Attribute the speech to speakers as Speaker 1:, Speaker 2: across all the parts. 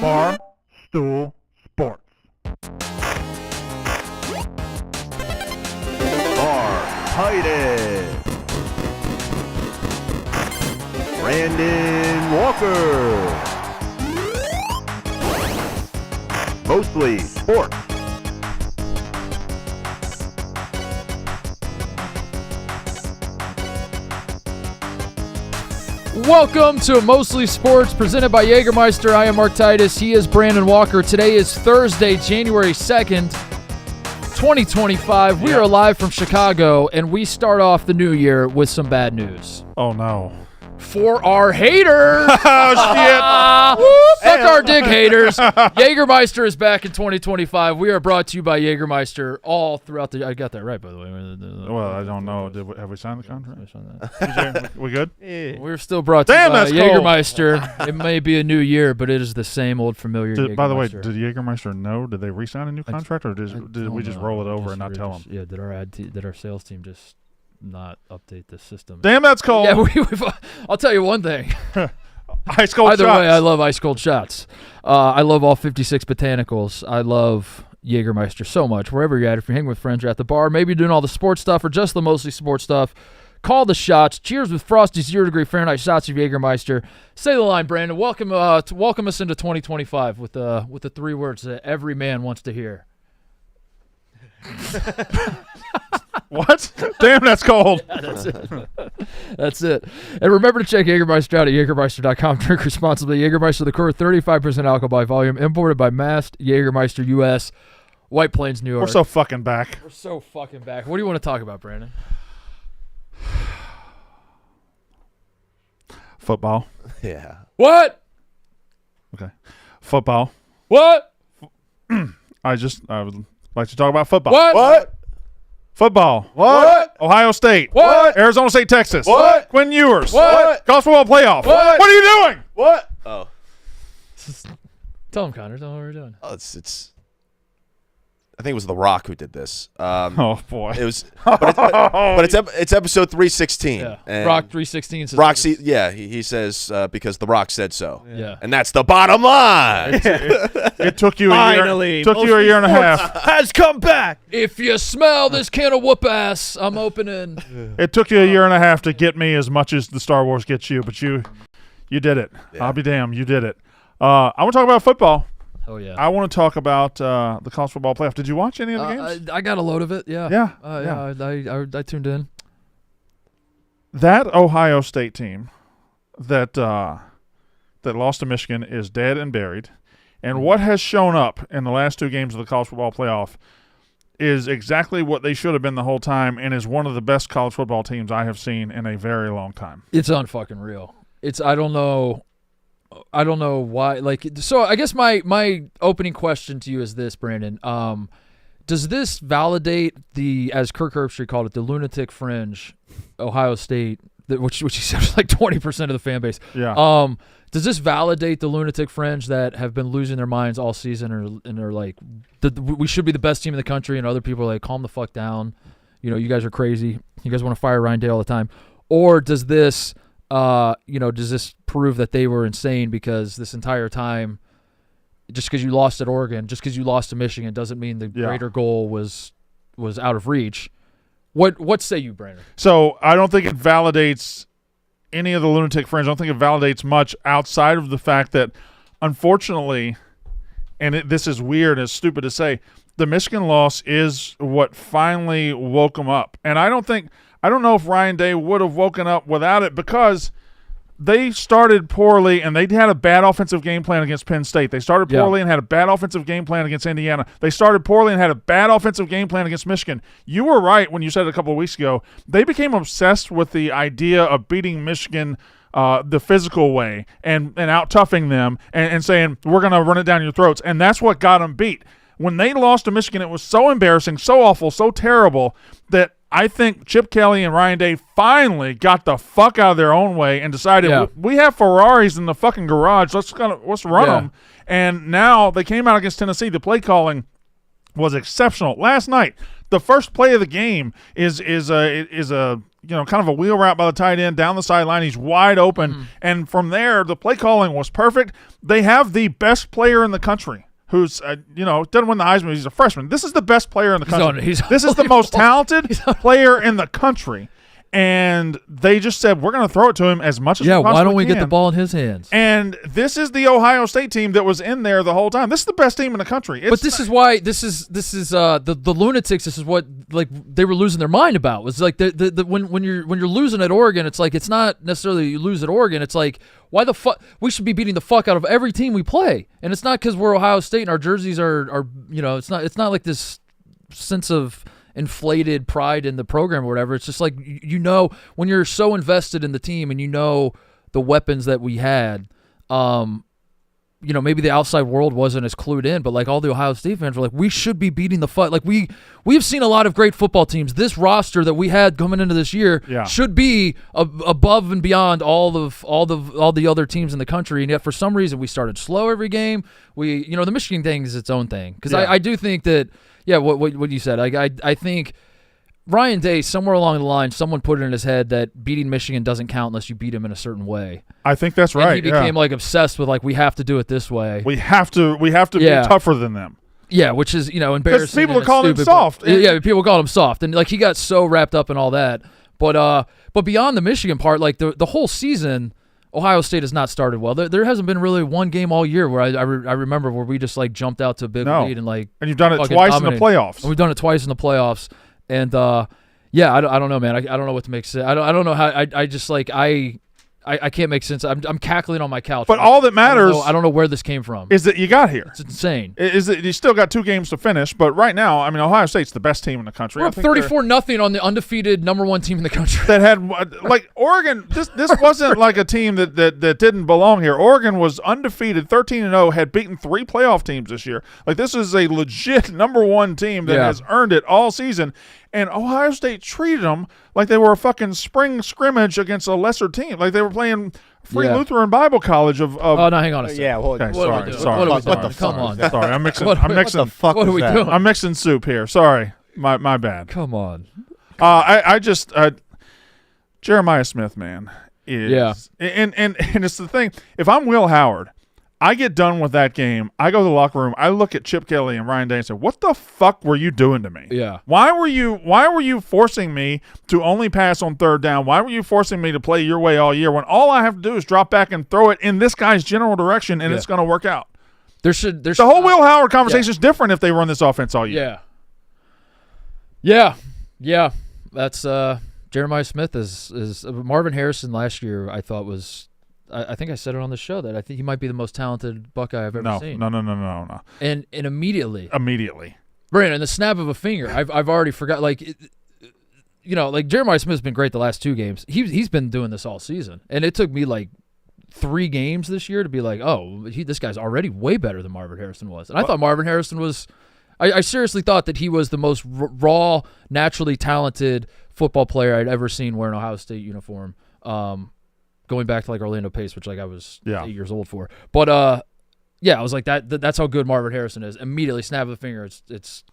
Speaker 1: Bar Stool Sports. Titus, Brandon Walker, Mostly Sports.
Speaker 2: Welcome to Mostly Sports, presented by Jägermeister. I am Mark Titus. He is Brandon Walker. Today is Thursday, January 2nd, 2025. We are live from Chicago, and we start off the new year with some bad news.
Speaker 3: Oh, no.
Speaker 2: For our haters.
Speaker 3: Oh, shit.
Speaker 2: Fuck our dick haters. Jägermeister is back in 2025. We are brought to you by Jägermeister all throughout the... I got that right, by the way.
Speaker 3: Well, I don't know. Have we signed the contract? We good?
Speaker 2: Yeah. We're still brought to you by Jägermeister. It may be a new year, but it is the same old familiar Jägermeister.
Speaker 3: By the way, did Jägermeister know? Did they re-sign a new contract, or did we just roll it over and not tell them?
Speaker 2: Yeah, did our sales team just not update the system?
Speaker 3: Damn, that's cold.
Speaker 2: Yeah, I'll tell you one thing.
Speaker 3: Ice cold
Speaker 2: Either
Speaker 3: shots.
Speaker 2: way, I love ice cold shots. I love all 56 botanicals. I love Jägermeister so much. Wherever you're at, if you're hanging with friends, you're at the bar, maybe you're doing all the sports stuff or just the mostly sports stuff, call the shots. Cheers with frosty 0 degree Fahrenheit shots of Jägermeister. Say the line, Brandon. Welcome us into 2025 with the three words that every man wants to hear.
Speaker 3: What? Damn, that's cold.
Speaker 2: Yeah, that's it. That's it. And remember to check Jägermeister out at Jägermeister.com. Drink responsibly. Jägermeister, the core 35% alcohol by volume, imported by Mast Jägermeister U.S., White Plains, New York.
Speaker 3: We're so fucking back.
Speaker 2: We're so fucking back. What do you want to talk about, Brandon?
Speaker 3: Football.
Speaker 4: Yeah.
Speaker 2: What?
Speaker 3: Okay. Football.
Speaker 2: What?
Speaker 3: I would like to talk about football.
Speaker 2: What?
Speaker 3: Football.
Speaker 4: What?
Speaker 3: Ohio State.
Speaker 2: What?
Speaker 3: Arizona State, Texas.
Speaker 4: What?
Speaker 3: Quinn Ewers.
Speaker 4: What?
Speaker 3: College football playoff.
Speaker 2: What?
Speaker 3: What are you doing?
Speaker 4: What? Oh.
Speaker 2: Tell him, Connor. Tell him what we're doing.
Speaker 4: Oh, it's. I think it was The Rock who did this.
Speaker 3: Oh boy.
Speaker 4: It was, but it's episode 316.
Speaker 2: Yeah.
Speaker 4: And
Speaker 2: Rock 316. Says
Speaker 4: Rock, he says because The Rock said so.
Speaker 2: Yeah.
Speaker 4: And that's the bottom line.
Speaker 3: It took you a year. Took you a year and a half.
Speaker 5: Has come back.
Speaker 2: If you smell this can of whoop ass, I'm opening.
Speaker 3: It took you a year and a half to get me as much as the Star Wars gets you, but you did it.
Speaker 4: Yeah.
Speaker 3: I'll be damned, you did it. I want to talk about football.
Speaker 2: Oh yeah.
Speaker 3: I want to talk about the college football playoff. Did you watch any of the games?
Speaker 2: I got a load of it. Yeah.
Speaker 3: Yeah.
Speaker 2: I tuned in.
Speaker 3: That Ohio State team that lost to Michigan is dead and buried. And what has shown up in the last two games of the college football playoff is exactly what they should have been the whole time, and is one of the best college football teams I have seen in a very long time.
Speaker 2: It's unfucking real. I don't know why. So I guess my opening question to you is this, Brandon. Does this validate as Kirk Herbstreit called it, the lunatic fringe, Ohio State, which he said was like 20% of the fan base?
Speaker 3: Yeah.
Speaker 2: Does this validate the lunatic fringe that have been losing their minds all season, and they're like, we should be the best team in the country, and other people are like, calm the fuck down. You guys are crazy. You guys want to fire Ryan Day all the time. Or does this does this prove that they were insane, because this entire time, just because you lost at Oregon, just because you lost to Michigan, doesn't mean the greater goal was out of reach? What say you, Brandon?
Speaker 3: So I don't think it validates any of the lunatic fringe. I don't think it validates much outside of the fact that, unfortunately, and this is weird and stupid to say, the Michigan loss is what finally woke them up. And I don't know if Ryan Day would have woken up without it, because they started poorly and they had a bad offensive game plan against Penn State. They started poorly and had a bad offensive game plan against Indiana. They started poorly and had a bad offensive game plan against Michigan. You were right when you said it a couple of weeks ago. They became obsessed with the idea of beating Michigan the physical way and out-toughing them and saying, we're going to run it down your throats. And that's what got them beat. When they lost to Michigan, it was so embarrassing, so awful, so terrible that I think Chip Kelly and Ryan Day finally got the fuck out of their own way and decided we have Ferraris in the fucking garage. Let's run them. And now they came out against Tennessee. The play calling was exceptional. Last night, The first play of the game is a kind of a wheel route by the tight end down the sideline. He's wide open, and from there the play calling was perfect. They have the best player in the country. Who's doesn't win the Heisman? He's a freshman. This is the best player in the country. This is the most talented player in the country, and they just said we're going to throw it to him as much as we possibly
Speaker 2: why don't we
Speaker 3: can.
Speaker 2: get the ball in his hands?
Speaker 3: And this is the Ohio State team that was in there the whole time. This is the best team in the country.
Speaker 2: But this is why this is the lunatics. This is what like they were losing their mind about. Was like when you're losing at Oregon, it's like it's not necessarily you lose at Oregon. It's like why the fuck we should be beating the fuck out of every team we play, and it's not because we're Ohio State and our jerseys are it's not like this sense of inflated pride in the program or whatever. It's just like when you're so invested in the team and the weapons that we had, maybe the outside world wasn't as clued in, but like all the Ohio State fans were like, we should be beating the fuck. Like we've seen a lot of great football teams. This roster that we had coming into this year should be above and beyond all the other teams in the country. And yet for some reason we started slow every game. The Michigan thing is its own thing because I do think that. Yeah, what you said. I think Ryan Day, somewhere along the line, someone put it in his head that beating Michigan doesn't count unless you beat him in a certain way.
Speaker 3: I think that's right.
Speaker 2: And he became like obsessed with like we have to do it this way.
Speaker 3: We have to be tougher than them.
Speaker 2: Yeah, which is embarrassing.
Speaker 3: Because people are calling him soft.
Speaker 2: Yeah, people call him soft, and like he got so wrapped up in all that. But beyond the Michigan part, like the whole season, Ohio State has not started well. There hasn't been really one game all year where I remember where we just like jumped out to a big lead and
Speaker 3: you've done it twice in the playoffs.
Speaker 2: And we've done it twice in the playoffs, and I don't know, man. I don't know what to make sense. I don't know how. I just like I can't make sense. I'm cackling on my couch.
Speaker 3: But all that matters,
Speaker 2: I don't know where this came from.
Speaker 3: Is that you got here?
Speaker 2: It's insane.
Speaker 3: Is that you still got 2 games to finish? But right now, I mean, Ohio State's the best team in the country.
Speaker 2: We're up 34-0 on the undefeated #1 team in the country.
Speaker 3: That had like Oregon. This wasn't like a team that didn't belong here. Oregon was undefeated, 13-0, had beaten 3 playoff teams this year. Like this is a legit #1 team that has earned it all season. And Ohio State treated them like they were a fucking spring scrimmage against a lesser team. Like they were playing Free Lutheran Bible College of
Speaker 2: Oh, no, hang on a second.
Speaker 5: Yeah, well,
Speaker 3: okay,
Speaker 2: What are we doing?
Speaker 5: What the fuck?
Speaker 2: Come on.
Speaker 3: Sorry, I'm mixing.
Speaker 2: What
Speaker 5: the fuck
Speaker 2: What are
Speaker 5: was
Speaker 2: we
Speaker 5: that?
Speaker 2: doing?
Speaker 3: I'm mixing soup here. Sorry, my bad.
Speaker 2: Come on.
Speaker 3: I just Jeremiah Smith, man, is and it's the thing. If I'm Will Howard, I get done with that game. I go to the locker room. I look at Chip Kelly and Ryan Day and say, "What the fuck were you doing to me?
Speaker 2: Yeah.
Speaker 3: Why were you forcing me to only pass on 3rd down? Why were you forcing me to play your way all year when all I have to do is drop back and throw it in this guy's general direction and it's going to work out?"
Speaker 2: The
Speaker 3: whole Will Howard conversation is different if they run this offense all year.
Speaker 2: Yeah. That's Jeremiah Smith is Marvin Harrison last year. I thought was. I think I said it on the show that I think he might be the most talented Buckeye I've ever seen.
Speaker 3: No.
Speaker 2: And immediately,
Speaker 3: Brandon,
Speaker 2: in the snap of a finger, I've already forgot. Like, like Jeremiah Smith's been great the last 2 games. He's been doing this all season, and it took me like 3 games this year to be like, oh, this guy's already way better than Marvin Harrison was. And I thought Marvin Harrison was. I seriously thought that he was the most raw, naturally talented football player I'd ever seen wear an Ohio State uniform. Going back to like Orlando Pace, which like I was 8 years old for. But I was like that's how good Marvin Harrison is. Immediately snap of the finger, it's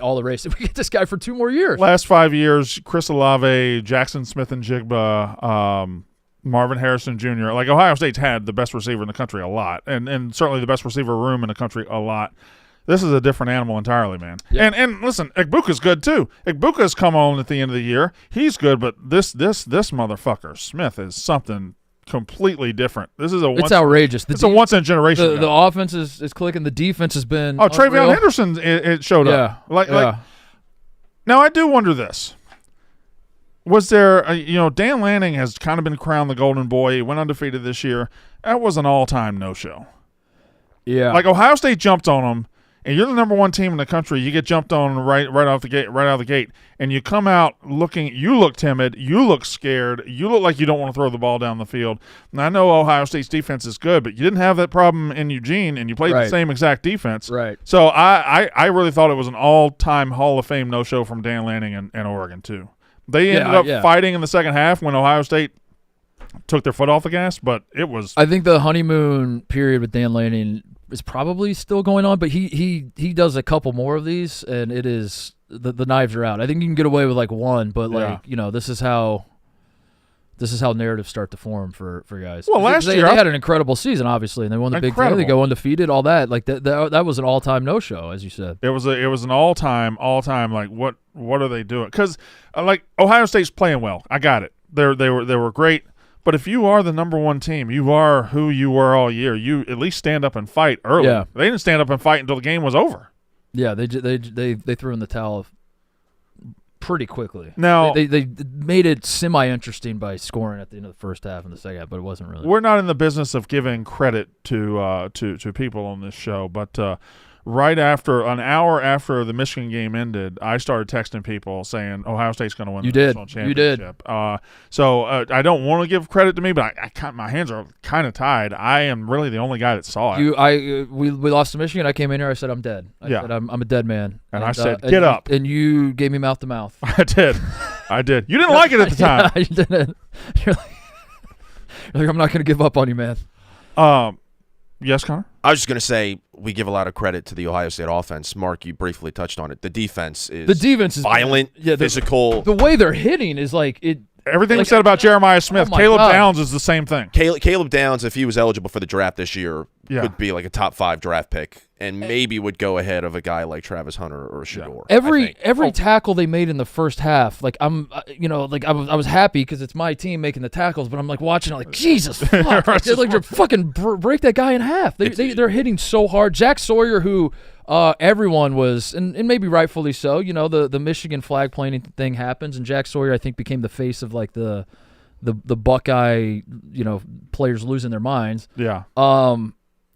Speaker 2: all erased. We get this guy for 2 more years.
Speaker 3: Last 5 years, Chris Olave, Jackson Smith and Jigba, Marvin Harrison Jr. Like Ohio State's had the best receiver in the country a lot, and certainly the best receiver room in the country a lot. This is a different animal entirely, man. Yeah. And listen, Egbuka's good too. Egbuka's come on at the end of the year. He's good, but this motherfucker Smith is something completely different. This is
Speaker 2: it's outrageous.
Speaker 3: It's a once in a generation.
Speaker 2: The offense is clicking. The defense has been.
Speaker 3: Travion Henderson it showed up. Like now I do wonder this. Was there Dan Lanning has kind of been crowned the golden boy. He went undefeated this year. That was an all-time no-show.
Speaker 2: Yeah.
Speaker 3: Like Ohio State jumped on him. And you're the #1 team in the country. You get jumped on right out of the gate, and you come out looking. You look timid. You look scared. You look like you don't want to throw the ball down the field. And I know Ohio State's defense is good, but you didn't have that problem in Eugene, and you played the same exact defense.
Speaker 2: Right.
Speaker 3: So I really thought it was an all-time Hall of Fame no-show from Dan Lanning and Oregon too. They ended up fighting in the second half when Ohio State took their foot off the gas, but it was.
Speaker 2: I think the honeymoon period with Dan Lanning is probably still going on, but he does a couple more of these, and it is the knives are out. I think you can get away with like one, but like this is how narratives start to form for guys.
Speaker 3: Well, last
Speaker 2: they
Speaker 3: year
Speaker 2: had an incredible season, obviously, and they won the Big Ten. They go undefeated, all that. Like that was an all-time no-show, as you said.
Speaker 3: It was an all-time. Like what are they doing? Because like Ohio State's playing well. I got it. They were great. But if you are the number one team, you are who you were all year. You at least stand up and fight early.
Speaker 2: Yeah.
Speaker 3: They didn't stand up and fight until the game was over.
Speaker 2: Yeah, they threw in the towel pretty quickly.
Speaker 3: Now
Speaker 2: they made it semi-interesting by scoring at the end of the first half and the second half, but it wasn't really.
Speaker 3: We're not in the business of giving credit to people on this show, but right after an hour after the Michigan game ended, I started texting people saying Ohio State's going to win the national championship. So I don't want to give credit to me, but my hands are kind of tied. I am really the only guy that saw it.
Speaker 2: We lost to Michigan. I came in here. I said I'm dead. I said I'm a dead man.
Speaker 3: And I said get up.
Speaker 2: And you gave me mouth to mouth.
Speaker 3: I did. You didn't like it at the time.
Speaker 2: Yeah, you didn't. You're like I'm not going to give up on you, man.
Speaker 3: Yes, Connor?
Speaker 4: I was just going to say we give a lot of credit to the Ohio State offense. Mark, you briefly touched on it. The defense is violent, physical.
Speaker 2: The way they're hitting is like it.
Speaker 3: Everything we said about Jeremiah Smith, Caleb Downs is the same thing.
Speaker 4: Caleb Downs, if he was eligible for the draft this year, would be like a top 5 draft pick and maybe would go ahead of a guy like Travis Hunter or Shador.
Speaker 2: Every tackle they made in the first half, like I was happy because it's my team making the tackles, but I'm like watching it like Jesus, fuck, like fucking break that guy in half. They're hitting so hard. Jack Sawyer, who everyone was, and maybe rightfully so, the Michigan flag planting thing happens, and Jack Sawyer I think became the face of like the Buckeye, players losing their minds.
Speaker 3: Yeah.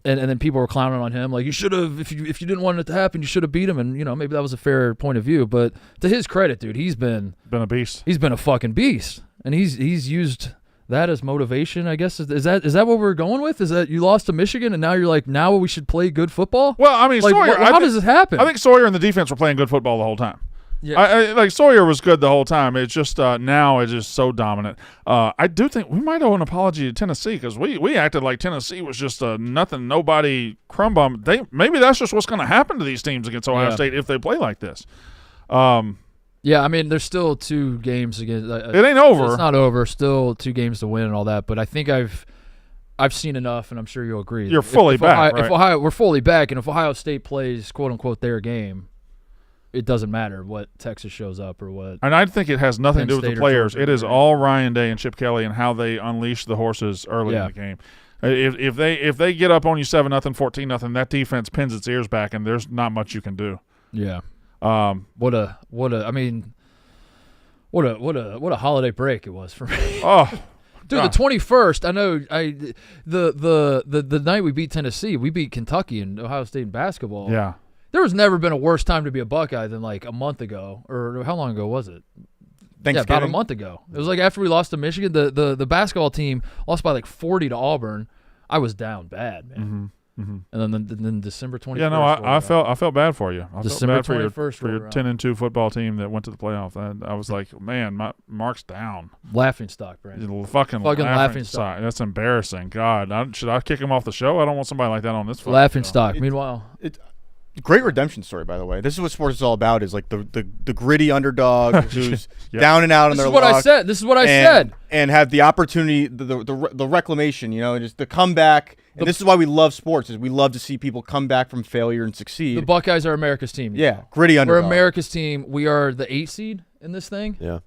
Speaker 2: And then people were clowning on him, like you should have, if you didn't want it to happen, you should have beat him, and maybe that was a fair point of view. But to his credit, dude, he's been
Speaker 3: a beast.
Speaker 2: He's been a fucking beast, and he's used that as motivation. I guess is that what we're going with? Is that you lost to Michigan, and now you're like, now we should play good football?
Speaker 3: Well, I mean,
Speaker 2: like,
Speaker 3: Sawyer.
Speaker 2: how does this happen?
Speaker 3: I think Sawyer and the defense were playing good football the whole time. Yeah. Like Sawyer was good the whole time. It's just now it's just so dominant. I do think we might owe an apology to Tennessee because we acted like Tennessee was just a nothing, nobody crumb bum. Maybe that's just what's going to happen to these teams against Ohio State if they play like this.
Speaker 2: Yeah, I mean, there's still 2 games against.
Speaker 3: It ain't over.
Speaker 2: It's not over. Still 2 games to win and all that. But I think I've seen enough, and I'm sure you'll agree.
Speaker 3: You're fully back.
Speaker 2: We're fully back, and if Ohio State plays quote unquote their game, it doesn't matter what Texas shows up or what.
Speaker 3: And I think it has nothing
Speaker 2: Penn
Speaker 3: to do with
Speaker 2: State
Speaker 3: the players.
Speaker 2: Georgia,
Speaker 3: it is all Ryan Day and Chip Kelly and how they unleash the horses early in the game. If they get up on you 7-0, 14-0, that defense pins its ears back, and there's not much you can do.
Speaker 2: Yeah. What a holiday break it was for me.
Speaker 3: Oh.
Speaker 2: Dude, the 21st, I know the night we beat Tennessee, we beat Kentucky and Ohio State in basketball.
Speaker 3: Yeah.
Speaker 2: There was never been a worse time to be a Buckeye than like a month ago, or how long ago was it? Yeah, about a month ago. It was like after we lost to Michigan, the basketball team lost by like 40 to Auburn. I was down bad, man.
Speaker 3: Mm-hmm.
Speaker 2: And then December 21st.
Speaker 3: Yeah, no, I felt bad for you. I
Speaker 2: December
Speaker 3: felt bad
Speaker 2: 21st
Speaker 3: for your 10-2 football team that went to the playoff. I was like, man, Mark's down.
Speaker 2: Laughing stock, Brandon.
Speaker 3: Fucking laughing stock. That's embarrassing. God, should I kick him off the show? I don't want somebody like that on this fucking
Speaker 2: laughing
Speaker 3: show.
Speaker 2: stock. Meanwhile,
Speaker 5: great redemption story, by the way. This is what sports is all about: is like the gritty underdog who's down and out in their luck.
Speaker 2: This is what I said.
Speaker 5: And have the opportunity, the reclamation, just the comeback. And this is why we love sports: is we love to see people come back from failure and succeed.
Speaker 2: The Buckeyes are America's team.
Speaker 5: Yeah, gritty underdog.
Speaker 2: We're America's team. We are the 8 seed in this thing.
Speaker 4: Yeah.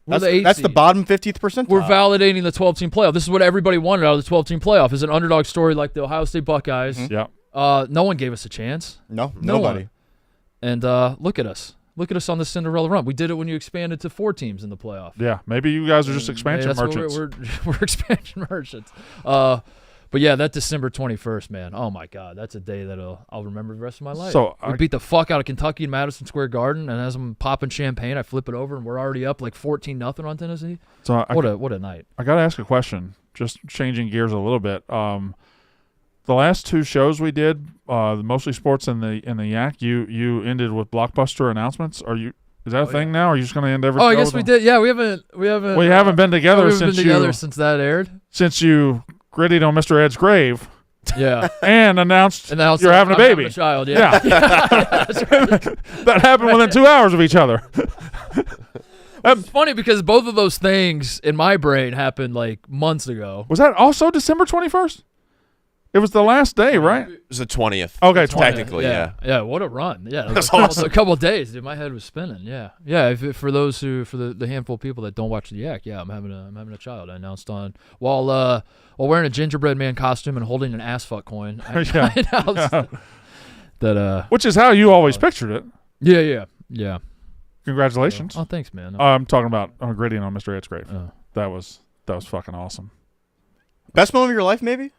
Speaker 5: That's the bottom 50th percentile.
Speaker 2: We're validating the 12-team playoff. This is what everybody wanted out of the 12-team playoff: is an underdog story like the Ohio State Buckeyes.
Speaker 3: Mm-hmm. Yeah.
Speaker 2: No one gave us a chance.
Speaker 5: No, nobody.
Speaker 2: And look at us. Look at us on the Cinderella run. We did it when you expanded to 4 teams in the playoff.
Speaker 3: Yeah, maybe you guys are just expansion merchants.
Speaker 2: We're expansion merchants. But yeah, that December 21st, man. Oh my God, that's a day that I'll remember the rest of my life.
Speaker 3: So
Speaker 2: we beat the fuck out of Kentucky in Madison Square Garden, and as I'm popping champagne, I flip it over, and we're already up like 14-0 on Tennessee.
Speaker 3: So
Speaker 2: what a night.
Speaker 3: I got to ask a question. Just changing gears a little bit. The last 2 shows we did, mostly sports in the Yak, you ended with blockbuster announcements. Is that a thing now? Or are you just going to end every?
Speaker 2: Oh, I guess we did. Yeah, we haven't
Speaker 3: been together since
Speaker 2: that aired.
Speaker 3: Since you grittied on Mr. Ed's grave.
Speaker 2: Yeah.
Speaker 3: and announced
Speaker 2: And now it's
Speaker 3: you're
Speaker 2: like,
Speaker 3: having a
Speaker 2: I'm
Speaker 3: baby.
Speaker 2: a child. Yeah. That's right.
Speaker 3: That happened within 2 hours of each other.
Speaker 2: It's funny because both of those things in my brain happened like months ago.
Speaker 3: Was that also December 21st? It was the last day, right?
Speaker 4: It was the 20th.
Speaker 3: Okay,
Speaker 4: Technically, yeah.
Speaker 2: Yeah, what a run. Yeah.
Speaker 4: That's
Speaker 2: A couple of days, dude. My head was spinning. Yeah. Yeah, for the handful of people that don't watch the Yak, yeah, I'm having a child. I announced on while wearing a gingerbread man costume and holding an ass fuck coin. I announced that
Speaker 3: Which is how you always pictured it.
Speaker 2: Yeah.
Speaker 3: Congratulations.
Speaker 2: Oh, thanks, man.
Speaker 3: I'm talking about Gritty and on Mr. Ed's grave.
Speaker 2: Oh.
Speaker 3: That was fucking awesome.
Speaker 5: Best moment of your life, maybe?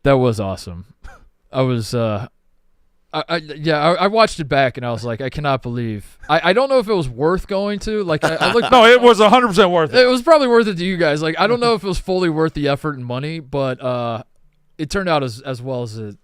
Speaker 2: That was awesome. I was I watched it back and I was like, I cannot believe. I don't know if it was worth going to. Like I looked.
Speaker 3: No, it was 100% worth it.
Speaker 2: It was probably worth it to you guys. Like I don't know if it was fully worth the effort and money, but it turned out as well as it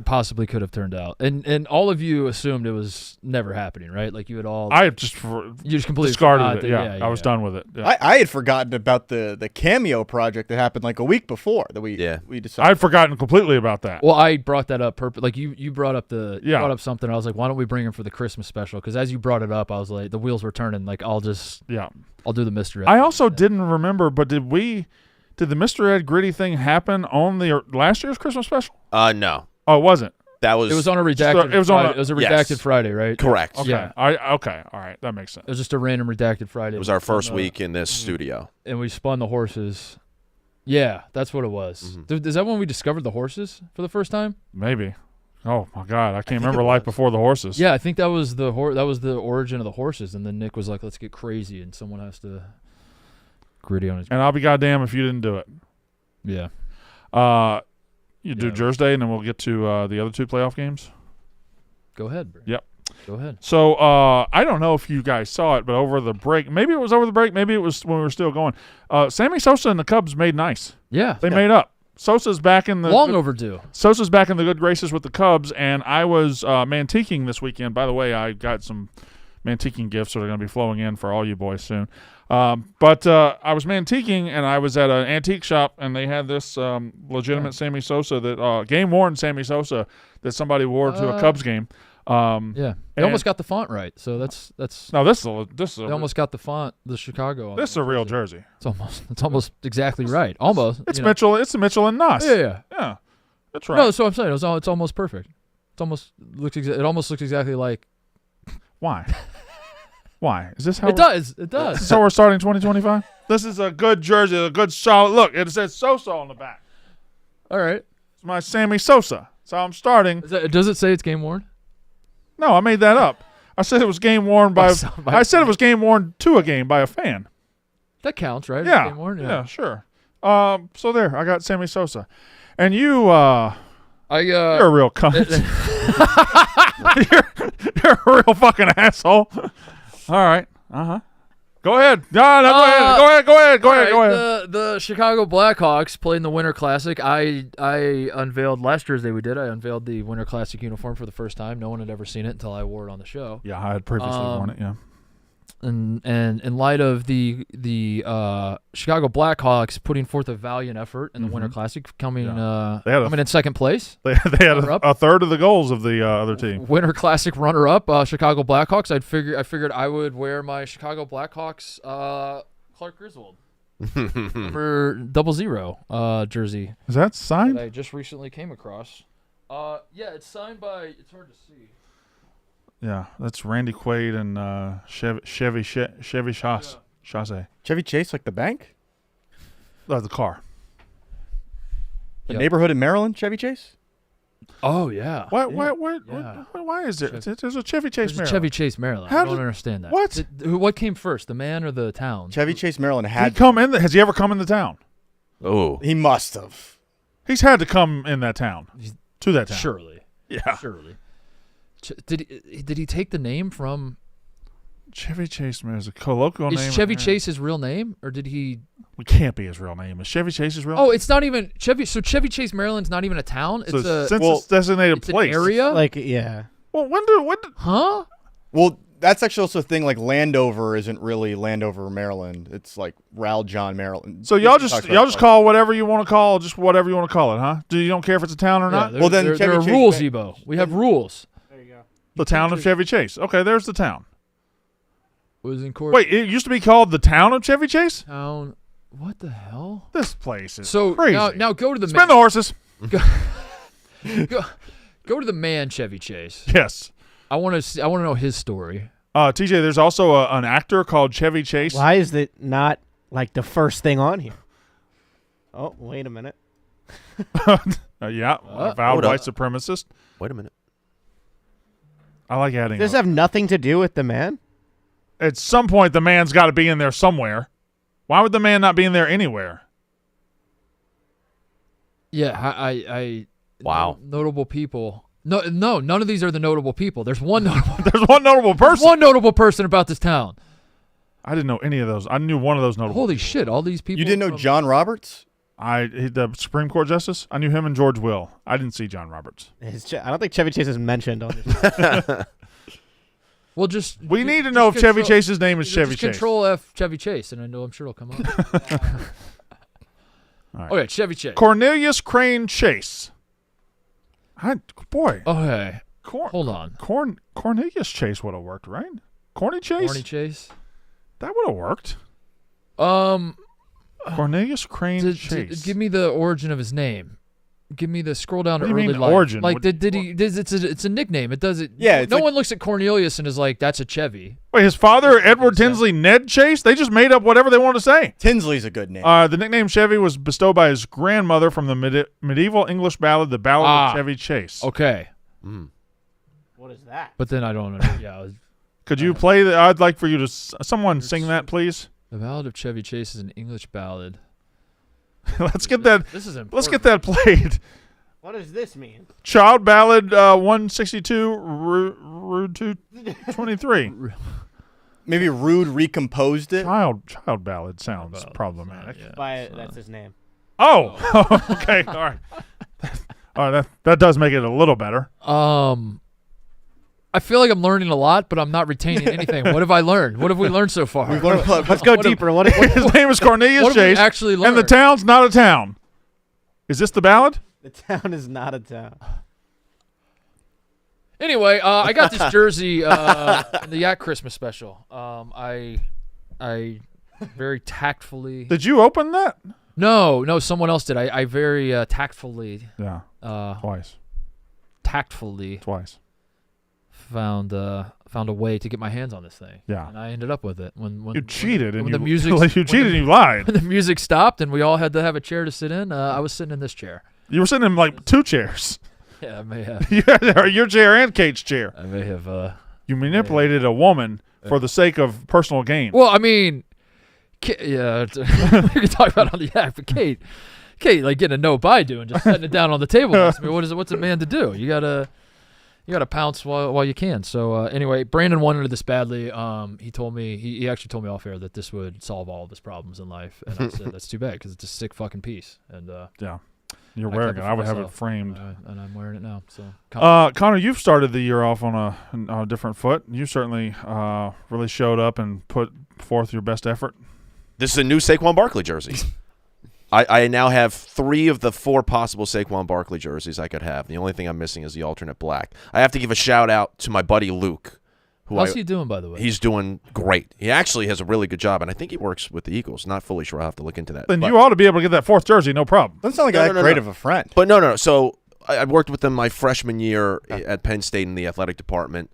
Speaker 2: possibly could have turned out. And all of you assumed it was never happening, right? Like you had all.
Speaker 3: I just
Speaker 2: completely
Speaker 3: discarded it.
Speaker 2: yeah,
Speaker 3: I was done with it. Yeah.
Speaker 5: I had forgotten about the cameo project that happened like a week before that we decided.
Speaker 3: I'd forgotten completely about that.
Speaker 2: Well, I brought that up. Like you brought up
Speaker 3: Yeah.
Speaker 2: something. I was like, why don't we bring him for the Christmas special? Because as you brought it up, I was like, the wheels were turning. Like I'll do the mystery.
Speaker 3: I also didn't remember, but did the Mr. Ed Gritty thing happen on the last year's Christmas special?
Speaker 4: No.
Speaker 3: Oh, it wasn't.
Speaker 4: That was.
Speaker 2: It was on a redacted.
Speaker 3: It was on
Speaker 2: Friday. It was a redacted Friday, right?
Speaker 4: Correct.
Speaker 3: Okay.
Speaker 2: Yeah.
Speaker 3: Okay. All right. That makes sense.
Speaker 2: It was just a random redacted Friday.
Speaker 4: It was our first week in this studio.
Speaker 2: And we spun the horses. Yeah, that's what it was. Is that when we discovered the horses for the first time?
Speaker 3: Maybe. Oh my God, I can't remember life before the horses.
Speaker 2: Yeah, I think that was the origin of the horses, and then Nick was like, "Let's get crazy," and someone has to Gritty on his.
Speaker 3: And I'll be goddamn if you didn't do it.
Speaker 2: Yeah.
Speaker 3: You do Jersey, and then we'll get to the other two playoff games.
Speaker 2: Go ahead, bro.
Speaker 3: Yep.
Speaker 2: Go ahead.
Speaker 3: So I don't know if you guys saw it, but over the break, maybe it was over the break, maybe it was when we were still going. Sammy Sosa and the Cubs made nice.
Speaker 2: Yeah.
Speaker 3: They made up. Sosa's back in the
Speaker 2: overdue.
Speaker 3: Sosa's back in the good graces with the Cubs, and I was mantiquing this weekend. By the way, I got some mantiquing gifts that are going to be flowing in for all you boys soon. But I was mantiquing, and I was at an antique shop, and they had this legitimate Sammy Sosa that game-worn Sammy Sosa that somebody wore to a Cubs game.
Speaker 2: They almost got the font right, so that's.
Speaker 3: No, this is
Speaker 2: They almost got the font, the Chicago.
Speaker 3: This is a real jersey.
Speaker 2: It's almost exactly right. Almost.
Speaker 3: It's Mitchell. It's the Mitchell and Nuss.
Speaker 2: Yeah.
Speaker 3: That's right.
Speaker 2: No, that's what I'm saying. It's almost perfect. It almost looks exactly like.
Speaker 3: Why? Why? Is this how
Speaker 2: it does? It does.
Speaker 3: This is how we're starting 2025. This is a good jersey, a good solid look. It says Sosa on the back.
Speaker 2: All right.
Speaker 3: It's my Sammy Sosa. So I'm starting.
Speaker 2: Does it say it's game worn?
Speaker 3: No, I made that up. I said it was game worn by. I said it was game worn to a game by a fan.
Speaker 2: That counts, right?
Speaker 3: Yeah.
Speaker 2: Game worn?
Speaker 3: Yeah, sure. So there, I got Sammy Sosa, and you. You're a real cunt. you're a real fucking asshole. All right. Go ahead. No, go ahead.
Speaker 2: The Chicago Blackhawks played in the Winter Classic. I unveiled last Thursday. I unveiled the Winter Classic uniform for the first time. No one had ever seen it until I wore it on the show.
Speaker 3: Yeah, I had previously worn it. Yeah.
Speaker 2: And in light of the Chicago Blackhawks putting forth a valiant effort in the Winter Classic, coming in second place.
Speaker 3: They had a third of the goals of the other team.
Speaker 2: Winter Classic runner-up, Chicago Blackhawks. I figured I would wear my Chicago Blackhawks Clark Griswold number 00 jersey.
Speaker 3: Is that signed?
Speaker 2: That I just recently came across. Yeah, it's signed by. It's hard to see.
Speaker 3: Yeah, that's Randy Quaid and Chevy Chase.
Speaker 5: Chevy Chase, like the bank?
Speaker 3: The car.
Speaker 5: The neighborhood in Maryland, Chevy Chase?
Speaker 2: Oh, yeah.
Speaker 3: Why is there? There's a Chevy Chase, Maryland.
Speaker 2: Chevy Chase, Maryland. I don't understand that.
Speaker 3: What?
Speaker 2: What came first, the man or the town?
Speaker 5: Chevy Chase, Maryland
Speaker 3: has he ever come into town?
Speaker 4: Oh.
Speaker 5: He must have.
Speaker 3: He's had to come in that town. To that town.
Speaker 2: Surely.
Speaker 3: Yeah.
Speaker 2: Surely. Did he take the name from
Speaker 3: Chevy Chase? Man, is a colloquial name.
Speaker 2: Is Chevy Chase his real name, or did he?
Speaker 3: It can't be his real name. Is Chevy Chase his real name?
Speaker 2: Oh, it's not even Chevy. So Chevy Chase, Maryland's not even a town. It's
Speaker 3: census designated
Speaker 2: it's
Speaker 3: place.
Speaker 2: An area.
Speaker 6: Like, yeah.
Speaker 3: Well, when did?
Speaker 2: Huh?
Speaker 5: Well, that's actually also a thing. Like Landover isn't really Landover, Maryland. It's like Ral John, Maryland.
Speaker 3: So y'all just call whatever you want to call, just whatever you want to call it, huh? You don't care if it's a town or not?
Speaker 5: Well, then
Speaker 2: there are
Speaker 5: Chevy Chase
Speaker 2: rules,
Speaker 5: Bank-
Speaker 2: Ebo. We have rules.
Speaker 6: There you go.
Speaker 3: The town of Chevy Chase. Okay, there's the town.
Speaker 2: Was in court.
Speaker 3: Wait, it used to be called the town of Chevy Chase?
Speaker 2: Town. What the hell?
Speaker 3: This place is
Speaker 2: So
Speaker 3: crazy.
Speaker 2: now go to the
Speaker 3: Spin the horses.
Speaker 2: go to the man Chevy Chase.
Speaker 3: Yes.
Speaker 2: I want to know his story.
Speaker 3: TJ, there's also an actor called Chevy Chase.
Speaker 6: Why is it not like the first thing on here? Oh, wait a minute.
Speaker 3: Yeah, avowed
Speaker 4: hold
Speaker 3: white
Speaker 4: up.
Speaker 3: supremacist.
Speaker 4: Wait a minute.
Speaker 3: I like adding.
Speaker 6: Does this have nothing to do with the man?
Speaker 3: At some point, the man's got to be in there somewhere. Why would the man not be in there anywhere?
Speaker 2: Yeah, I
Speaker 4: Wow.
Speaker 2: notable people. No, none of these are the notable people. There's one notable.
Speaker 3: There's one notable
Speaker 2: There's
Speaker 3: person.
Speaker 2: one notable person about this town.
Speaker 3: I didn't know any of those. I knew one of those notable.
Speaker 2: Holy shit! All these people.
Speaker 5: You didn't know
Speaker 2: from-
Speaker 5: John Roberts?
Speaker 3: The Supreme Court Justice. I knew him and George Will. I didn't see John Roberts.
Speaker 6: I don't think Chevy Chase is mentioned on this.
Speaker 2: Well, just
Speaker 3: We need to know if Chevy Chase's name is Chevy
Speaker 2: just
Speaker 3: Chase.
Speaker 2: Control F Chevy Chase, and I'm sure it'll come up.
Speaker 3: All right.
Speaker 2: Okay, Chevy Chase.
Speaker 3: Cornelius Crane Chase. Boy.
Speaker 2: Okay, hold on.
Speaker 3: Cornelius Chase would have worked, right? Corny Chase?
Speaker 2: Corny Chase.
Speaker 3: That would have worked. Cornelius Crane Chase.
Speaker 2: Give me the origin of his name. Give me the scroll down to
Speaker 3: What do you
Speaker 2: early
Speaker 3: mean
Speaker 2: life.
Speaker 3: origin?
Speaker 2: Like,
Speaker 3: What-
Speaker 2: did he? It's a nickname. It does it.
Speaker 5: Yeah, it's
Speaker 2: No
Speaker 5: like-
Speaker 2: one looks at Cornelius and is like, "That's a Chevy."
Speaker 3: Wait, his father, Edward Tinsley Ned Chase? They just made up whatever they wanted to say.
Speaker 5: Tinsley's a good name.
Speaker 3: The nickname Chevy was bestowed by his grandmother from the medieval English ballad, The Ballad of Chevy Chase.
Speaker 2: Okay,
Speaker 6: What is that?
Speaker 2: but then I don't know. Yeah,
Speaker 3: Could you play that? I'd like for you to someone sing that, please.
Speaker 2: the Ballad of Chevy Chase is an English ballad.
Speaker 3: Let's get that.
Speaker 2: This is important.
Speaker 3: Let's get that played.
Speaker 6: What does this mean?
Speaker 3: Child Ballad 162, Rude 223.
Speaker 5: Maybe Rude recomposed it.
Speaker 3: Child Ballad sounds problematic.
Speaker 2: Yeah.
Speaker 6: That's his name.
Speaker 3: Oh, okay, all right. All right, that does make it a little better.
Speaker 2: I feel like I'm learning a lot, but I'm not retaining anything. What have I learned? What have we learned so far?
Speaker 5: We've learned a lot.
Speaker 6: Let's go deeper. What
Speaker 3: His name is Cornelius
Speaker 2: What have we
Speaker 3: Chase,
Speaker 2: actually
Speaker 3: and the
Speaker 2: learned?
Speaker 3: town's not a town. Is this the ballad?
Speaker 6: The town is not a town.
Speaker 2: Anyway, I got this jersey, the Yak Christmas special. I very tactfully.
Speaker 3: Did you open that?
Speaker 2: No, someone else did. I very tactfully
Speaker 3: Yeah, twice.
Speaker 2: found a way to get my hands on this thing.
Speaker 3: Yeah.
Speaker 2: And I ended up with it when
Speaker 3: You cheated, and
Speaker 2: when
Speaker 3: you
Speaker 2: the music
Speaker 3: you cheated and you lied.
Speaker 2: when the music stopped and we all had to have a chair to sit in. I was sitting in this chair.
Speaker 3: You were sitting in like two chairs.
Speaker 2: Yeah, I may have.
Speaker 3: Your chair and Kate's chair.
Speaker 2: I may have.
Speaker 3: You manipulated a woman for the sake of personal gain.
Speaker 2: Well, I mean, yeah, we can talk about it on the Yak, but Kate, like getting a no buy doing, just setting it down on the table next to me. What's a man to do? You gotta pounce while you can. So anyway, Brandon wanted this badly. He told me he actually told me off air that this would solve all of his problems in life, and I said that's too bad because it's a sick fucking piece. And
Speaker 3: Yeah. You're
Speaker 2: I
Speaker 3: wearing
Speaker 2: kept
Speaker 3: it.
Speaker 2: it for
Speaker 3: I would have it
Speaker 2: myself.
Speaker 3: framed.
Speaker 2: and I'm wearing it now. So
Speaker 3: Connor, you've started the year off on a different foot. You certainly really showed up and put forth your best effort.
Speaker 4: This is a new Saquon Barkley jersey. I now have 3 of the 4 possible Saquon Barkley jerseys I could have. The only thing I'm missing is the alternate black. I have to give a shout out to my buddy Luke.
Speaker 2: how's he doing, by the way?
Speaker 4: He's doing great. He actually has a really good job, and I think he works with the Eagles. Not fully sure. I'll have to look into that.
Speaker 3: Then
Speaker 4: But-
Speaker 3: you ought to be able to get that 4th jersey, no problem.
Speaker 5: Doesn't sound like
Speaker 4: No,
Speaker 5: that
Speaker 4: no,
Speaker 5: great
Speaker 4: no.
Speaker 5: of a friend.
Speaker 4: But no. So I worked with him my freshman year at Penn State in the athletic department.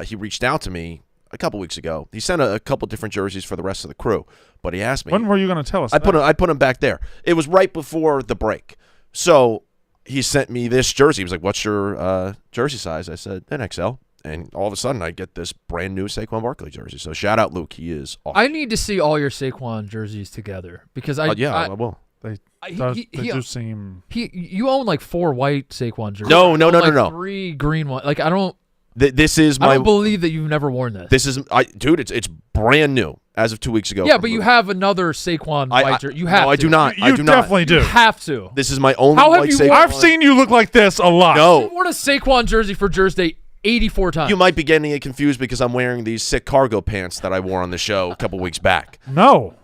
Speaker 4: He reached out to me a couple weeks ago. He sent a couple different jerseys for the rest of the crew, but he asked me.
Speaker 3: When were you going to tell us
Speaker 4: I
Speaker 3: that?
Speaker 4: put him back there. It was right before the break. So he sent me this jersey. He was like, "What's your jersey size?" I said, "An XL." And all of a sudden, I get this brand new Saquon Barkley jersey. So shout out Luke. He is awesome.
Speaker 2: I need to see all your Saquon jerseys together because I
Speaker 4: will.
Speaker 3: They
Speaker 2: he-
Speaker 3: do seem.
Speaker 2: you own like 4 white Saquon jerseys.
Speaker 4: No,
Speaker 2: I own, like,
Speaker 4: no.
Speaker 2: 3 green ones. Like I don't
Speaker 4: This is my.
Speaker 2: believe that you've never worn this.
Speaker 4: This is dude. It's brand new as of 2 weeks ago.
Speaker 2: Yeah,
Speaker 4: from
Speaker 2: but you
Speaker 4: Luke.
Speaker 2: have another Saquon white jersey. You have.
Speaker 4: No, I
Speaker 2: to.
Speaker 4: do not. I
Speaker 3: You
Speaker 4: do not.
Speaker 3: definitely do.
Speaker 2: You have to.
Speaker 4: This is my only
Speaker 2: How have
Speaker 4: white
Speaker 2: you
Speaker 4: Saquon.
Speaker 2: worn-
Speaker 3: I've seen you look like this a lot.
Speaker 2: I've
Speaker 4: No,
Speaker 2: worn a Saquon jersey for Jersey 84 times.
Speaker 4: You might be getting it confused because I'm wearing these sick cargo pants that I wore on the show a couple weeks back.
Speaker 3: No.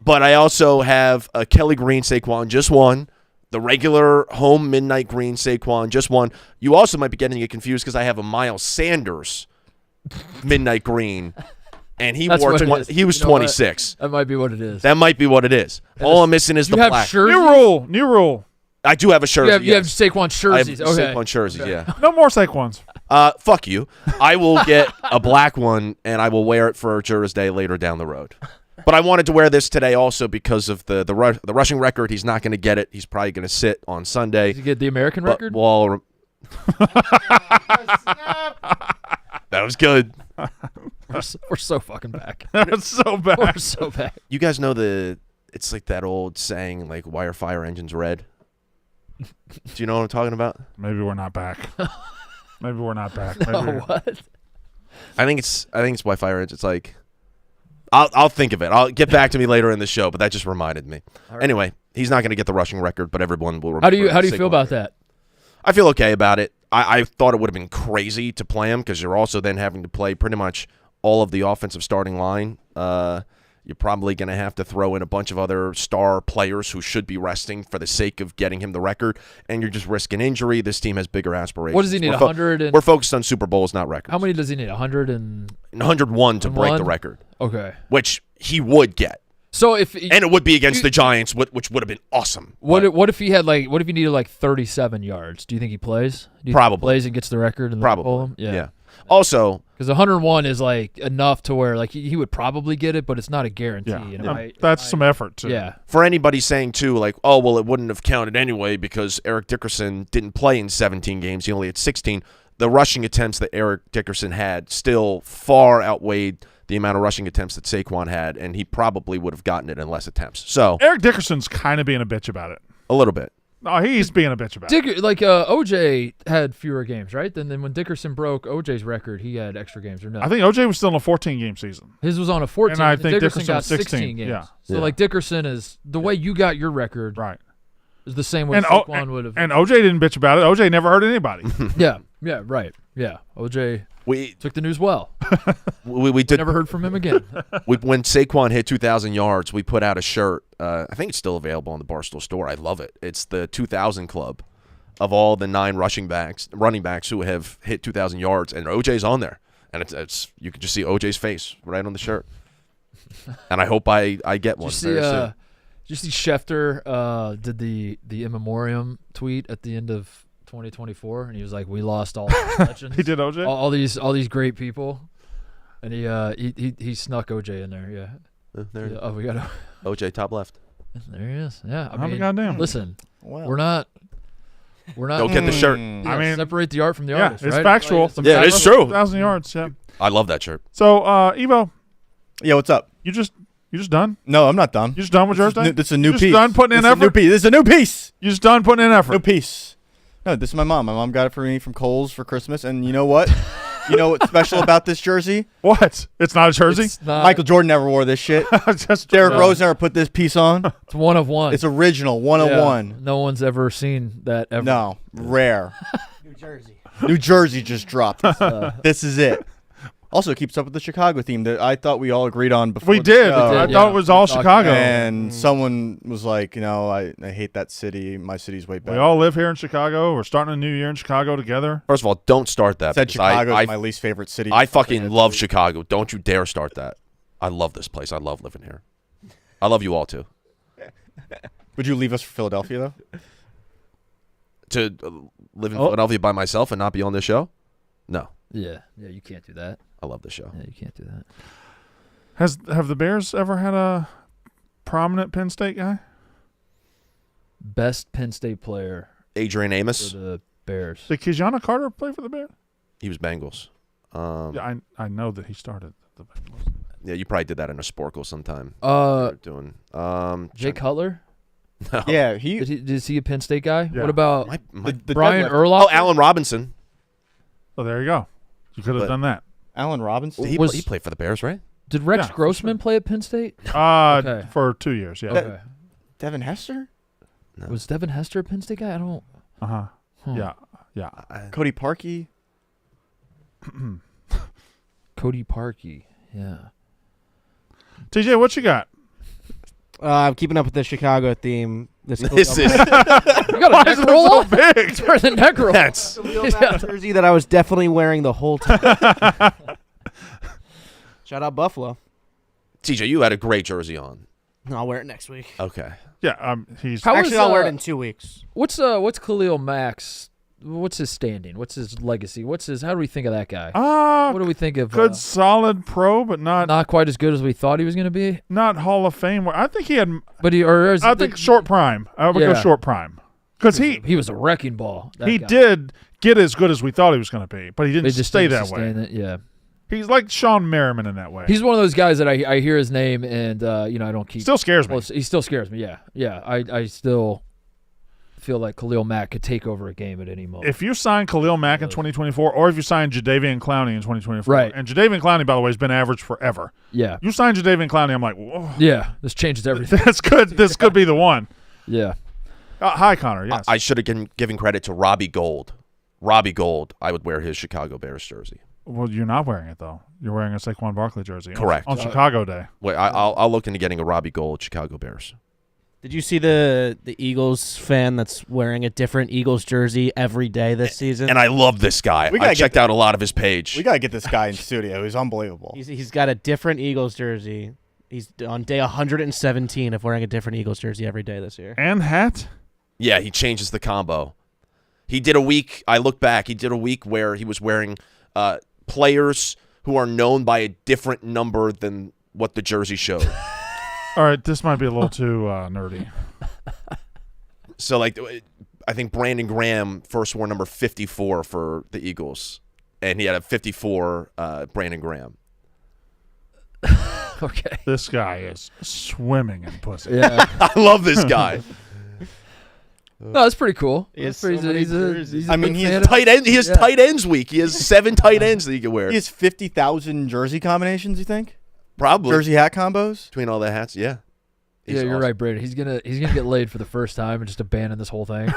Speaker 4: But I also have a Kelly Green Saquon, just one. The regular home midnight green Saquon, just one. You also might be getting it confused because I have a Miles Sanders midnight green, and he
Speaker 2: That's
Speaker 4: wore
Speaker 2: what it is.
Speaker 4: he was
Speaker 2: You know what?
Speaker 4: 26.
Speaker 2: That might be what it is.
Speaker 4: That might be what it is. All I'm missing is
Speaker 2: you
Speaker 4: the
Speaker 2: have
Speaker 4: black.
Speaker 2: jerseys?
Speaker 3: New rule.
Speaker 4: I do have a jersey.
Speaker 2: You have
Speaker 4: yes.
Speaker 2: Saquon
Speaker 4: I have
Speaker 2: jerseys. Okay.
Speaker 4: Saquon jerseys. Yeah.
Speaker 3: No more Saquons.
Speaker 4: Fuck you. I will get a black one, and I will wear it for Jersey Day later down the road. But I wanted to wear this today also because of the rushing record. He's not going to get it. He's probably going to sit on Sunday.
Speaker 2: Did you get the American
Speaker 4: But
Speaker 2: record?
Speaker 4: that was good.
Speaker 2: We're so fucking back.
Speaker 3: That's so bad.
Speaker 2: We're so back.
Speaker 4: You guys know it's like that old saying, like, why are fire engines red? Do you know what I'm talking about?
Speaker 3: Maybe we're not back. Maybe we're not back.
Speaker 2: No,
Speaker 3: Maybe
Speaker 2: what?
Speaker 4: I think it's why fire engines. It's like, I'll think of it. I'll get back to me later in the show, but that just reminded me.
Speaker 2: All right.
Speaker 4: Anyway, he's not going to get the rushing record, but everyone will.
Speaker 2: How do you
Speaker 4: remember
Speaker 2: feel
Speaker 4: Saquon.
Speaker 2: about that?
Speaker 4: I feel okay about it. I thought it would have been crazy to play him because you're also then having to play pretty much all of the offensive starting line. You're probably going to have to throw in a bunch of other star players who should be resting for the sake of getting him the record, and you're just risking injury. This team has bigger aspirations.
Speaker 2: What does he need? 100 and
Speaker 4: We're focused on Super Bowls, not records.
Speaker 2: how many does he need? 100 and
Speaker 4: 101 to break the
Speaker 2: 101?
Speaker 4: record,
Speaker 2: okay.
Speaker 4: which he would get.
Speaker 2: So if
Speaker 4: And it would be against the Giants, which would have been awesome.
Speaker 2: what
Speaker 4: But
Speaker 2: if he needed like 37 yards? Do you think he plays? Do you think he
Speaker 4: Probably.
Speaker 2: plays and gets the record and
Speaker 4: probably.
Speaker 2: pull him?
Speaker 4: Yeah. Also,
Speaker 2: Because 101 is like enough to where like he would probably get it, but it's not a guarantee.
Speaker 3: Yeah.
Speaker 2: And
Speaker 3: That's some effort, too.
Speaker 2: Yeah.
Speaker 4: for anybody saying, too, like, oh, well, it wouldn't have counted anyway because Eric Dickerson didn't play in 17 games. He only had 16. The rushing attempts that Eric Dickerson had still far outweighed the amount of rushing attempts that Saquon had, and he probably would have gotten it in less attempts. So,
Speaker 3: Eric Dickerson's kind of being a bitch about it.
Speaker 4: a little bit.
Speaker 3: No, he's being a bitch about it.
Speaker 2: OJ had fewer games, right? Then when Dickerson broke OJ's record, he had extra games or no?
Speaker 3: I think OJ was still in a 14-game season.
Speaker 2: His was on a 14.
Speaker 3: And I think
Speaker 2: Dickerson
Speaker 3: Dickerson
Speaker 2: got
Speaker 3: was 16,
Speaker 2: 16 games.
Speaker 3: yeah.
Speaker 2: So
Speaker 4: Yeah.
Speaker 2: like Dickerson is the way you got your record
Speaker 3: Right.
Speaker 2: is the same way
Speaker 3: And,
Speaker 2: Saquon would have.
Speaker 3: and OJ didn't bitch about it. OJ never hurt anybody.
Speaker 2: Yeah, right. Yeah, OJ
Speaker 4: We
Speaker 2: took the news well.
Speaker 4: we did
Speaker 2: Never heard from him again.
Speaker 4: when Saquon hit 2,000 yards, we put out a shirt. I think it's still available on the Barstool store. I love it. It's the 2,000 Club of all the 9 running backs who have hit 2,000 yards, and OJ's on there. And it's you can just see OJ's face right on the shirt. And I hope I get one very soon.
Speaker 2: Did you see Schefter did the in memoriam tweet at the end of 2024, and he was like, "We lost all the legends.
Speaker 3: He did OJ?
Speaker 2: all these great people," and he snuck OJ in there. Yeah.
Speaker 4: There,
Speaker 2: Yeah, oh, we got
Speaker 4: OJ top left.
Speaker 2: there he is. Yeah. I
Speaker 3: I'll be
Speaker 2: mean,
Speaker 3: goddamn.
Speaker 2: listen,
Speaker 5: Well,
Speaker 2: we're not.
Speaker 4: Don't get the shirt.
Speaker 2: Yeah,
Speaker 3: I mean,
Speaker 2: separate the art from the
Speaker 3: yeah,
Speaker 2: artist.
Speaker 3: it's
Speaker 2: right?
Speaker 3: factual.
Speaker 2: Like,
Speaker 4: Yeah, it is true.
Speaker 3: 1,000 yards, yeah.
Speaker 4: I love that shirt.
Speaker 3: So, Evo,
Speaker 5: yeah, what's up?
Speaker 3: you just done?
Speaker 5: No, I'm not done.
Speaker 3: You just done with yours?
Speaker 5: This is a new
Speaker 3: just
Speaker 5: piece.
Speaker 3: done putting in
Speaker 5: This is a new
Speaker 3: effort?
Speaker 5: piece. This is a new piece.
Speaker 3: You just done putting in
Speaker 5: New
Speaker 3: effort?
Speaker 5: piece. No, this is my mom. My mom got it for me from Kohl's for Christmas, and you know what? You know what's special about this jersey?
Speaker 3: What? It's not a jersey?
Speaker 2: It's not.
Speaker 5: Michael Jordan never wore this shit.
Speaker 3: Just
Speaker 5: Derrick
Speaker 2: No.
Speaker 5: Rose never put this piece on.
Speaker 2: It's one of one.
Speaker 5: It's original, one of
Speaker 2: Yeah.
Speaker 5: one.
Speaker 2: No one's ever seen that ever.
Speaker 5: No, rare.
Speaker 6: New Jersey.
Speaker 5: New Jersey just dropped. This is it. Also, it keeps up with the Chicago theme that I thought we all agreed on before.
Speaker 3: We
Speaker 5: the
Speaker 3: did.
Speaker 5: show.
Speaker 3: I
Speaker 2: did,
Speaker 3: thought
Speaker 2: yeah.
Speaker 3: it was all
Speaker 2: We talked
Speaker 3: Chicago.
Speaker 5: And someone was like, I hate that city. My city's way
Speaker 3: We
Speaker 5: better.
Speaker 3: all live here in Chicago. We're starting a new year in Chicago together.
Speaker 4: First of all, don't start that.
Speaker 5: Said
Speaker 4: because I-
Speaker 5: Chicago
Speaker 4: I,
Speaker 5: is my least favorite city.
Speaker 4: I fucking love Chicago. Don't you dare start that. I love this place. I love living here. I love you all, too.
Speaker 5: Would you leave us for Philadelphia, though?
Speaker 4: To live in Philadelphia by myself and not be on this show? No.
Speaker 2: Yeah, you can't do that.
Speaker 4: I love this show.
Speaker 2: Yeah, you can't do that.
Speaker 3: Have the Bears ever had a prominent Penn State guy?
Speaker 2: Best Penn State player
Speaker 4: Adrian
Speaker 2: for
Speaker 4: Amos.
Speaker 2: the Bears.
Speaker 3: Did Kijana Carter play for the Bears?
Speaker 4: He was Bengals.
Speaker 3: Yeah, I know that he started the Bengals.
Speaker 4: Yeah, you probably did that in a sporkle sometime.
Speaker 2: Jay
Speaker 4: Jake
Speaker 2: Cutler.
Speaker 5: Yeah, he.
Speaker 2: Is he a Penn State guy?
Speaker 3: Yeah.
Speaker 2: What about
Speaker 5: the
Speaker 2: Brian
Speaker 5: deadlift-
Speaker 2: Urlacher?
Speaker 4: Oh, Allen Robinson.
Speaker 3: Oh, there you go. You could have
Speaker 4: But-
Speaker 3: done that.
Speaker 5: Allen Robinson.
Speaker 4: He,
Speaker 2: Was-
Speaker 4: he played for the Bears, right?
Speaker 2: Did Rex
Speaker 3: Yeah, for
Speaker 2: Grossman play at Penn State? Okay.
Speaker 3: For 2 years, yeah.
Speaker 2: Okay.
Speaker 5: Devin Hester.
Speaker 4: No.
Speaker 2: Was Devin Hester a Penn State guy? I don't.
Speaker 3: Uh-huh.
Speaker 2: Hmm.
Speaker 3: Yeah. Yeah.
Speaker 5: Cody Parkey.
Speaker 2: Cody Parkey. Yeah.
Speaker 3: TJ, what you got?
Speaker 6: I'm keeping up with the Chicago theme.
Speaker 4: This
Speaker 6: Khalil
Speaker 4: is
Speaker 2: You got
Speaker 3: Why
Speaker 2: a
Speaker 3: is
Speaker 2: neck
Speaker 3: it
Speaker 2: roll?
Speaker 3: so big?
Speaker 2: It's wearing the neck roll.
Speaker 4: that's
Speaker 6: Mack jersey that I was definitely wearing the whole time. Shout out Buffalo.
Speaker 4: TJ. You had a great jersey on.
Speaker 6: I'll wear it next week.
Speaker 4: Okay.
Speaker 3: Yeah, he's
Speaker 2: How
Speaker 6: Actually,
Speaker 2: is,
Speaker 6: I'll wear it in 2 weeks.
Speaker 2: What's Khalil Mack's? What's his standing? What's his legacy? How do we think of that guy? What do we think of?
Speaker 3: good, solid pro, but not
Speaker 2: Not quite as good as we thought he was going to be.
Speaker 3: Hall of Fame. I think he had.
Speaker 2: But
Speaker 3: I think short prime. I would go
Speaker 2: Yeah.
Speaker 3: short prime because
Speaker 2: he was a wrecking ball. that
Speaker 3: he
Speaker 2: guy.
Speaker 3: did get as good as we thought he was going to be, but he didn't
Speaker 2: They just
Speaker 3: stay
Speaker 2: didn't
Speaker 3: that way.
Speaker 2: sustain it, yeah.
Speaker 3: He's like Sean Merriman in that way.
Speaker 2: He's one of those guys that I hear his name and I don't keep.
Speaker 3: Still scares me.
Speaker 2: Well, he still scares me. Yeah. I still feel like Khalil Mack could take over a game at any moment.
Speaker 3: If you sign Khalil Mack in 2024, or if you sign Jadeveon Clowney in 2024,
Speaker 2: Right.
Speaker 3: and Jadeveon Clowney, by the way, has been average forever.
Speaker 2: Yeah.
Speaker 3: You sign Jadeveon Clowney, I'm like, whoa,
Speaker 2: Yeah. This changes everything.
Speaker 3: that's good. This could be the one.
Speaker 2: Yeah.
Speaker 3: Hi, Connor. Yes.
Speaker 4: I should have given credit to Robbie Gould. Robbie Gould, I would wear his Chicago Bears jersey.
Speaker 3: Well, you're not wearing it though. You're wearing a Saquon Barkley jersey.
Speaker 4: Correct.
Speaker 3: On Chicago Day.
Speaker 4: Wait, I'll look into getting a Robbie Gould Chicago Bears.
Speaker 6: Did you see the Eagles fan that's wearing a different Eagles jersey every day this season?
Speaker 4: And I love this guy.
Speaker 5: We gotta
Speaker 4: I checked out a lot of his page.
Speaker 5: We got to get this guy in studio. He's unbelievable.
Speaker 6: He's got a different Eagles jersey. He's on day 117 of wearing a different Eagles jersey every day this year.
Speaker 3: And hat.
Speaker 4: Yeah, he changes the combo. He did a week. I look back. He did a week where he was wearing players who are known by a different number than what the jersey showed.
Speaker 3: All right, this might be a little too nerdy.
Speaker 4: So, like, I think Brandon Graham first wore number 54 for the Eagles, and he had a 54 Brandon Graham.
Speaker 2: Okay.
Speaker 3: This guy is swimming in pussy.
Speaker 2: Yeah.
Speaker 4: I love this guy.
Speaker 2: No, that's pretty cool.
Speaker 6: He has
Speaker 2: That's pretty-
Speaker 6: so many
Speaker 2: he's
Speaker 6: jerseys.
Speaker 2: a
Speaker 5: I mean,
Speaker 2: big
Speaker 5: he's
Speaker 2: fan of-
Speaker 4: Tight end. He has
Speaker 2: Yeah.
Speaker 4: tight ends week. He has 7 tight ends that he can wear.
Speaker 5: He has 50,000 jersey combinations, you think?
Speaker 4: Probably
Speaker 5: Jersey hat combos?
Speaker 4: between all the hats. Yeah. He's
Speaker 2: Yeah, you're
Speaker 4: awesome.
Speaker 2: right, Brandon. He's gonna get laid for the first time and just abandon this whole thing.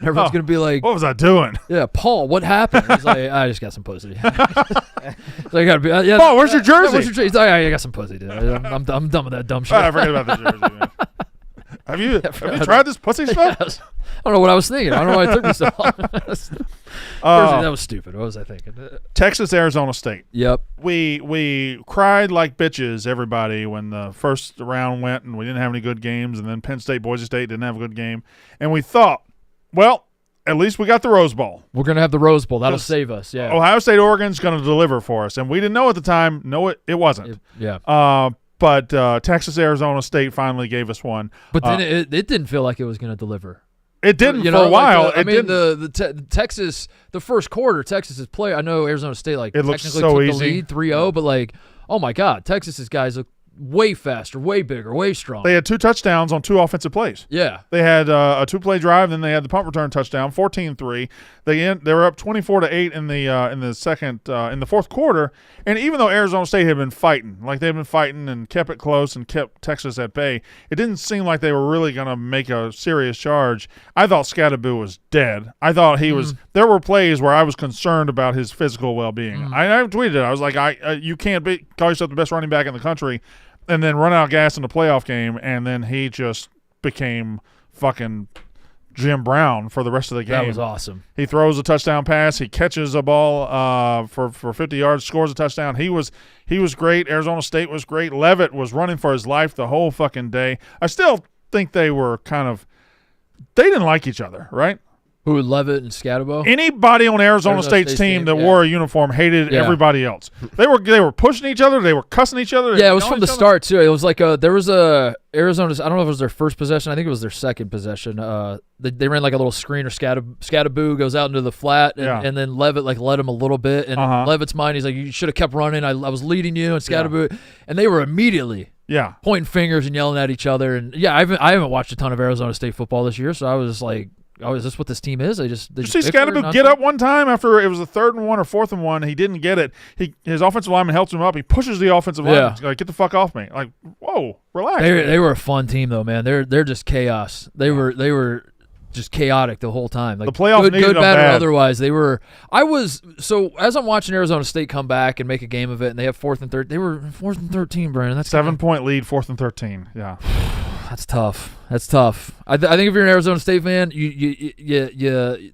Speaker 2: Everyone's gonna be like,
Speaker 3: What was I doing?
Speaker 2: "Yeah, Paul, what happened?" He's like, "I just got some pussy." So I gotta be, yeah.
Speaker 3: Paul, where's your jersey?
Speaker 2: Where's your jersey? He's like, I got some pussy, dude. I'm done with that dumb shit.
Speaker 3: I forget about the jersey, man. Have you
Speaker 2: forgot.
Speaker 3: tried this pussy stuff?
Speaker 2: I don't know what I was thinking. I don't know why it took me so long. Jersey, that was stupid. What was I thinking?
Speaker 3: Texas, Arizona State.
Speaker 2: Yep.
Speaker 3: We cried like bitches, everybody, when the first round went and we didn't have any good games, and then Penn State, Boise State didn't have a good game. And we thought, well, at least we got the Rose Bowl.
Speaker 2: We're gonna have the Rose Bowl. That'll
Speaker 3: Just-
Speaker 2: save us. Yeah.
Speaker 3: Ohio State, Oregon's going to deliver for us. And we didn't know at the time. No, it wasn't.
Speaker 2: Yeah.
Speaker 3: But Texas, Arizona State finally gave us one.
Speaker 2: But then it didn't feel like it was gonna deliver.
Speaker 3: It didn't
Speaker 2: You
Speaker 3: for
Speaker 2: know,
Speaker 3: a while.
Speaker 2: Like
Speaker 3: it didn't.
Speaker 2: the Texas, the first quarter, Texas's play. I know Arizona State
Speaker 3: It looks
Speaker 2: technically
Speaker 3: so
Speaker 2: took
Speaker 3: easy.
Speaker 2: the lead 3-0, but like, oh my God, Texas's guys look way faster, way bigger, way strong.
Speaker 3: They had 2 touchdowns on 2 offensive plays.
Speaker 2: Yeah.
Speaker 3: They had a 2-play drive, then they had the punt return touchdown, 14-3. They were up 24-8 in the fourth quarter. And even though Arizona State had been fighting, like they've been fighting and kept it close and kept Texas at bay, it didn't seem like they were really going to make a serious charge. I thought Scatterboo was dead. I thought he was. There were plays where I was concerned about his physical well-being. I tweeted it. I was like, you can't call yourself the best running back in the country and then run out of gas in the playoff game, and then he just became fucking Jim Brown for the rest of the game.
Speaker 2: That was awesome.
Speaker 3: He throws a touchdown pass. He catches a ball for 50 yards, scores a touchdown. He was great. Arizona State was great. Levitt was running for his life the whole fucking day. I still think they were they didn't like each other, right?
Speaker 2: Who, Levitt and Scatterbo?
Speaker 3: Anybody on Arizona
Speaker 2: Arizona
Speaker 3: State's
Speaker 2: State's
Speaker 3: team
Speaker 2: team,
Speaker 3: that
Speaker 2: yeah.
Speaker 3: wore a uniform hated
Speaker 2: Yeah.
Speaker 3: everybody else. They were pushing each other. They were cussing each other.
Speaker 2: Yeah, it was
Speaker 3: yelling
Speaker 2: from the
Speaker 3: at each other.
Speaker 2: start too. It was like there was a Arizona's. I don't know if it was their first possession. I think it was their second possession. They ran like a little screen or Scatterboo goes out into the flat, and then Levitt like led him a little bit. And in Levitt's mind, he's like, "You should have kept running. I was leading you." And Scatterboo, and they were immediately pointing fingers and yelling at each other. And yeah, I haven't watched a ton of Arizona State football this year, so I was just like, "Oh, is this what this team is?" They
Speaker 3: Did you
Speaker 2: just
Speaker 3: see
Speaker 2: bicker
Speaker 3: Scatterboo
Speaker 2: nonstop?
Speaker 3: get up one time after it was a 3rd and 1 or 4th and 1? He didn't get it. His offensive lineman helps him up. He pushes the offensive lineman. He's like, "Get the fuck off me!" Like, whoa, relax.
Speaker 2: They were a fun team though, man. They're just chaos. They were just chaotic the whole time. Like
Speaker 3: The playoff
Speaker 2: good,
Speaker 3: needed them
Speaker 2: bad, or
Speaker 3: bad.
Speaker 2: otherwise, they were. So as I'm watching Arizona State come back and make a game of it, and they have 4th and 13. They were 4th and 13, Brandon. That's
Speaker 3: 7-point lead, 4th and 13. Yeah.
Speaker 2: That's tough. That's tough. I think if you're an Arizona State fan, you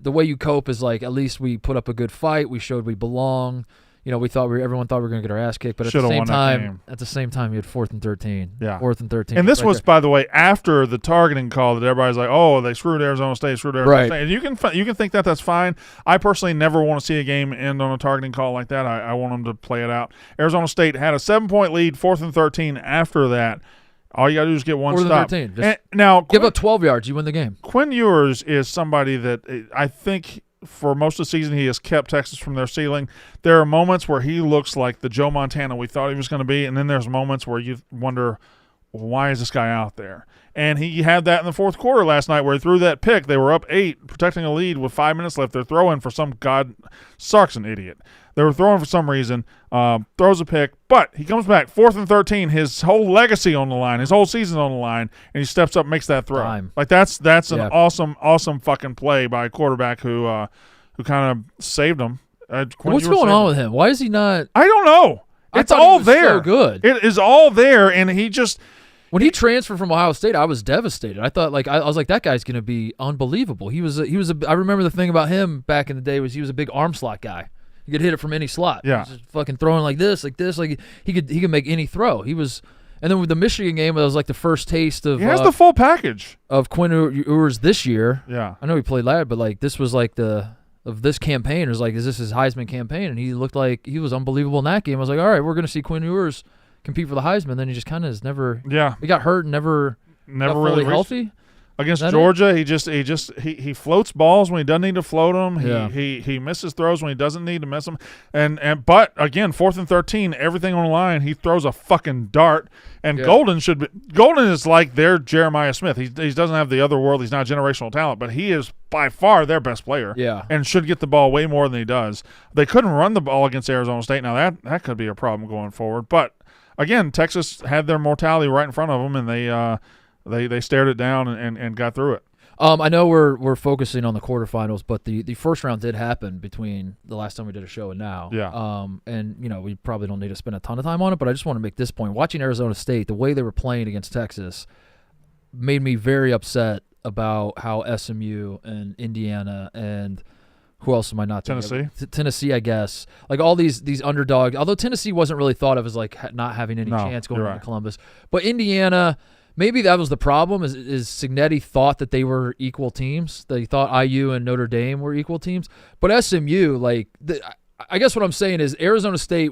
Speaker 2: the way you cope is like, at least we put up a good fight. We showed we belong. You know, everyone thought we were gonna get our ass kicked, but
Speaker 3: Should've
Speaker 2: at
Speaker 3: won that game.
Speaker 2: the same time, you had 4th and 13.
Speaker 3: Yeah.
Speaker 2: 4th and 13.
Speaker 3: And this
Speaker 2: right
Speaker 3: was, by the way, after the targeting call that everybody's like, "Oh, they screwed Arizona State,
Speaker 2: Right.
Speaker 3: State." And you can think that that's fine. I personally never want to see a game end on a targeting call like that. I want them to play it out. Arizona State had a 7-point lead, 4th and 13. After that, all you got to do is get one
Speaker 2: 4th and
Speaker 3: stop.
Speaker 2: 13. Just
Speaker 3: And now,
Speaker 2: give up 12 yards, you win the game.
Speaker 3: Quinn Ewers is somebody that I think for most of the season he has kept Texas from their ceiling. There are moments where he looks like the Joe Montana we thought he was going to be, and then there's moments where you wonder, why is this guy out there? And he had that in the fourth quarter last night where he threw that pick. They were up 8, protecting a lead with 5 minutes left. They're throwing for some Sark's an idiot. They were throwing for some reason, throws a pick, but he comes back, 4th and 13, his whole legacy on the line, his whole season on the line, and he steps up, makes that throw.
Speaker 2: Time.
Speaker 3: Like that's an
Speaker 2: Yeah.
Speaker 3: awesome fucking play by a quarterback who kind of saved him.
Speaker 2: What's going on with him? Why is he not?
Speaker 3: I don't know.
Speaker 2: I
Speaker 3: It's
Speaker 2: thought he
Speaker 3: all
Speaker 2: was
Speaker 3: there.
Speaker 2: so good.
Speaker 3: It is all there, and he just
Speaker 2: When he transferred from Ohio State, I was devastated. I thought, I was like, that guy's going to be unbelievable. I remember the thing about him back in the day was he was a big arm slot guy. He could hit it from any slot.
Speaker 3: Yeah.
Speaker 2: He was just fucking throwing like this. Like he could make any throw. He was, and then with the Michigan game, it was like the first taste of
Speaker 3: he has the full package.
Speaker 2: of Quinn Ewers this year.
Speaker 3: Yeah.
Speaker 2: I know he played last, but like this was like of this campaign. It was like, is this his Heisman campaign? And he looked like he was unbelievable in that game. I was like, all right, we're going to see Quinn Ewers compete for the Heisman. Then he just kind of has never.
Speaker 3: Yeah.
Speaker 2: He got hurt and never got
Speaker 3: Really
Speaker 2: fully
Speaker 3: reached-
Speaker 2: healthy.
Speaker 3: Against
Speaker 2: That
Speaker 3: Georgia, he floats balls when he doesn't need to float them.
Speaker 2: Yeah.
Speaker 3: He misses throws when he doesn't need to miss them. But again, 4th and 13, everything on the line. He throws a fucking dart. And
Speaker 2: Yeah.
Speaker 3: Golden is like their Jeremiah Smith. He doesn't have the other world. He's not generational talent, but he is by far their best player.
Speaker 2: Yeah.
Speaker 3: And should get the ball way more than he does. They couldn't run the ball against Arizona State. Now that could be a problem going forward. But again, Texas had their mortality right in front of them, and they stared it down and got through it.
Speaker 2: I know we're focusing on the quarterfinals, but the first round did happen between the last time we did a show and now.
Speaker 3: Yeah.
Speaker 2: And we probably don't need to spend a ton of time on it, but I just want to make this point. Watching Arizona State, the way they were playing against Texas, made me very upset about how SMU and Indiana and who else am I not thinking of?
Speaker 3: Tennessee?
Speaker 2: Tennessee, I guess. Like all these underdogs. Although Tennessee wasn't really thought of as like not having any chance going
Speaker 3: you're
Speaker 2: into
Speaker 3: right.
Speaker 2: Columbus, but Indiana. Maybe that was the problem. Is Signetti thought that they were equal teams? They thought IU and Notre Dame were equal teams, but SMU, I guess what I'm saying is Arizona State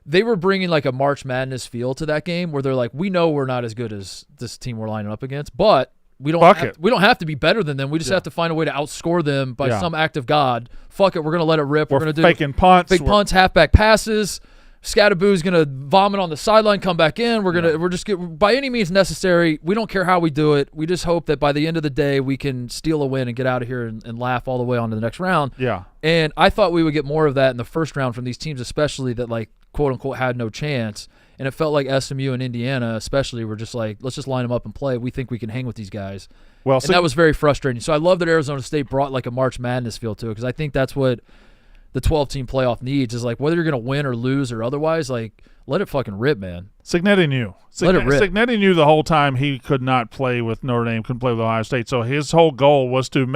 Speaker 2: they were bringing like a March Madness feel to that game, where they're like, we know we're not as good as this team we're lining up against, but we don't have to be better than them. We just have to find a way to outscore them by some act of God. Fuck it, we're gonna let it rip. We're gonna do
Speaker 3: faking punts,
Speaker 2: fake punts, halfback passes. Scatterboo's gonna vomit on the sideline, come back in. We're just by any means necessary. We don't care how we do it. We just hope that by the end of the day we can steal a win and get out of here and laugh all the way on to the next round.
Speaker 3: Yeah.
Speaker 2: And I thought we would get more of that in the first round from these teams, especially that like quote unquote had no chance. And it felt like SMU and Indiana, especially, were just like, let's just line them up and play. We think we can hang with these guys.
Speaker 3: Well,
Speaker 2: and that was very frustrating. So I love that Arizona State brought like a March Madness feel to it, because I think that's what the 12-team playoff needs, is like whether you're going to win or lose or otherwise, like let it fucking rip, man.
Speaker 3: Signetti knew.
Speaker 2: Let it rip.
Speaker 3: Signetti knew the whole time he could not play with Notre Dame, couldn't play with Ohio State. So his whole goal was to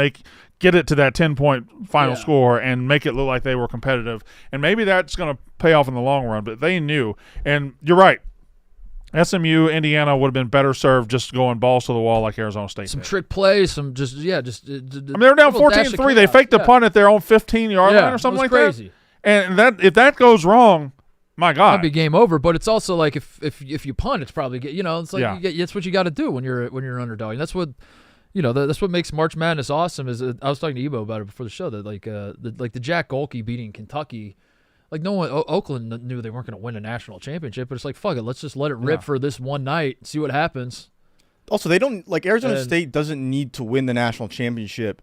Speaker 3: get it to that 10-point final score and make it look like they were competitive. And maybe that's going to pay off in the long run, but they knew. And you're right. SMU, Indiana would have been better served just going balls to the wall like Arizona State
Speaker 2: Some
Speaker 3: did.
Speaker 2: trick plays, some just
Speaker 3: I mean, they were down 14-3. They faked the punt at their own 15-yard line or something like
Speaker 2: crazy.
Speaker 3: that. And if that goes wrong, my God,
Speaker 2: That'd be game over. But it's also like if you punt, it's probably it's like that's what you got to do when you're an underdog. And that's what that's what makes March Madness awesome. Is I was talking to Ebo about it before the show that the Jack Golke beating Kentucky. Like no one, Oakland knew they weren't going to win a national championship, but it's like, fuck it, let's just let it rip for this one night and see what happens.
Speaker 5: Also, they don't Arizona State doesn't need to win the national championship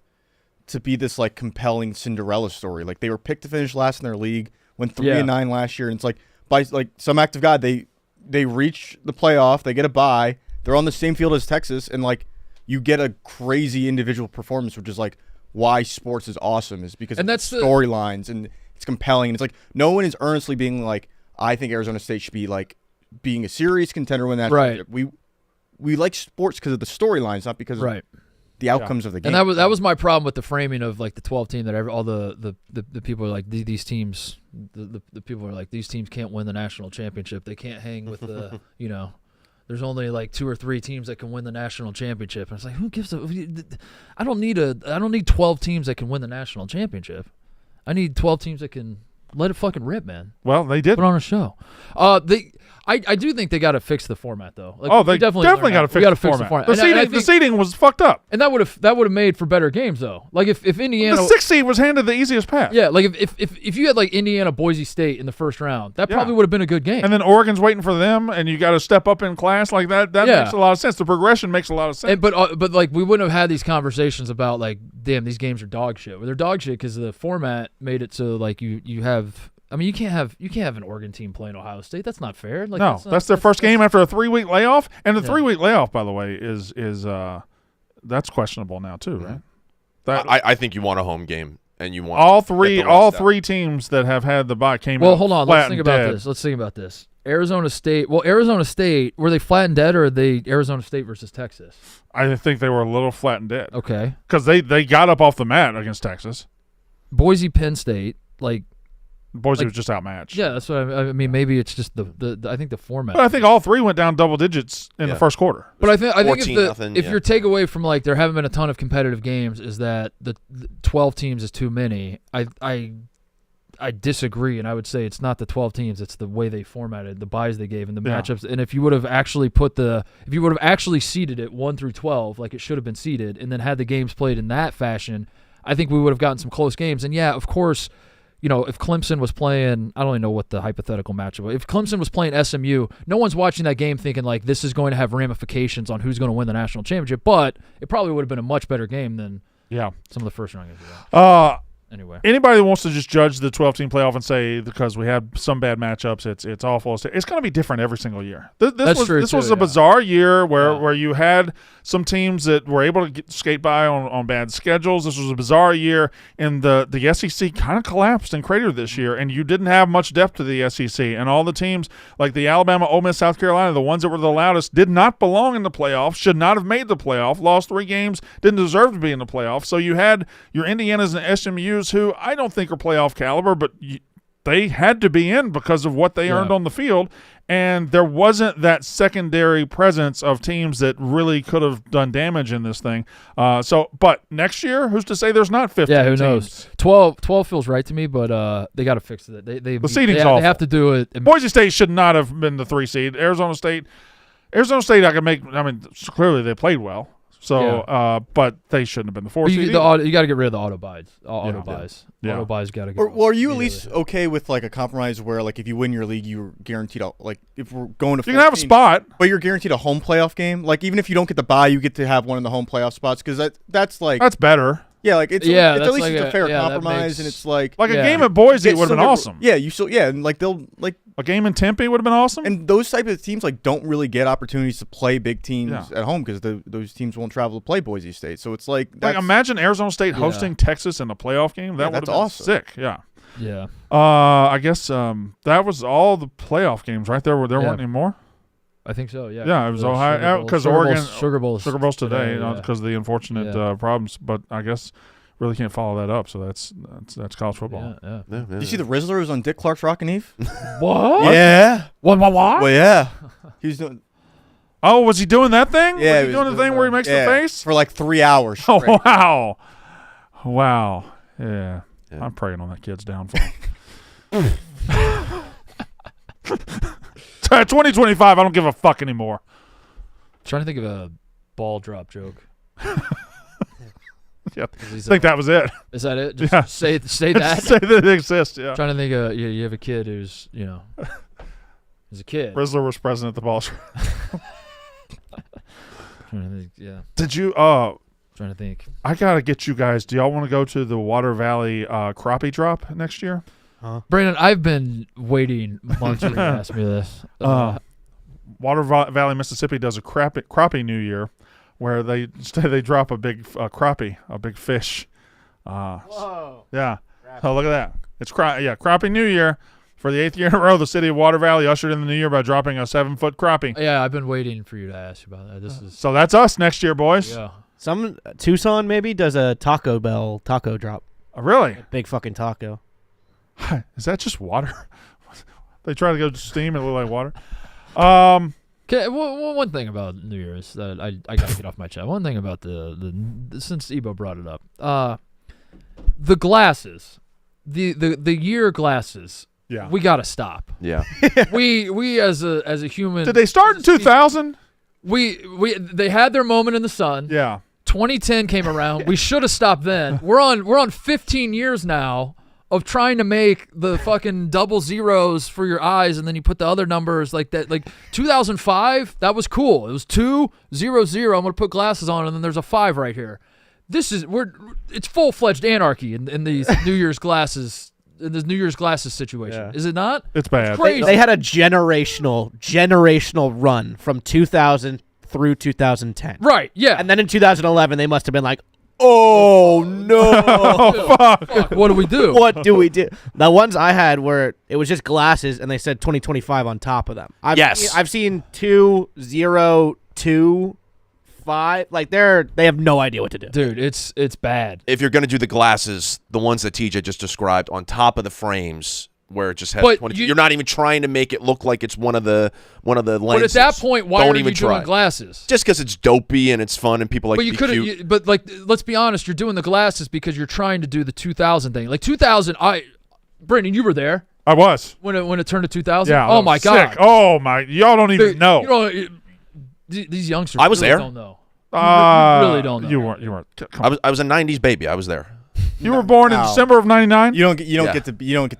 Speaker 5: to be this like compelling Cinderella story. Like they were picked to finish last in their league, went 3-9 last year, and it's like by like some act of God they reach the playoff, they get a bye, they're on the same field as Texas, and like you get a crazy individual performance, which is like why sports is awesome, is because
Speaker 2: And
Speaker 5: of
Speaker 2: that's the-
Speaker 5: storylines and it's compelling. And it's like no one is earnestly being like, I think Arizona State should be like being a serious contender when that.
Speaker 2: Right.
Speaker 5: We like sports because of the storylines, not because of the outcomes of the game.
Speaker 2: And that was my problem with the framing of like the 12 team that all the people are like these teams the people are like these teams can't win the national championship. They can't hang with the there's only like 2 or 3 teams that can win the national championship. And it's like who gives a I don't need 12 teams that can win the national championship. I need 12 teams that can let it fucking rip, man.
Speaker 3: Well, they did.
Speaker 2: Put on a show. I do think they got to fix the format though. Like,
Speaker 3: They definitely got to fix the format. The seeding was fucked up.
Speaker 2: And that would have made for better games though. Like if Indiana,
Speaker 3: the 6th seed was handed the easiest path.
Speaker 2: yeah, like if you had like Indiana Boise State in the first round, that probably would have been a good game.
Speaker 3: And then Oregon's waiting for them, and you got to step up in class like that. That makes a lot of sense. The progression makes a lot of sense.
Speaker 2: But like we wouldn't have had these conversations about like, damn, these games are dog shit. Well, they're dog shit because the format made it so like you have. I mean, you can't have an Oregon team playing Ohio State. That's not fair. Like,
Speaker 3: no, that's their first game after a 3-week layoff, and the 3-week layoff, by the way, is that's questionable now too, right? That,
Speaker 4: I think you want a home game, and you want
Speaker 3: all
Speaker 4: get the
Speaker 3: three
Speaker 4: rest out.
Speaker 3: teams that have had the bye came.
Speaker 2: Well,
Speaker 3: out
Speaker 2: hold on.
Speaker 3: flat
Speaker 2: Let's think
Speaker 3: and
Speaker 2: about
Speaker 3: dead.
Speaker 2: this. Let's think about this. Arizona State. Well, Arizona State, were they flat and dead, or are they Arizona State versus Texas?
Speaker 3: I think they were a little flat and dead
Speaker 2: Okay.
Speaker 3: because they got up off the mat against Texas.
Speaker 2: Boise, Penn State, like.
Speaker 3: Boise was just outmatched.
Speaker 2: Yeah, that's what I mean. Maybe it's just the I think the format.
Speaker 3: But I think all 3 went down double digits in the first quarter.
Speaker 2: But I think if
Speaker 4: 14-0,
Speaker 2: if your takeaway from like there haven't been a ton of competitive games is that the 12 teams is too many. I disagree, and I would say it's not the 12 teams. It's the way they formatted the buys they gave and the matchups. And if you would have actually seeded it 1 through 12 like it should have been seeded, and then had the games played in that fashion, I think we would have gotten some close games. And yeah, of course. If Clemson was playing, I don't even know what the hypothetical matchup was. If Clemson was playing SMU, no one's watching that game thinking like this is going to have ramifications on who's going to win the national championship. But it probably would have been a much better game than some of the first round games. Anyway,
Speaker 3: anybody that wants to just judge the 12-team playoff and say because we had some bad matchups, it's awful. It's going to be different every single year. This was a bizarre year where you had some teams that were able to skate by on bad schedules. This was a bizarre year, and the SEC kind of collapsed and cratered this year, and you didn't have much depth to the SEC. And all the teams like the Alabama, Ole Miss, South Carolina, the ones that were the loudest, did not belong in the playoffs, should not have made the playoff, lost 3 games, didn't deserve to be in the playoff. So you had your Indianas and SMUs who I don't think are playoff caliber, but they had to be in because of what they earned on the field. And there wasn't that secondary presence of teams that really could have done damage in this thing. But next year, who's to say there's not 15
Speaker 2: yeah, who
Speaker 3: teams?
Speaker 2: knows? 12 feels right to me, but they got to fix it. The
Speaker 3: seeding's awful.
Speaker 2: They have to do it.
Speaker 3: Boise State should not have been the 3 seed. Arizona State, I can make. I mean, clearly they played well. So, but they shouldn't have been the 4 seed.
Speaker 2: You got to get rid of the auto buys. Auto buys.
Speaker 3: Yeah.
Speaker 2: Auto buys got to go.
Speaker 5: Or are you at least okay with like a compromise where like if you win your league, you're guaranteed if we're going to
Speaker 3: you can have a spot,
Speaker 5: but you're guaranteed a home playoff game. Like even if you don't get the bye, you get to have one in the home playoff spots because that's
Speaker 3: better.
Speaker 5: Yeah, like it's
Speaker 2: that's
Speaker 5: at least
Speaker 2: like
Speaker 5: it's a fair compromise,
Speaker 2: makes,
Speaker 5: and it's like
Speaker 3: a game at Boise would have been awesome.
Speaker 5: Yeah, and like they'll like
Speaker 3: a game in Tempe would have been awesome.
Speaker 5: And those type of teams like don't really get opportunities to play big teams at home because those teams won't travel to play Boise State. So it's like
Speaker 3: imagine Arizona State hosting Texas in a playoff game. That would have been
Speaker 5: awesome.
Speaker 3: Sick. Yeah.
Speaker 2: Yeah.
Speaker 3: I guess that was all the playoff games, right? There weren't any more.
Speaker 2: I think so. Yeah.
Speaker 3: Yeah, it was Ohio because Oregon
Speaker 2: Sugar Bowls
Speaker 3: today because of the unfortunate problems. But I guess really can't follow that up. So that's college football.
Speaker 2: Yeah.
Speaker 5: Did you see the Rizzler was on Dick Clark's Rockin' Eve?
Speaker 2: What?
Speaker 5: Yeah.
Speaker 2: What?
Speaker 5: Well, yeah. He was doing.
Speaker 3: Oh, was he doing that thing?
Speaker 5: Yeah,
Speaker 3: was he doing the thing where he makes the face
Speaker 5: for like 3 hours.
Speaker 3: Oh
Speaker 5: straight.
Speaker 3: wow. Yeah. I'm praying on that kid's downfall. 2025, I don't give a fuck anymore.
Speaker 2: Trying to think of a ball drop joke.
Speaker 3: Yeah, I think that was it.
Speaker 2: Is that it? Just say that.
Speaker 3: Say that it exists. Yeah.
Speaker 2: Trying to think of you have a kid who's is a kid.
Speaker 3: Rizzler was present at the ball.
Speaker 2: Trying to think, yeah.
Speaker 3: Did you?
Speaker 2: Trying to think.
Speaker 3: I gotta get you guys. Do y'all want to go to the Water Valley Crappie Drop next year?
Speaker 2: Brandon, I've been waiting months to ask me this.
Speaker 3: Water Valley, Mississippi does a crappie New Year, where they drop a big crappie, a big fish.
Speaker 6: Whoa.
Speaker 3: Yeah. Oh, look at that. It's Crappie New Year. For the 8th year in a row, the city of Water Valley ushered in the new year by dropping a 7-foot crappie.
Speaker 2: Yeah, I've been waiting for you to ask about that. This is
Speaker 3: So that's us next year, boys.
Speaker 2: yeah.
Speaker 6: Some Tucson maybe does a Taco Bell taco drop.
Speaker 3: Really?
Speaker 6: Big fucking taco.
Speaker 3: Is that just water? They try to go steam and it look like water.
Speaker 2: Okay, one thing about New Year's that I gotta get off my chest. One thing about the since Ebo brought it up, the glasses, the year glasses.
Speaker 3: Yeah.
Speaker 2: We gotta stop.
Speaker 4: Yeah.
Speaker 2: we as a human.
Speaker 3: Did they start in 2000?
Speaker 2: They had their moment in the sun.
Speaker 3: Yeah.
Speaker 2: 2010 came around. We should have stopped then. We're on 15 years now of trying to make the fucking double zeros for your eyes, and then you put the other numbers like that. Like 2005, that was cool. It was 200. I'm gonna put glasses on, and then there's a 5 right here. It's full-fledged anarchy in these New Year's glasses. In this New Year's glasses situation,
Speaker 6: Yeah.
Speaker 2: is it not?
Speaker 3: It's bad.
Speaker 2: Crazy.
Speaker 6: They had a generational run from 2000 through 2010.
Speaker 2: Right? Yeah.
Speaker 6: And then in 2011, they must have been like, oh, no.
Speaker 3: Oh, fuck.
Speaker 2: What do we do?
Speaker 6: What do we do? The ones I had were, it was just glasses, and they said 2025 on top of them. I've seen 202. 5, like they have no idea what to do.
Speaker 2: Dude, it's bad.
Speaker 4: If you're going to do the glasses, the ones that TJ just described on top of the frames where it just has
Speaker 2: But
Speaker 4: 20, you're not even trying to make it look like it's one of the lenses.
Speaker 2: But at that point, why
Speaker 4: Don't
Speaker 2: are
Speaker 4: even
Speaker 2: you
Speaker 4: try.
Speaker 2: doing glasses?
Speaker 4: Just because it's dopey and it's fun and people like
Speaker 2: But
Speaker 4: to
Speaker 2: you
Speaker 4: be
Speaker 2: could
Speaker 4: cute.
Speaker 2: have. But like, let's be honest. You're doing the glasses because you're trying to do the 2000 thing. Like 2000, Brandon, you were there
Speaker 3: I was.
Speaker 2: when it turned to 2000.
Speaker 3: Yeah.
Speaker 2: Oh my god.
Speaker 3: Sick. Oh my. Y'all don't even
Speaker 2: Dude,
Speaker 3: know.
Speaker 2: You know, these youngsters.
Speaker 4: I was
Speaker 2: really
Speaker 4: there.
Speaker 2: Don't know. You really don't know.
Speaker 3: You weren't. Come on.
Speaker 4: I was a 90s baby. I was there.
Speaker 3: You were born in
Speaker 5: No.
Speaker 3: December of '99.
Speaker 5: You don't
Speaker 4: Yeah.
Speaker 5: get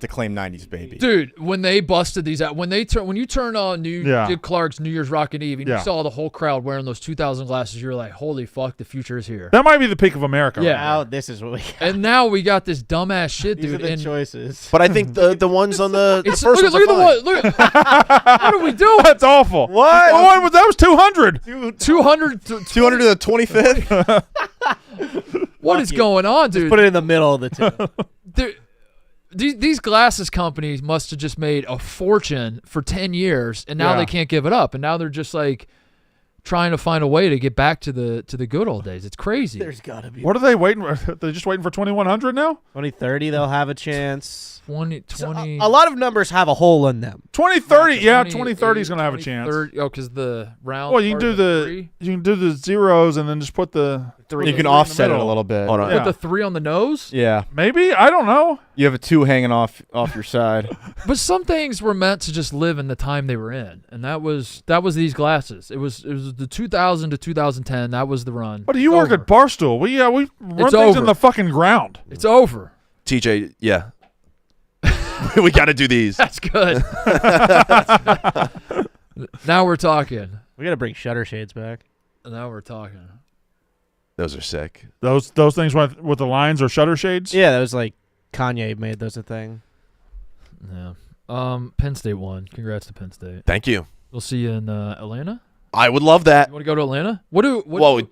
Speaker 5: to claim 90s baby.
Speaker 2: Dude, when they busted these out, when you turn on Dick Clark's New Year's Rockin' Eve, and you saw the whole crowd wearing those 2000 glasses, you're like, holy fuck, the future is here.
Speaker 3: That might be the peak of America.
Speaker 2: Yeah.
Speaker 6: Now this is what we got.
Speaker 2: And now we got this dumbass shit,
Speaker 6: These
Speaker 2: dude.
Speaker 6: are the
Speaker 2: and
Speaker 6: choices.
Speaker 4: But I think the ones on the
Speaker 2: it's,
Speaker 4: first
Speaker 2: look
Speaker 4: ones
Speaker 2: at the
Speaker 4: are fine.
Speaker 2: one. Look at what are we doing?
Speaker 3: That's awful.
Speaker 5: What?
Speaker 3: The one that was 200.
Speaker 2: 200 to
Speaker 5: 200 to the 25th?
Speaker 2: What is going on, dude?
Speaker 6: Put it in the middle of the two.
Speaker 2: These glasses companies must have just made a fortune for 10 years, and now
Speaker 3: Yeah.
Speaker 2: they can't give it up, and now they're just like trying to find a way to get back to the good old days. It's crazy.
Speaker 6: There's got to be.
Speaker 3: What are they waiting for? They're just waiting for 2100 now?
Speaker 6: 2030, they'll have a chance.
Speaker 2: 20.
Speaker 6: A lot of numbers have a hole in them.
Speaker 3: 2030. Yeah, 2030 is going to have a chance.
Speaker 2: 2030 Oh, because the round.
Speaker 3: Well, you can
Speaker 2: part
Speaker 3: do
Speaker 2: of
Speaker 3: the you can do the zeros and then just put the
Speaker 6: Three.
Speaker 5: You can
Speaker 3: in the
Speaker 5: offset it a
Speaker 3: middle.
Speaker 5: little bit.
Speaker 4: Hold on.
Speaker 2: Put
Speaker 3: Yeah.
Speaker 2: the 3 on the nose.
Speaker 5: Yeah.
Speaker 3: Maybe, I don't know.
Speaker 5: You have a 2 hanging off your side.
Speaker 2: But some things were meant to just live in the time they were in, and that was these glasses. It was the 2000 to 2010. That was the run.
Speaker 3: But you
Speaker 2: It's
Speaker 3: work
Speaker 2: over.
Speaker 3: at Barstool. We run
Speaker 2: It's
Speaker 3: things in
Speaker 2: over.
Speaker 3: the fucking ground.
Speaker 2: It's over.
Speaker 4: TJ, yeah. We got to do these.
Speaker 2: That's good. Now we're talking.
Speaker 6: We got to bring shutter shades back.
Speaker 2: Now we're talking.
Speaker 4: Those are sick.
Speaker 3: Those things with the lines or shutter shades?
Speaker 6: Yeah, that was like Kanye made those a thing.
Speaker 2: Yeah. Penn State won. Congrats to Penn State.
Speaker 4: Thank you.
Speaker 2: We'll see you in Atlanta.
Speaker 4: I would love that.
Speaker 2: You want to go to Atlanta?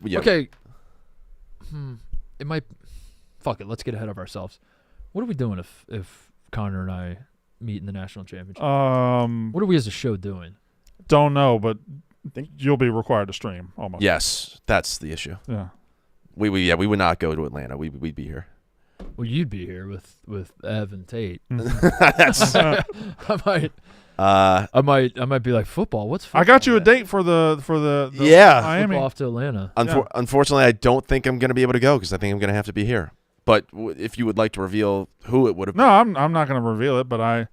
Speaker 4: Yeah.
Speaker 2: Okay. It might. Fuck it. Let's get ahead of ourselves. What are we doing if Connor and I meet in the national championship? What are we as a show doing?
Speaker 3: Don't know, but you'll be required to stream almost.
Speaker 4: Yes, that's the issue.
Speaker 3: Yeah.
Speaker 4: We would not go to Atlanta. We'd be here.
Speaker 2: Well, you'd be here with Ev and Tate.
Speaker 4: That's
Speaker 2: I might be like, football. What's football?
Speaker 3: I got you a date for the
Speaker 4: Yeah.
Speaker 3: Miami.
Speaker 2: Football off to Atlanta.
Speaker 4: Unfortunately, I don't think I'm going to be able to go because I think I'm going to have to be here. But if you would like to reveal who it would have
Speaker 3: No, I'm not going to reveal it, but I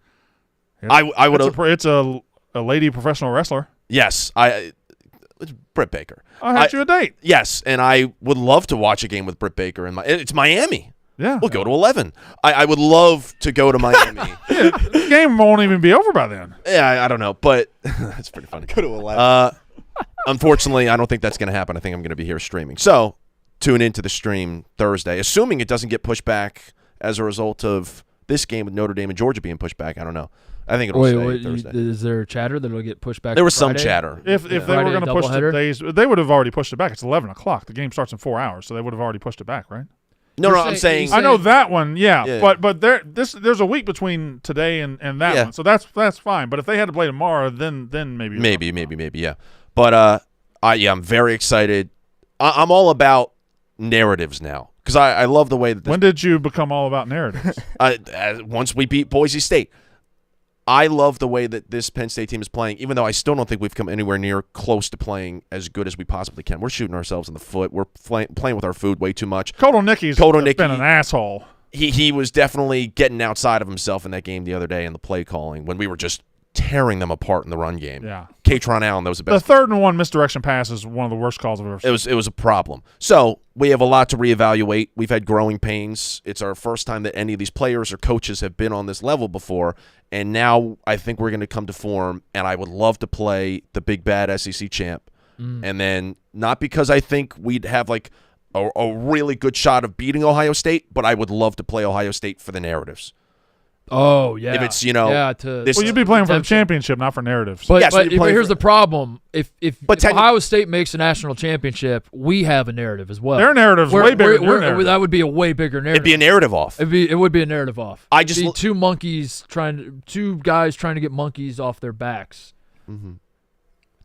Speaker 4: would have.
Speaker 3: It's a lady professional wrestler.
Speaker 4: Yes, it's Britt Baker.
Speaker 3: I had you a date.
Speaker 4: Yes, and I would love to watch a game with Britt Baker. It's Miami.
Speaker 3: Yeah.
Speaker 4: We'll go to 11. I would love to go to Miami.
Speaker 3: The game won't even be over by then.
Speaker 4: Yeah, I don't know, but that's pretty funny.
Speaker 5: Go to 11.
Speaker 4: Unfortunately, I don't think that's going to happen. I think I'm going to be here streaming. So tune into the stream Thursday, assuming it doesn't get pushed back as a result of this game with Notre Dame and Georgia being pushed back. I don't know. I think it'll stay Thursday.
Speaker 2: Is there chatter that it'll get pushed back?
Speaker 4: There
Speaker 2: to
Speaker 4: was some
Speaker 2: Friday?
Speaker 4: chatter.
Speaker 3: If they were
Speaker 2: Friday
Speaker 3: going to push the
Speaker 2: doubleheader?
Speaker 3: days, they would have already pushed it back. It's 11 o'clock. The game starts in 4 hours, so they would have already pushed it back, right?
Speaker 4: No,
Speaker 2: You're
Speaker 4: I'm saying
Speaker 3: I know that one, yeah.
Speaker 4: Yeah.
Speaker 3: But there's a week between today and that
Speaker 4: Yeah.
Speaker 3: one, so that's fine. But if they had to play tomorrow, then maybe.
Speaker 4: maybe, yeah. But I'm very excited. I'm all about narratives now because I love the way that
Speaker 3: When did you become all about narratives?
Speaker 4: once we beat Boise State. I love the way that this Penn State team is playing, even though I still don't think we've come anywhere near close to playing as good as we possibly can. We're shooting ourselves in the foot. We're playing with our food way too much.
Speaker 3: Kotelnicki's been an asshole.
Speaker 4: He was definitely getting outside of himself in that game the other day in the play calling when we were just tearing them apart in the run game.
Speaker 3: Yeah.
Speaker 4: Katron Allen, that was the
Speaker 3: The
Speaker 4: best.
Speaker 3: 3rd and 1 misdirection pass is one of the worst calls I've ever seen.
Speaker 4: It was a problem. So we have a lot to reevaluate. We've had growing pains. It's our first time that any of these players or coaches have been on this level before, and now I think we're going to come to form, and I would love to play the big bad SEC champ. And then not because I think we'd have like a really good shot of beating Ohio State, but I would love to play Ohio State for the narratives.
Speaker 2: Oh yeah.
Speaker 4: If it's,
Speaker 3: Well, you'd be playing for the championship, not for narratives.
Speaker 2: But,
Speaker 4: Yes,
Speaker 2: but
Speaker 4: you're playing
Speaker 2: here's
Speaker 4: for-
Speaker 2: the problem: if
Speaker 4: But
Speaker 2: Ohio State makes a national championship, we have a narrative as well.
Speaker 3: Their narrative's way bigger than your narrative.
Speaker 2: That would be a way bigger narrative.
Speaker 4: It'd be a narrative off.
Speaker 2: It would be a narrative off.
Speaker 4: I just
Speaker 2: It'd
Speaker 4: l-
Speaker 2: be two guys trying to get monkeys off their backs.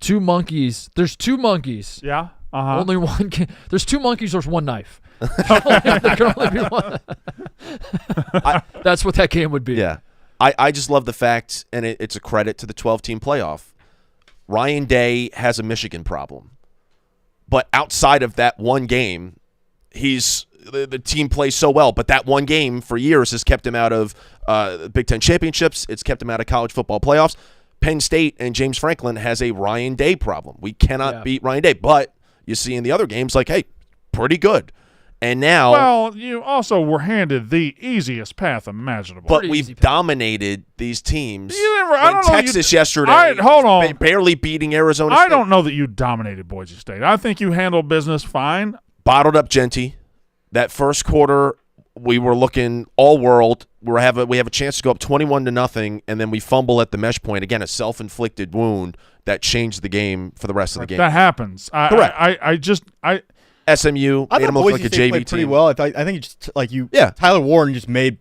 Speaker 2: Two monkeys. There's two monkeys.
Speaker 3: Yeah. Uh-huh.
Speaker 2: Only one can. There's two monkeys. There's one knife. There can only be one. That's what that game would be.
Speaker 4: Yeah. I just love the fact, and it's a credit to the 12-team playoff. Ryan Day has a Michigan problem. But outside of that one game, the team plays so well. But that one game for years has kept him out of Big Ten championships. It's kept him out of college football playoffs. Penn State and James Franklin has a Ryan Day problem. We cannot beat Ryan Day. But you see in the other games, like, hey, pretty good. And now,
Speaker 3: Well, you also were handed the easiest path imaginable.
Speaker 4: but
Speaker 2: Pretty easy
Speaker 4: we've
Speaker 2: pick.
Speaker 4: dominated these teams.
Speaker 3: You never- I
Speaker 4: When
Speaker 3: don't know,
Speaker 4: Texas yesterday,
Speaker 3: All right, hold on.
Speaker 4: barely beating Arizona
Speaker 3: I
Speaker 4: State.
Speaker 3: don't know that you dominated Boise State. I think you handled business fine.
Speaker 4: Bottled up Genty. That first quarter, we were looking all world. We have a chance to go up 21-0, and then we fumble at the mesh point. Again, a self-inflicted wound that changed the game for the rest of the game.
Speaker 3: That happens.
Speaker 4: Correct.
Speaker 3: I
Speaker 4: SMU
Speaker 5: I
Speaker 4: made them
Speaker 5: thought
Speaker 4: look
Speaker 5: Boise
Speaker 4: like a
Speaker 5: State
Speaker 4: JV
Speaker 5: played pretty
Speaker 4: team.
Speaker 5: well. I think it's just Tyler Warren just made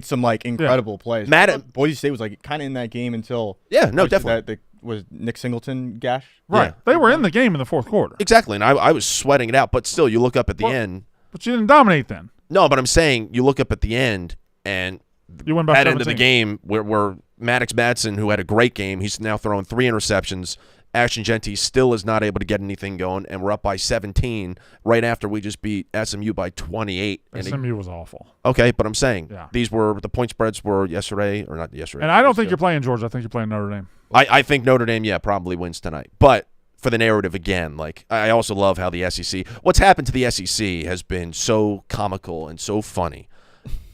Speaker 5: some like incredible plays. Boise State was like kind of in that game until
Speaker 4: Definitely.
Speaker 5: that was Nick Singleton gash.
Speaker 3: right.
Speaker 4: Yeah.
Speaker 3: They were in the game in the fourth quarter,
Speaker 4: Exactly, and I was sweating it out. But still, you look up at the end.
Speaker 3: but you didn't dominate then.
Speaker 4: No, but I'm saying you look up at the end, and
Speaker 3: You won by
Speaker 4: that
Speaker 3: 17.
Speaker 4: end of the game where Maddox Madsen, who had a great game, he's now throwing 3 interceptions. Ashton Genty still is not able to get anything going, and we're up by 17 right after we just beat SMU by 28.
Speaker 3: SMU was awful.
Speaker 4: Okay, but I'm saying
Speaker 3: Yeah.
Speaker 4: the point spreads were yesterday, or not yesterday.
Speaker 3: And I don't think you're playing Georgia. I think you're playing Notre Dame.
Speaker 4: I think Notre Dame, probably wins tonight. But for the narrative again, like I also love how the SEC, what's happened to the SEC has been so comical and so funny.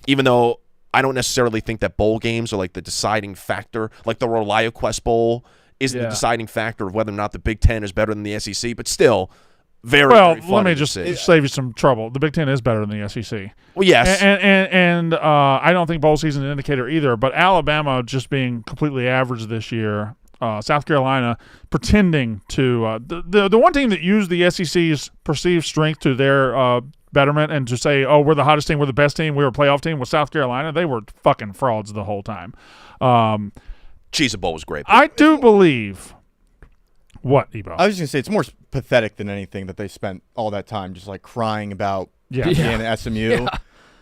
Speaker 4: Even though I don't necessarily think that bowl games are like the deciding factor, like the ReliaQuest Bowl isn't the deciding factor of whether or not the Big Ten is better than the SEC, but still very, very funny
Speaker 3: let me
Speaker 4: to
Speaker 3: just
Speaker 4: see.
Speaker 3: save you some trouble. The Big Ten is better than the SEC.
Speaker 4: Well, yes.
Speaker 3: And I don't think bowl season is an indicator either, but Alabama just being completely average this year, South Carolina pretending to the one team that used the SEC's perceived strength to their betterment and to say, oh, we're the hottest team, we're the best team, we're a playoff team was South Carolina. They were fucking frauds the whole time.
Speaker 4: Cheez-It Bowl was great.
Speaker 3: I do believe what, Ebo?
Speaker 5: I was just gonna say it's more pathetic than anything that they spent all that time just like crying about
Speaker 3: Yeah.
Speaker 5: being at SMU.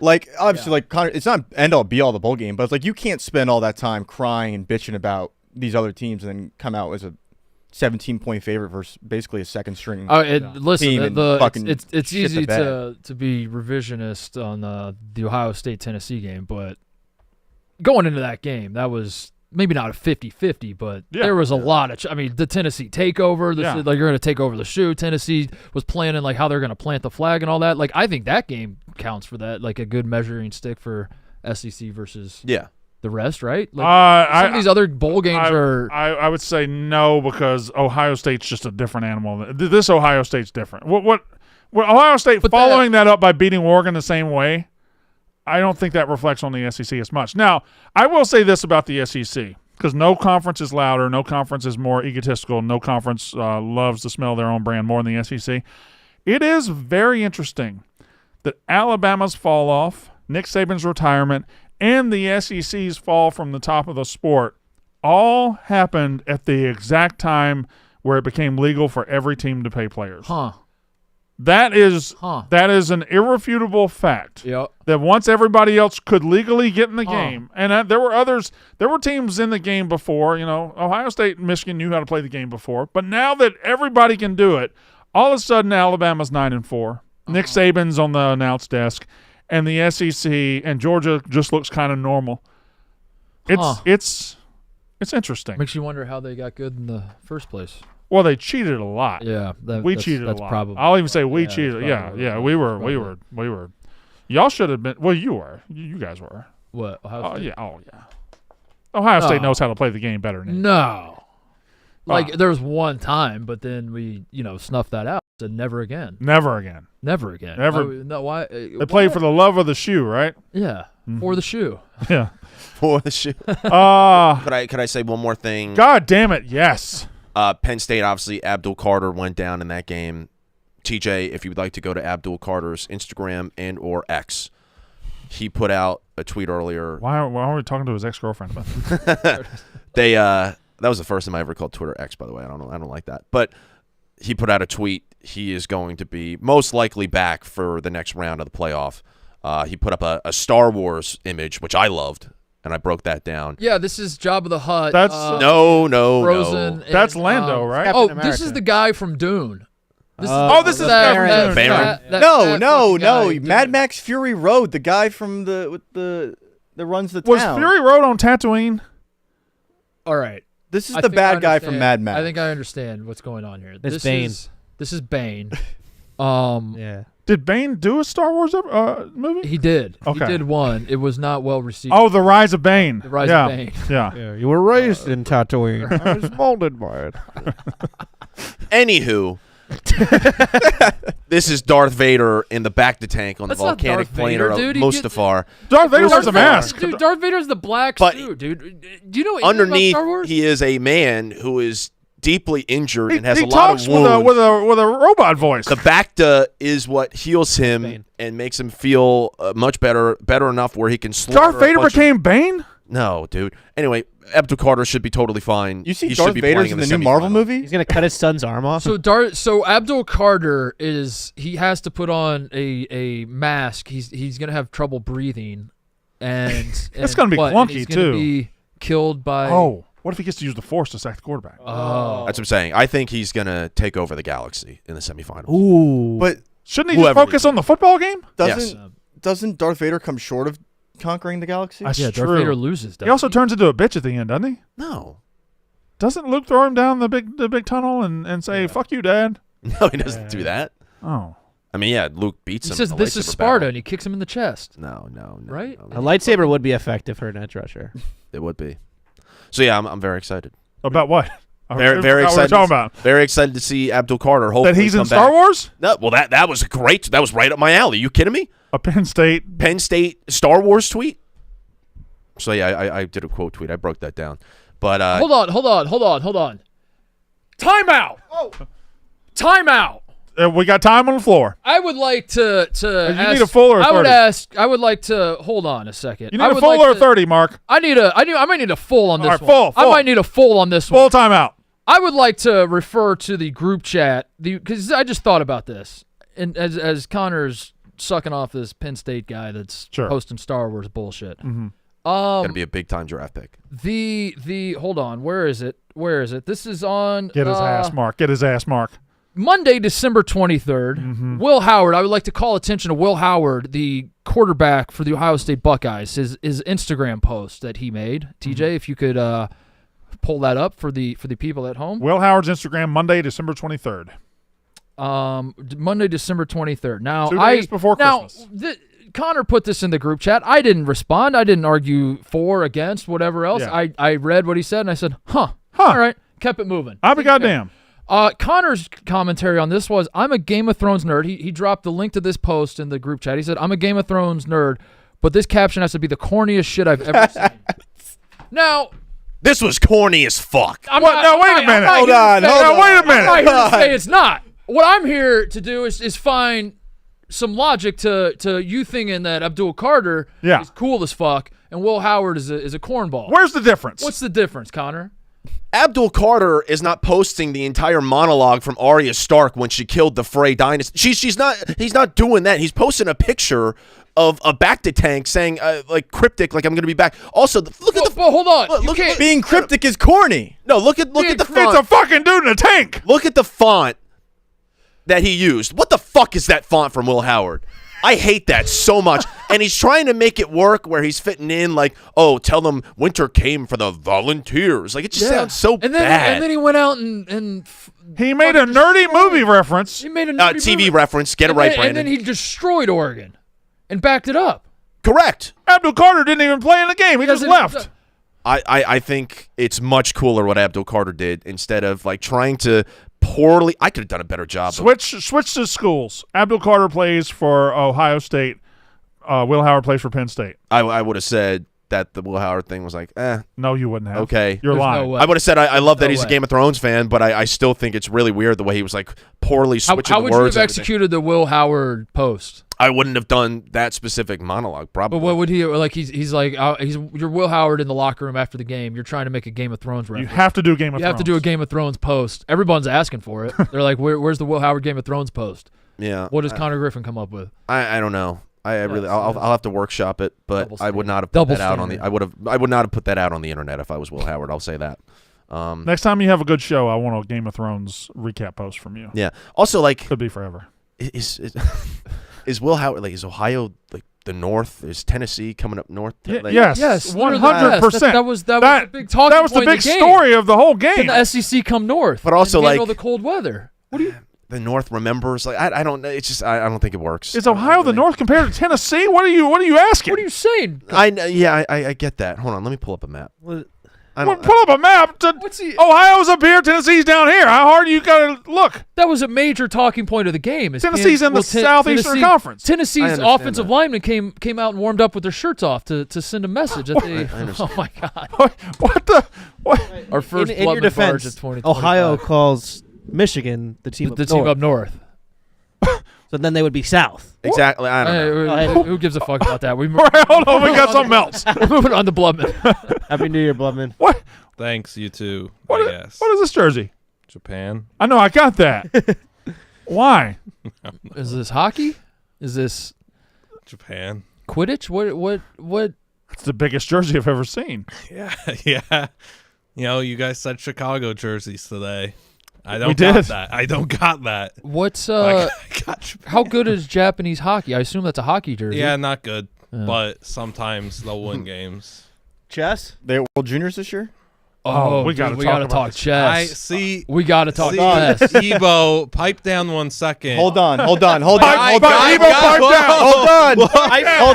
Speaker 5: Like obviously, like it's not end all be all the bowl game, but it's like you can't spend all that time crying and bitching about these other teams and then come out as a 17-point favorite versus basically a second string.
Speaker 2: Listen,
Speaker 5: team and
Speaker 2: it's
Speaker 5: fucking
Speaker 2: it's
Speaker 5: shit
Speaker 2: easy
Speaker 5: the
Speaker 2: to be revisionist on the Ohio State Tennessee game, but going into that game, that was maybe not a 50-50, but there was a lot of. The Tennessee takeover, like you're going to take over the shoe. Tennessee was planning like how they're going to plant the flag and all that. Like I think that game counts for that, like a good measuring stick for SEC versus the rest, right? Like, some of these other bowl games are.
Speaker 3: I would say no because Ohio State's just a different animal. This Ohio State's different. What Ohio State following that up by beating Oregon the same way, I don't think that reflects on the SEC as much. Now, I will say this about the SEC. because no conference is louder, no conference is more egotistical, no conference loves to smell their own brand more than the SEC. It is very interesting that Alabama's fall off, Nick Saban's retirement, and the SEC's fall from the top of the sport all happened at the exact time where it became legal for every team to pay players.
Speaker 2: Huh.
Speaker 3: That is an irrefutable fact.
Speaker 2: Yep.
Speaker 3: That once everybody else could legally get in the game, and there were teams in the game before. Ohio State and Michigan knew how to play the game before, but now that everybody can do it, all of a sudden Alabama's 9-4. Nick Saban's on the announce desk, and the SEC and Georgia just looks kind of normal. It's interesting.
Speaker 2: Makes you wonder how they got good in the first place.
Speaker 3: Well, they cheated a lot.
Speaker 2: Yeah,
Speaker 3: we cheated a lot.
Speaker 2: Probably.
Speaker 3: I'll even say we cheated. Yeah, we were. Y'all should have been. Well, you were. You guys were.
Speaker 2: What? Ohio State?
Speaker 3: Oh yeah. Ohio State knows how to play the game better than you.
Speaker 2: No. There was one time, but then we, snuffed that out. Said never again.
Speaker 3: Never again.
Speaker 2: Never again.
Speaker 3: Never.
Speaker 2: No, why?
Speaker 3: They played for the love of the shoe, right?
Speaker 2: Yeah, for the shoe.
Speaker 3: Yeah.
Speaker 4: For the shoe. Could I say one more thing?
Speaker 3: God damn it! Yes.
Speaker 4: Penn State, obviously, Abdul Carter went down in that game. TJ, if you would like to go to Abdul Carter's Instagram and or X, he put out a tweet earlier.
Speaker 3: Why are we talking to his ex-girlfriend about that?
Speaker 4: That was the first time I ever called Twitter X, by the way. I don't like that. But he put out a tweet. He is going to be most likely back for the next round of the playoff. He put up a Star Wars image, which I loved, and I broke that down.
Speaker 2: Yeah, this is Jabba the Hutt.
Speaker 3: That's
Speaker 4: no.
Speaker 2: Frozen.
Speaker 3: That's Lando, right?
Speaker 6: Captain
Speaker 2: This is
Speaker 6: America.
Speaker 2: the guy from Dune. This
Speaker 3: this is
Speaker 4: Baron.
Speaker 5: No. Mad Max Fury Road, the guy from that runs the
Speaker 3: Was
Speaker 5: town.
Speaker 3: Fury Road on Tatooine?
Speaker 2: All right.
Speaker 5: This is the bad guy from Mad Max.
Speaker 2: I think I understand what's going on here.
Speaker 6: It's Bane.
Speaker 2: This is Bane.
Speaker 6: Yeah.
Speaker 3: Did Bane do a Star Wars movie?
Speaker 2: He did.
Speaker 3: Okay.
Speaker 2: He did one. It was not well received.
Speaker 3: Oh, The Rise of Bane.
Speaker 2: The Rise of Bane.
Speaker 3: Yeah.
Speaker 6: Yeah, you were raised in Tatooine. I was molded by it.
Speaker 4: Anywho, this is Darth Vader in the back to tank on
Speaker 2: That's
Speaker 4: the
Speaker 2: not
Speaker 4: volcanic
Speaker 2: Darth
Speaker 4: planet
Speaker 2: Vader,
Speaker 4: of
Speaker 2: dude.
Speaker 4: Mustafar.
Speaker 3: Darth Vader wears a mask.
Speaker 2: Dude, Darth Vader's the black
Speaker 4: But
Speaker 2: suit, dude. Do you know anything
Speaker 4: Underneath,
Speaker 2: about Star Wars?
Speaker 4: he is a man who is deeply injured and has
Speaker 3: he
Speaker 4: a lot of
Speaker 3: talks
Speaker 4: wounds.
Speaker 3: with a robot voice.
Speaker 4: The Bacta is what heals him
Speaker 6: Bane.
Speaker 4: and makes him feel much better enough where he can slaughter
Speaker 3: Darth Vader became Bane?
Speaker 4: No, dude. Anyway, Abdul Carter should be totally fine.
Speaker 5: You see
Speaker 4: He
Speaker 5: Darth
Speaker 4: should be
Speaker 5: Vader's
Speaker 4: playing
Speaker 5: in the new Marvel
Speaker 4: semifinal.
Speaker 5: movie?
Speaker 6: He's gonna cut his son's arm off.
Speaker 2: So Abdul Carter he has to put on a mask. He's gonna have trouble breathing, and
Speaker 3: That's gonna be
Speaker 2: and
Speaker 3: clunky,
Speaker 2: he's gonna
Speaker 3: too.
Speaker 2: Be killed by.
Speaker 3: Oh, what if he gets to use the Force to sack the quarterback?
Speaker 2: Oh.
Speaker 4: That's what I'm saying. I think he's going to take over the galaxy in the semifinals.
Speaker 6: Ooh.
Speaker 5: But
Speaker 3: Shouldn't he just
Speaker 4: whoever
Speaker 3: focus on the football game?
Speaker 5: doesn't Darth Vader come short of conquering the galaxy?
Speaker 3: That's
Speaker 2: Yeah,
Speaker 3: true.
Speaker 2: Darth Vader loses.
Speaker 3: He also turns into a bitch at the end, doesn't he?
Speaker 4: No.
Speaker 3: Doesn't Luke throw him down the big tunnel and say, fuck you, Dad?
Speaker 4: No, he doesn't do that.
Speaker 3: Oh.
Speaker 4: I mean, yeah, Luke beats
Speaker 2: He
Speaker 4: him.
Speaker 2: says
Speaker 4: in the
Speaker 2: this is
Speaker 4: lightsaber
Speaker 2: Sparta,
Speaker 4: battle.
Speaker 2: and he kicks him in the chest.
Speaker 4: No.
Speaker 2: Right?
Speaker 6: A lightsaber would be effective for an edge rusher.
Speaker 4: It would be. So, yeah, I'm very excited.
Speaker 3: About what?
Speaker 4: Very
Speaker 3: What we're
Speaker 4: excited.
Speaker 3: talking about.
Speaker 4: Very excited to see Abdul Carter. Hopefully
Speaker 3: That he's in
Speaker 4: come
Speaker 3: Star
Speaker 4: back.
Speaker 3: Wars?
Speaker 4: No, well, that was great. That was right up my alley. You kidding me?
Speaker 3: A Penn State.
Speaker 4: Penn State Star Wars tweet. So yeah, I did a quote tweet. I broke that down. But
Speaker 2: Hold on. Timeout. Oh. Timeout.
Speaker 3: We got time on the floor.
Speaker 2: I would like to ask,
Speaker 3: need a full or a 30?
Speaker 2: I would like to hold on a second.
Speaker 3: You
Speaker 2: I
Speaker 3: need a
Speaker 2: would
Speaker 3: full
Speaker 2: like
Speaker 3: or a
Speaker 2: to-
Speaker 3: 30, Mark?
Speaker 2: I might need a full on this
Speaker 3: All right,
Speaker 2: one.
Speaker 3: full.
Speaker 2: I might need a full on this one.
Speaker 3: Full timeout.
Speaker 2: I would like to refer to the group chat because I just thought about this, and as Connor's sucking off this Penn State guy that's
Speaker 3: Sure.
Speaker 2: posting Star Wars bullshit.
Speaker 3: Mm-hmm.
Speaker 4: gonna be a big time draft pick.
Speaker 2: The hold on, where is it? This is on
Speaker 3: Get his ass, Mark. Get his ass, Mark.
Speaker 2: Monday, December 23rd.
Speaker 3: Mm-hmm.
Speaker 2: Will Howard. I would like to call attention to Will Howard, the quarterback for the Ohio State Buckeyes. His Instagram post that he made. TJ, if you could pull that up for the people at home.
Speaker 3: Will Howard's Instagram, Monday, December 23rd.
Speaker 2: Monday, December 23rd. Now,
Speaker 3: 2 days before Christmas.
Speaker 2: Connor put this in the group chat. I didn't respond. I didn't argue for, against, whatever else.
Speaker 3: Yeah.
Speaker 2: I read what he said, and I said, huh. All right. Kept it moving.
Speaker 3: I'll be goddamn.
Speaker 2: Connor's commentary on this was, I'm a Game of Thrones nerd. He dropped the link to this post in the group chat. He said, I'm a Game of Thrones nerd, but this caption has to be the corniest shit I've ever seen. Now,
Speaker 4: This was corny as fuck.
Speaker 2: I'm
Speaker 3: What? No, wait a minute.
Speaker 5: Hold on.
Speaker 3: Wait a
Speaker 2: I'm
Speaker 3: minute.
Speaker 2: not here to say it's not. What I'm here to do is find some logic to you thinking that Abdul Carter is cool as fuck and Will Howard is a cornball.
Speaker 3: Where's the difference?
Speaker 2: What's the difference, Connor?
Speaker 4: Abdul Carter is not posting the entire monologue from Arya Stark when she killed the Frey dynasty. He's not doing that. He's posting a picture of a Bacta tank saying like cryptic, like I'm gonna be back. Also, look at the.
Speaker 2: Well, hold on.
Speaker 4: Look at
Speaker 5: Being cryptic is corny.
Speaker 4: No, look at the
Speaker 3: It's
Speaker 4: font.
Speaker 3: a fucking dude in a tank.
Speaker 4: Look at the font that he used. What the fuck is that font from Will Howard? I hate that so much. And he's trying to make it work where he's fitting in like, oh, tell them winter came for the volunteers. Like, it just sounds so bad.
Speaker 2: And then he went out and
Speaker 3: He made a nerdy movie reference.
Speaker 2: he made a nerdy
Speaker 4: TV
Speaker 2: movie.
Speaker 4: reference. Get it right, Brandon.
Speaker 2: And then he destroyed Oregon and backed it up.
Speaker 4: Correct.
Speaker 3: Abdul Carter didn't even play in the game. He just left.
Speaker 4: I think it's much cooler what Abdul Carter did instead of like trying to poorly. I could have done a better job.
Speaker 3: Switch to schools. Abdul Carter plays for Ohio State. Will Howard plays for Penn State.
Speaker 4: I would have said that the Will Howard thing was like,
Speaker 3: No, you wouldn't have.
Speaker 4: okay.
Speaker 3: You're
Speaker 2: There's
Speaker 3: lying.
Speaker 2: no way.
Speaker 4: I would have said I love that
Speaker 2: No
Speaker 4: he's a
Speaker 2: way.
Speaker 4: Game of Thrones fan, but I still think it's really weird the way he was like poorly switching
Speaker 2: How
Speaker 4: the
Speaker 2: would you
Speaker 4: words.
Speaker 2: have
Speaker 4: and everything.
Speaker 2: executed the Will Howard post?
Speaker 4: I wouldn't have done that specific monologue, probably.
Speaker 2: But what would he like? He's like you're Will Howard in the locker room after the game. You're trying to make a Game of Thrones
Speaker 3: You
Speaker 2: reference.
Speaker 3: have to do Game of
Speaker 2: You
Speaker 3: Thrones.
Speaker 2: have to do a Game of Thrones post. Everyone's asking for it. They're like, where's the Will Howard Game of Thrones post?
Speaker 4: Yeah.
Speaker 2: What does Connor Griffin come up with?
Speaker 4: I don't know. I really I'll have to workshop it, but
Speaker 2: Double
Speaker 4: I would not have put
Speaker 2: Double
Speaker 4: that out on the
Speaker 2: standard.
Speaker 4: I would not have put that out on the internet if I was Will Howard. I'll say that.
Speaker 3: Next time you have a good show, I want a Game of Thrones recap post from you.
Speaker 4: Yeah. Also, like,
Speaker 3: Could be forever.
Speaker 4: is Will Howard like is Ohio like the North? Is Tennessee coming up north? Like,
Speaker 3: Yes,
Speaker 2: Yes, they're the
Speaker 3: 100%.
Speaker 2: best. That was the big talking
Speaker 3: That was the
Speaker 2: point in
Speaker 3: big
Speaker 2: the game.
Speaker 3: story of the whole game.
Speaker 2: Can the SEC come north?
Speaker 4: But also,
Speaker 2: and handle
Speaker 4: like-
Speaker 2: the cold weather. What do you?
Speaker 4: The North remembers. Like I don't know. It's just I don't think it works.
Speaker 3: Is Ohio the North compared to Tennessee? What are you asking?
Speaker 2: What are you saying?
Speaker 4: I get that. Hold on, let me pull up a map. I don't.
Speaker 3: Pull up a map.
Speaker 2: What's he?
Speaker 3: Ohio's up here, Tennessee's down here. How hard you gotta look?
Speaker 2: That was a major talking point of the game. is
Speaker 3: Tennessee's in the Southeastern
Speaker 2: Tennessee-
Speaker 3: Conference.
Speaker 4: I
Speaker 2: Tennessee's
Speaker 4: understand
Speaker 2: offensive
Speaker 4: that.
Speaker 2: linemen came out and warmed up with their shirts off to send a message that they.
Speaker 4: I understand.
Speaker 2: Oh my God!
Speaker 3: What the? What?
Speaker 2: Our first
Speaker 6: in your
Speaker 2: Bloodman Barge
Speaker 6: defense,
Speaker 2: of 2025.
Speaker 6: Ohio calls Michigan the team
Speaker 2: the
Speaker 6: up
Speaker 2: team
Speaker 6: north.
Speaker 2: up north.
Speaker 6: So then they would be south.
Speaker 4: Exactly. I don't know.
Speaker 2: Hey, who gives a fuck about that?
Speaker 3: Hold on, we got something else.
Speaker 2: We're moving on to Bloodman.
Speaker 6: Happy New Year, Bloodman.
Speaker 3: What?
Speaker 7: Thanks, you too.
Speaker 3: What
Speaker 7: I
Speaker 3: is,
Speaker 7: guess.
Speaker 3: what is this jersey?
Speaker 7: Japan?
Speaker 3: I know, I got that. Why?
Speaker 2: Is this hockey? Is this
Speaker 7: Japan?
Speaker 2: Quidditch? What?
Speaker 3: It's the biggest jersey I've ever seen.
Speaker 7: Yeah, yeah. You know, you guys said Chicago jerseys today. I don't
Speaker 3: We
Speaker 7: got
Speaker 3: did.
Speaker 7: that. I don't got that.
Speaker 2: What's
Speaker 7: I got Japan.
Speaker 2: how good is Japanese hockey? I assume that's a hockey jersey.
Speaker 7: Yeah, not good.
Speaker 2: Yeah.
Speaker 7: But sometimes they'll win games.
Speaker 6: Chess?
Speaker 5: They were World Juniors this year.
Speaker 3: Oh, we
Speaker 2: dude,
Speaker 3: gotta
Speaker 2: we
Speaker 3: talk
Speaker 2: gotta
Speaker 3: about
Speaker 2: talk
Speaker 3: this.
Speaker 2: chess.
Speaker 7: I see.
Speaker 2: We gotta talk
Speaker 7: See,
Speaker 2: chess.
Speaker 7: Ebo, pipe down 1 second.
Speaker 5: Hold on.
Speaker 3: Pipe down. Hold on.
Speaker 5: Hold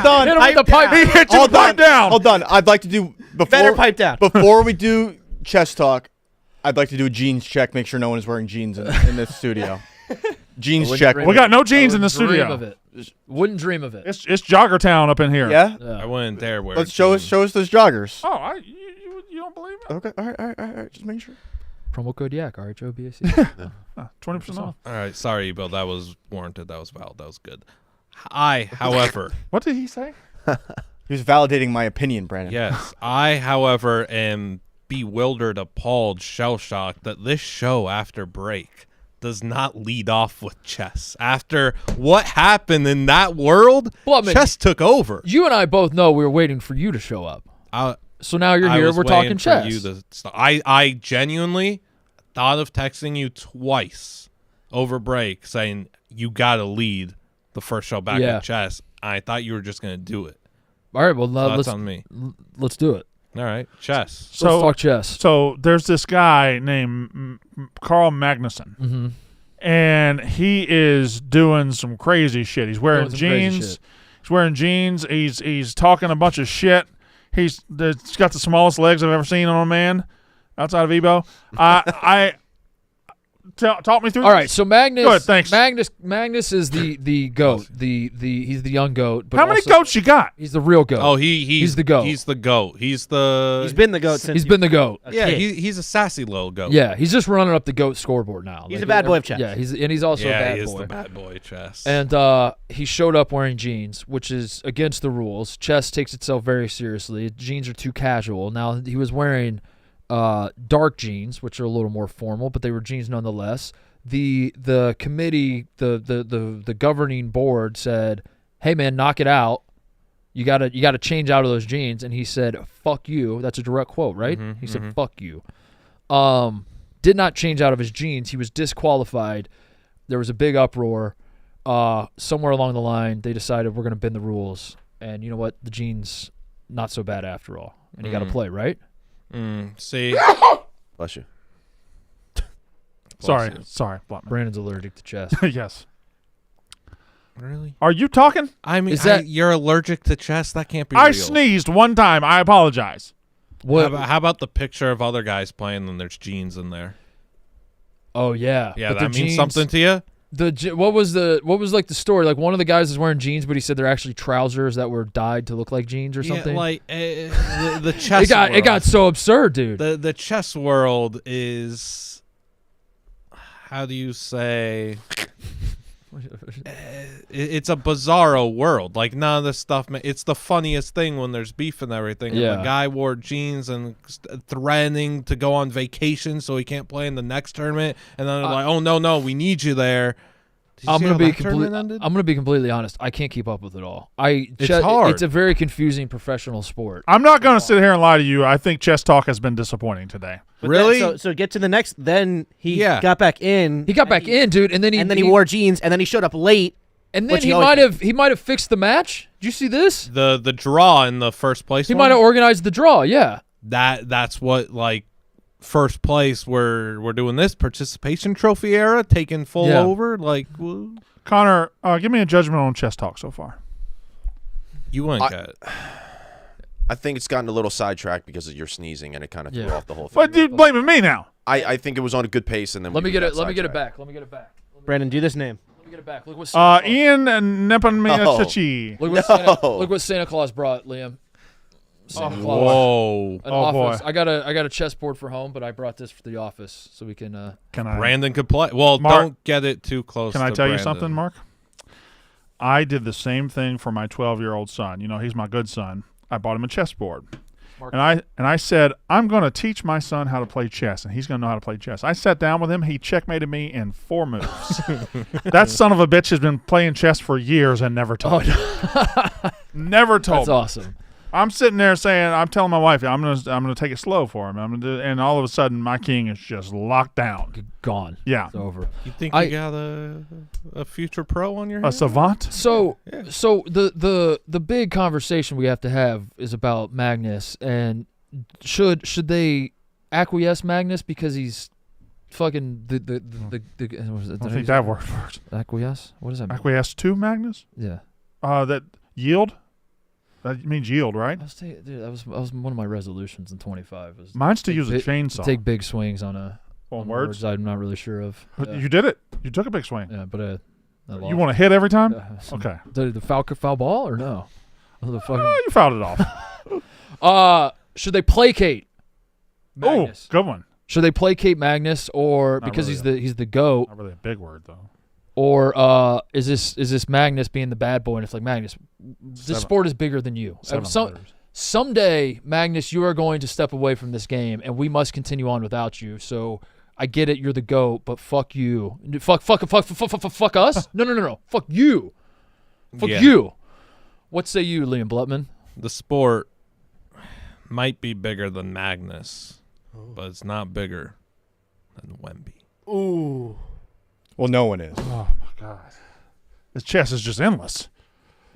Speaker 5: on.
Speaker 2: Hit him with the pipe.
Speaker 3: He hit you
Speaker 5: Hold
Speaker 3: pipe
Speaker 5: on.
Speaker 3: down.
Speaker 5: Hold on. I'd like to do
Speaker 6: Better pipe down.
Speaker 5: before we do chess talk. I'd like to do a jeans check. Make sure no one is wearing jeans in this studio. Jeans check.
Speaker 2: dream
Speaker 3: We got no jeans in the
Speaker 2: Dream
Speaker 3: studio.
Speaker 2: of it. Wouldn't dream of it.
Speaker 3: It's Jogger Town up in here.
Speaker 5: Yeah.
Speaker 7: I wouldn't dare wear
Speaker 5: Let's show us those joggers.
Speaker 3: Oh, you don't believe it?
Speaker 5: Okay. All right. Just making sure.
Speaker 2: Promo code YAK, RHOBAC.
Speaker 3: 20% off.
Speaker 7: All right, sorry, Ebo. That was warranted. That was valid. That was good. I, however,
Speaker 3: What did he say?
Speaker 5: He was validating my opinion, Brandon.
Speaker 7: yes, I, however, am bewildered, appalled, shell-shocked that this show after break does not lead off with chess. After what happened in that world,
Speaker 2: Bloodman,
Speaker 7: chess took over.
Speaker 2: You and I both know we were waiting for you to show up. So now you're
Speaker 7: I
Speaker 2: here.
Speaker 7: was
Speaker 2: We're
Speaker 7: waiting
Speaker 2: talking
Speaker 7: for
Speaker 2: chess.
Speaker 7: you to I genuinely thought of texting you twice over break saying you got to lead the first show back
Speaker 2: Yeah.
Speaker 7: with chess. I thought you were just going to do it.
Speaker 2: All right. Well,
Speaker 7: So
Speaker 2: let's
Speaker 7: that's on me.
Speaker 2: let's do it.
Speaker 7: All right, chess.
Speaker 2: Let's talk chess.
Speaker 3: So there's this guy named Carl Magnuson,
Speaker 2: Mm-hmm.
Speaker 3: and he is doing some crazy shit. He's wearing
Speaker 2: Doing some crazy
Speaker 3: jeans.
Speaker 2: shit.
Speaker 3: He's wearing jeans. He's talking a bunch of shit. He's got the smallest legs I've ever seen on a man outside of Ebo. Talk me through.
Speaker 2: All
Speaker 3: this.
Speaker 2: right, so Magnus.
Speaker 3: Good, thanks.
Speaker 2: Magnus is the goat. He's the young goat. But
Speaker 3: How many
Speaker 2: also,
Speaker 3: goats you got?
Speaker 2: He's the real goat.
Speaker 7: Oh, he's
Speaker 2: the GOAT.
Speaker 7: He's the goat. He's
Speaker 6: been the goat since
Speaker 2: He's been the goat.
Speaker 6: a
Speaker 7: yeah.
Speaker 6: kid.
Speaker 7: He's a sassy little goat.
Speaker 2: Yeah, he's just running up the goat scoreboard now.
Speaker 6: He's a bad boy of chess.
Speaker 2: Yeah, he's also a
Speaker 7: yeah.
Speaker 2: bad
Speaker 7: He is
Speaker 2: boy.
Speaker 7: the bad boy of chess.
Speaker 2: And he showed up wearing jeans, which is against the rules. Chess takes itself very seriously. Jeans are too casual. Now he was wearing dark jeans, which are a little more formal, but they were jeans nonetheless. The committee, the governing board said, "Hey man, knock it out. You gotta change out of those jeans." And he said, "Fuck you." That's a direct quote, right? He said, "Fuck you." Did not change out of his jeans. He was disqualified. There was a big uproar. Somewhere along the line, they decided we're gonna bend the rules. And you know what? The jeans not so bad after all. And he got to play, right?
Speaker 7: See.
Speaker 4: Bless you.
Speaker 3: Sorry, Blotman.
Speaker 2: Brandon's allergic to chess.
Speaker 3: Yes.
Speaker 7: Really?
Speaker 3: Are you talking?
Speaker 7: I mean,
Speaker 2: Is that-
Speaker 7: you're allergic to chess? That can't be
Speaker 3: I
Speaker 7: real.
Speaker 3: sneezed one time. I apologize.
Speaker 2: What?
Speaker 7: How about the picture of other guys playing and there's jeans in there?
Speaker 2: Oh yeah.
Speaker 7: Yeah,
Speaker 2: But
Speaker 7: that
Speaker 2: the
Speaker 7: means
Speaker 2: jeans,
Speaker 7: something to you?
Speaker 2: What was like the story? Like one of the guys was wearing jeans, but he said they're actually trousers that were dyed to look like jeans or something.
Speaker 7: Yeah, like the chess.
Speaker 2: it got so absurd, dude.
Speaker 7: The chess world is, how do you say? It's a bizarro world. Like none of this stuff. It's the funniest thing when there's beef and everything. And
Speaker 2: Yeah.
Speaker 7: the guy wore jeans and threatening to go on vacation so he can't play in the next tournament. And then they're like, "Oh no, we need you there." Did you
Speaker 2: I'm
Speaker 7: see
Speaker 2: gonna
Speaker 7: how
Speaker 2: be
Speaker 7: that tournament ended?
Speaker 2: I'm gonna be completely honest. I can't keep up with it all.
Speaker 7: It's hard.
Speaker 2: It's a very confusing professional sport.
Speaker 3: I'm not going to sit here and lie to you. I think Chess Talk has been disappointing today.
Speaker 6: But
Speaker 7: Really?
Speaker 6: so get to the next. Then he
Speaker 7: Yeah.
Speaker 6: got back in.
Speaker 2: He got back in, dude, and then he
Speaker 6: wore jeans, and then he showed up late.
Speaker 2: and then
Speaker 6: which
Speaker 2: he
Speaker 6: he always-
Speaker 2: might have fixed the match. Did you see this?
Speaker 7: The draw in the first place.
Speaker 2: He
Speaker 7: one?
Speaker 2: might have organized the draw. Yeah.
Speaker 7: That's what, like, first place we're doing this participation trophy era, taking full
Speaker 2: Yeah.
Speaker 7: over. Like, well,
Speaker 3: Connor, give me a judgment on Chess Talk so far.
Speaker 7: you wouldn't get it.
Speaker 4: I think it's gotten a little sidetracked because of your sneezing, and it kind of threw
Speaker 2: Yeah.
Speaker 4: off the whole thing.
Speaker 3: But you blaming me now?
Speaker 4: I think it was on a good pace, and then
Speaker 2: Let me
Speaker 4: we
Speaker 2: get
Speaker 4: got
Speaker 2: it. Let me get it
Speaker 4: sidetracked.
Speaker 2: back. Let me get it back.
Speaker 6: Brandon, do this name.
Speaker 2: Let me get it back. Look what Santa Claus,
Speaker 3: Ian Nepomniachtchi.
Speaker 2: look what Santa, look what Santa Claus brought, Liam. Santa Claus.
Speaker 7: Whoa.
Speaker 2: An
Speaker 3: Oh,
Speaker 2: office.
Speaker 3: boy.
Speaker 2: I got a chessboard for home, but I brought this for the office so we can.
Speaker 3: Can I?
Speaker 7: Brandon could play. Well,
Speaker 3: Mark,
Speaker 7: don't get it too close.
Speaker 3: Can I
Speaker 7: to
Speaker 3: tell you
Speaker 7: Brandon.
Speaker 3: something, Mark? I did the same thing for my 12-year-old son. You know, he's my good son. I bought him a chessboard.
Speaker 2: Mark.
Speaker 3: And I said, I'm going to teach my son how to play chess, and he's going to know how to play chess. I sat down with him. He checkmated me in 4 moves. That son of a bitch has been playing chess for years and never told me. Never told
Speaker 2: That's
Speaker 3: me.
Speaker 2: awesome.
Speaker 3: I'm sitting there saying, I'm telling my wife, I'm gonna take it slow for him. And all of a sudden, my king is just locked down.
Speaker 2: Gone.
Speaker 3: Yeah.
Speaker 2: It's over.
Speaker 7: You think
Speaker 2: I-
Speaker 7: you got a future pro on your
Speaker 3: A
Speaker 7: hands?
Speaker 3: savant?
Speaker 2: So the big conversation we have to have is about Magnus, and should they acquiesce Magnus because he's fucking the
Speaker 3: I don't think that word works.
Speaker 2: acquiesce? What does that mean?
Speaker 3: Acquiesce to Magnus?
Speaker 2: Yeah.
Speaker 3: That yield? That means yield, right?
Speaker 2: Dude, that was one of my resolutions in 25. Was
Speaker 3: Mine's to
Speaker 2: take
Speaker 3: use a
Speaker 2: big-
Speaker 3: chainsaw.
Speaker 2: Take big swings on
Speaker 3: words?
Speaker 2: I'm not really sure of.
Speaker 3: But
Speaker 2: Yeah,
Speaker 3: you did it. You took a big swing.
Speaker 2: yeah, but I
Speaker 3: You
Speaker 2: lost.
Speaker 3: want to hit every time?
Speaker 2: Okay.
Speaker 3: Okay.
Speaker 2: The foul ball or no? The fucking.
Speaker 3: Oh, you fouled it off.
Speaker 2: Should they placate
Speaker 3: Oh,
Speaker 2: Magnus?
Speaker 3: good one.
Speaker 2: Should they placate Magnus, or
Speaker 3: Not
Speaker 2: because
Speaker 3: really.
Speaker 2: he's the GOAT,
Speaker 3: Not really a big word, though.
Speaker 2: or is this Magnus being the bad boy? And it's like, Magnus, this
Speaker 3: Seven-
Speaker 2: sport is bigger than you.
Speaker 3: 7 letters.
Speaker 2: Someday, Magnus, you are going to step away from this game, and we must continue on without you. So I get it, you're the GOAT, but fuck you. Fuck us? No. Fuck you. Fuck
Speaker 7: Yeah.
Speaker 2: you. What say you, Liam Blutman?
Speaker 7: The sport might be bigger than Magnus, but it's not bigger than Wemby.
Speaker 6: Ooh.
Speaker 5: Well, no one is.
Speaker 3: Oh, my God. This chess is just endless.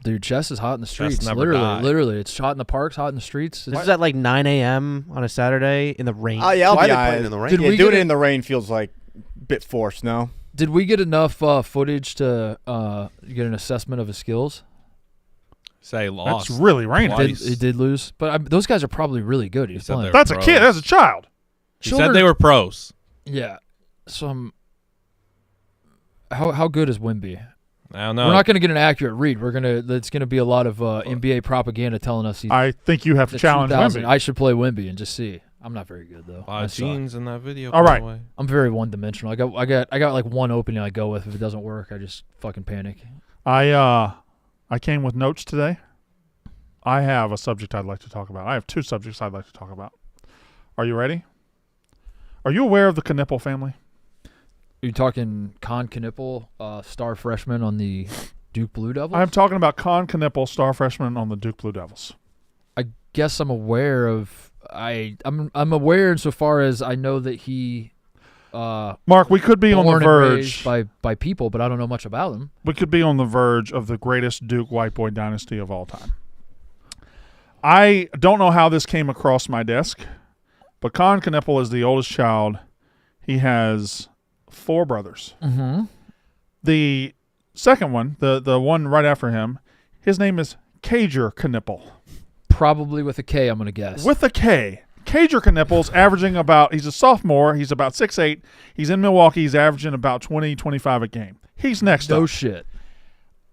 Speaker 2: Dude, chess is hot in the streets.
Speaker 7: never die.
Speaker 2: Literally. It's hot in the parks, hot in the streets.
Speaker 6: This is at like 9 a.m. on a Saturday in the rain.
Speaker 5: Oh, yeah, I'll
Speaker 4: Why
Speaker 5: be
Speaker 4: are they playing
Speaker 5: honest.
Speaker 4: in the rain?
Speaker 2: Did
Speaker 5: Yeah,
Speaker 2: we
Speaker 5: doing
Speaker 2: get
Speaker 5: it
Speaker 2: it-
Speaker 5: in the rain feels like a bit forced, no?
Speaker 2: Did we get enough footage to get an assessment of his skills?
Speaker 7: Say lost.
Speaker 3: That's really raining.
Speaker 7: Twice.
Speaker 2: He did lose, but those guys are probably really good.
Speaker 7: said
Speaker 2: Playing.
Speaker 7: they
Speaker 3: That's a kid. That's a child.
Speaker 7: He said they were pros.
Speaker 2: Yeah. So How good is Wemby?
Speaker 7: I don't know.
Speaker 2: We're not going to get an accurate read. It's going to be a lot of NBA propaganda telling us
Speaker 3: I think you have to challenge
Speaker 2: 2000.
Speaker 3: Wemby.
Speaker 2: I should play Wemby and just see. I'm not very good though.
Speaker 7: A lot of jeans in that video.
Speaker 3: All
Speaker 7: by
Speaker 3: right.
Speaker 7: the way.
Speaker 2: I'm very one-dimensional. I got like one opening I go with. If it doesn't work, I just fucking panic.
Speaker 3: I came with notes today. I have a subject I'd like to talk about. I have 2 subjects I'd like to talk about. Are you ready? Are you aware of the Knipple family?
Speaker 2: Are you talking Con Knipple, star freshman on the Duke Blue Devils?
Speaker 3: I'm talking about Con Knipple, star freshman on the Duke Blue Devils.
Speaker 2: I guess I'm aware of. I'm aware insofar as I know that he.
Speaker 3: Mark, we could be on the
Speaker 2: born and
Speaker 3: verge.
Speaker 2: raised by people, but I don't know much about him.
Speaker 3: We could be on the verge of the greatest Duke white boy dynasty of all time. I don't know how this came across my desk, but Con Knipple is the oldest child. He has 4 brothers.
Speaker 2: Mm-hmm.
Speaker 3: The second one, the one right after him, his name is Cager Knipple.
Speaker 2: Probably with a K, I'm going to guess.
Speaker 3: With a K. Cager Knipple's averaging he's a sophomore. He's about 6'8". He's in Milwaukee. He's averaging about 20, 25 a game. He's next
Speaker 2: no
Speaker 3: up.
Speaker 2: shit.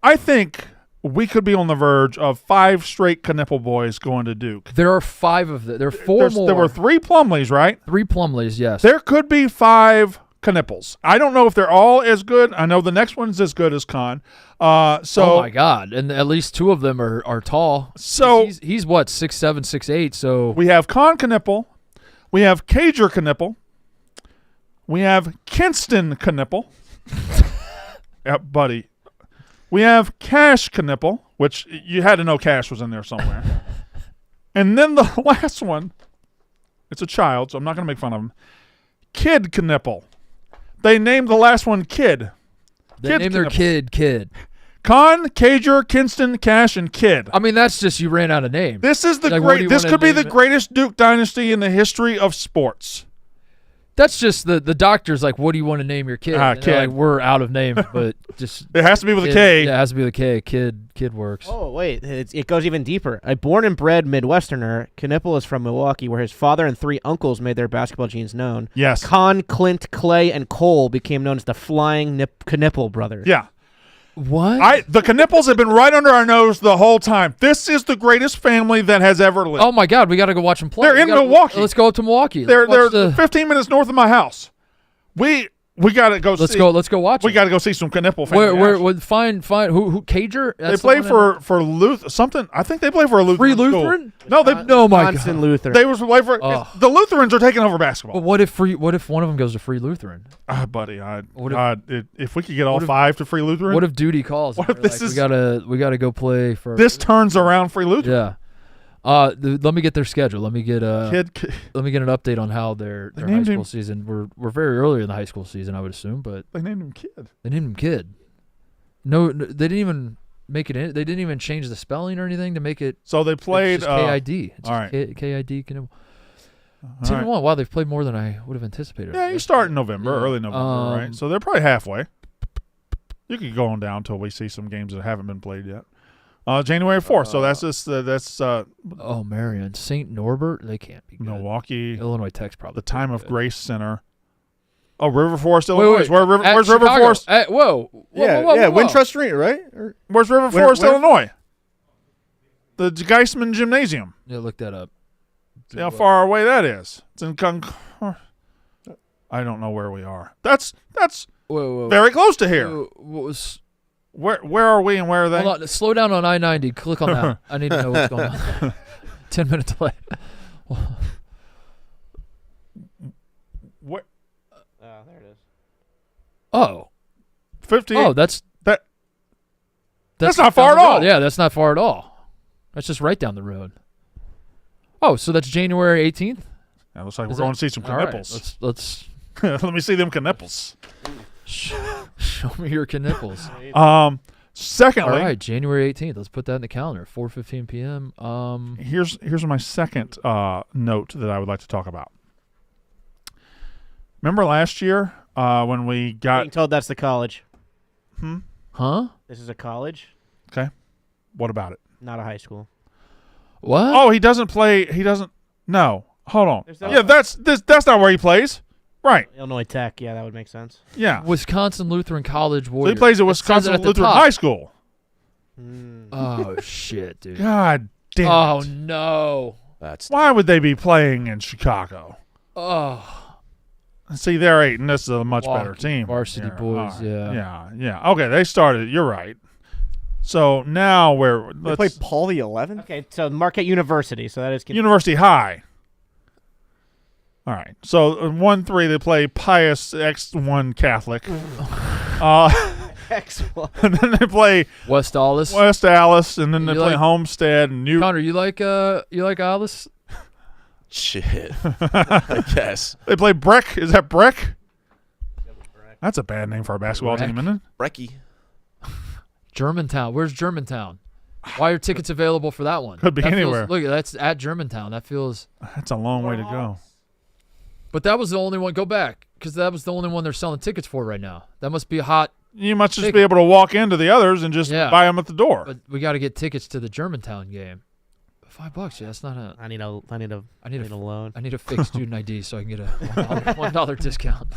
Speaker 3: I think we could be on the verge of 5 straight Knipple boys going to Duke.
Speaker 2: There are 5 of them. There are 4 more.
Speaker 3: There were 3 Plumleys, right?
Speaker 2: 3 Plumleys, yes.
Speaker 3: There could be 5 Knipples. I don't know if they're all as good. I know the next one's as good as Con.
Speaker 2: Oh my God! And at least 2 of them are tall.
Speaker 3: So
Speaker 2: he's what 6'7", 6'8". So
Speaker 3: we have Con Knipple, we have Cager Knipple, we have Kinston Knipple. Yeah, buddy. We have Cash Knipple, which you had to know Cash was in there somewhere. And then the last one, it's a child, so I'm not going to make fun of him. Kid Knipple. They named the last one Kid.
Speaker 2: they named their kid.
Speaker 3: Con, Cager, Kinston, Cash, and Kid.
Speaker 2: I mean, that's just you ran out of names.
Speaker 3: This is the
Speaker 2: Like, what do you
Speaker 3: This
Speaker 2: wanna
Speaker 3: could be the
Speaker 2: name it?
Speaker 3: greatest Duke dynasty in the history of sports.
Speaker 2: That's just the doctor's like, what do you want to name your kid? And they're
Speaker 3: Kid.
Speaker 2: like, we're out of names, but just
Speaker 3: It has to be with a
Speaker 2: kid-
Speaker 3: K.
Speaker 2: Yeah, it has to be with a K. Kid works.
Speaker 6: Oh, wait. It goes even deeper. A born and bred Midwesterner, Knipple is from Milwaukee, where his father and 3 uncles made their basketball genes known.
Speaker 3: Yes.
Speaker 6: Con, Clint, Clay, and Cole became known as the Flying Knipple brothers.
Speaker 3: Yeah.
Speaker 2: What?
Speaker 3: The Knipples have been right under our nose the whole time. This is the greatest family that has ever lived.
Speaker 2: Oh my God, we got to go watch them play.
Speaker 3: They're
Speaker 2: We
Speaker 3: in
Speaker 2: gotta-
Speaker 3: Milwaukee.
Speaker 2: Let's go up to Milwaukee.
Speaker 3: They're
Speaker 2: Let's watch
Speaker 3: 15 minutes north of my house. We got to go
Speaker 2: Let's
Speaker 3: see.
Speaker 2: go watch.
Speaker 3: We
Speaker 2: it.
Speaker 3: got to go see some Knipple family.
Speaker 2: Where find who Cager?
Speaker 3: They
Speaker 2: That's the
Speaker 3: play
Speaker 2: one
Speaker 3: for Lutheran something. I think they play for a Lutheran.
Speaker 2: Free
Speaker 3: school.
Speaker 2: Lutheran?
Speaker 3: No, they
Speaker 2: No, my God.
Speaker 6: Wisconsin Luther.
Speaker 3: they was play for
Speaker 2: Oh.
Speaker 3: the Lutherans are taking over basketball.
Speaker 2: But what if one of them goes to Free Lutheran?
Speaker 3: Buddy,
Speaker 2: What if-
Speaker 3: if we could get all
Speaker 2: what if-
Speaker 3: 5 to Free Lutheran,
Speaker 2: What if duty calls?
Speaker 3: What
Speaker 2: and
Speaker 3: if
Speaker 2: they're
Speaker 3: this
Speaker 2: like,
Speaker 3: is-
Speaker 2: we gotta go play for
Speaker 3: this turns around Free Lutheran?
Speaker 2: Yeah. Let me get their schedule. Let me get
Speaker 3: Kid,
Speaker 2: let me get an update on how their high
Speaker 3: named
Speaker 2: school
Speaker 3: him-
Speaker 2: season. We're very early in the high school season, I would assume, but
Speaker 3: they named him Kid.
Speaker 2: they named him Kid. No, they didn't even make it. They didn't even change the spelling or anything to make it.
Speaker 3: So they played.
Speaker 2: It's just KID. It's
Speaker 3: all
Speaker 2: just
Speaker 3: right.
Speaker 2: KID.
Speaker 3: all
Speaker 2: 10-1.
Speaker 3: right.
Speaker 2: Wow, they've played more than I would have anticipated.
Speaker 3: Yeah, you start in November,
Speaker 2: Yeah.
Speaker 3: early November, right? So they're probably halfway. You could go on down until we see some games that haven't been played yet. January 4th. So that's just
Speaker 2: Oh, Marion, St. Norbert. They can't be good.
Speaker 3: Milwaukee,
Speaker 2: Illinois Tech's probably
Speaker 3: the Time of
Speaker 2: good.
Speaker 3: Grace Center. Oh, River Forest, Illinois.
Speaker 2: Wait.
Speaker 3: Where's River
Speaker 2: Chicago.
Speaker 3: Forest?
Speaker 2: Whoa.
Speaker 5: Yeah, Wintrust Arena, right?
Speaker 3: Where's River
Speaker 5: Where-
Speaker 3: Forest,
Speaker 5: where?
Speaker 3: Illinois? The Geisman Gymnasium.
Speaker 2: Yeah, look that up.
Speaker 3: See how far away that is. It's in I don't know where we are. That's
Speaker 2: Whoa.
Speaker 3: very close to here.
Speaker 2: What was?
Speaker 3: Where are we and where are they?
Speaker 2: Hold on. Slow down on I-90. Click on that. I need to know what's going on. 10-minute delay.
Speaker 3: Where,
Speaker 6: Oh, there it is.
Speaker 2: Oh.
Speaker 3: 58.
Speaker 2: Oh, that's
Speaker 3: That's not
Speaker 2: down
Speaker 3: far
Speaker 2: the
Speaker 3: at
Speaker 2: road.
Speaker 3: all.
Speaker 2: Yeah, that's not far at all. That's just right down the road. Oh, so that's January 18th?
Speaker 3: Yeah, looks like
Speaker 2: Is
Speaker 3: we're going
Speaker 2: that-
Speaker 3: to see some
Speaker 2: all right,
Speaker 3: knipples.
Speaker 2: let's
Speaker 3: Let me see them knipples.
Speaker 2: show me your knipples.
Speaker 3: Secondly,
Speaker 2: All right, January 18th. Let's put that in the calendar. 4:15 p.m.
Speaker 3: here's my second note that I would like to talk about. Remember last year when we got
Speaker 6: Being told that's the college.
Speaker 2: Huh?
Speaker 6: This is a college,
Speaker 3: okay? What about it?
Speaker 6: not a high school.
Speaker 2: What?
Speaker 3: Oh, he doesn't play. He doesn't. No, hold on.
Speaker 6: There's no-
Speaker 3: Yeah, that's not where he plays. Right.
Speaker 6: Illinois Tech. Yeah, that would make sense.
Speaker 3: Yeah.
Speaker 2: Wisconsin Lutheran College
Speaker 3: So
Speaker 2: Warriors.
Speaker 3: he plays at
Speaker 2: It says it
Speaker 3: Wisconsin
Speaker 2: at the
Speaker 3: Lutheran
Speaker 2: top.
Speaker 3: High School.
Speaker 2: Oh shit, dude.
Speaker 3: God damn
Speaker 2: Oh
Speaker 3: it.
Speaker 2: no.
Speaker 4: That's
Speaker 3: Why would they be playing in Chicago?
Speaker 2: Oh.
Speaker 3: See, they're 8, and this is a much better
Speaker 2: Walking
Speaker 3: team.
Speaker 2: varsity
Speaker 3: Yeah,
Speaker 2: boys,
Speaker 3: all
Speaker 2: yeah.
Speaker 3: Yeah. Okay, they started. You're right. So now we're
Speaker 5: They play Paul the 11th.
Speaker 6: Okay, so Marquette University. So that is
Speaker 3: University High. All right. So 1-3 they play Pius X1 Catholic.
Speaker 6: excellent.
Speaker 3: And then they play
Speaker 2: West Allis.
Speaker 3: West Alice, and then they
Speaker 2: You
Speaker 3: play
Speaker 2: like-
Speaker 3: Homestead and New.
Speaker 2: Connor, you like Allis?
Speaker 4: shit. I guess.
Speaker 3: They play Breck. Is that Breck? That's a bad name for a basketball
Speaker 2: Breck.
Speaker 3: team, isn't it?
Speaker 4: Brecky.
Speaker 2: Germantown. Where's Germantown? Why are tickets available for that one?
Speaker 3: Could be
Speaker 2: That feels-
Speaker 3: anywhere.
Speaker 2: Look, that's at Germantown. That feels.
Speaker 3: That's a long way to go.
Speaker 2: But that was the only one. Go back, because that was the only one they're selling tickets for right now. That must be hot.
Speaker 3: You must just
Speaker 2: Ticket.
Speaker 3: be able to walk into the others and just
Speaker 2: Yeah.
Speaker 3: buy them at the door.
Speaker 2: But we got to get tickets to the Germantown game. $5. Yeah, that's not a.
Speaker 6: I need a
Speaker 2: I need a
Speaker 6: loan.
Speaker 2: I need a fixed student ID so I can get a $1 discount.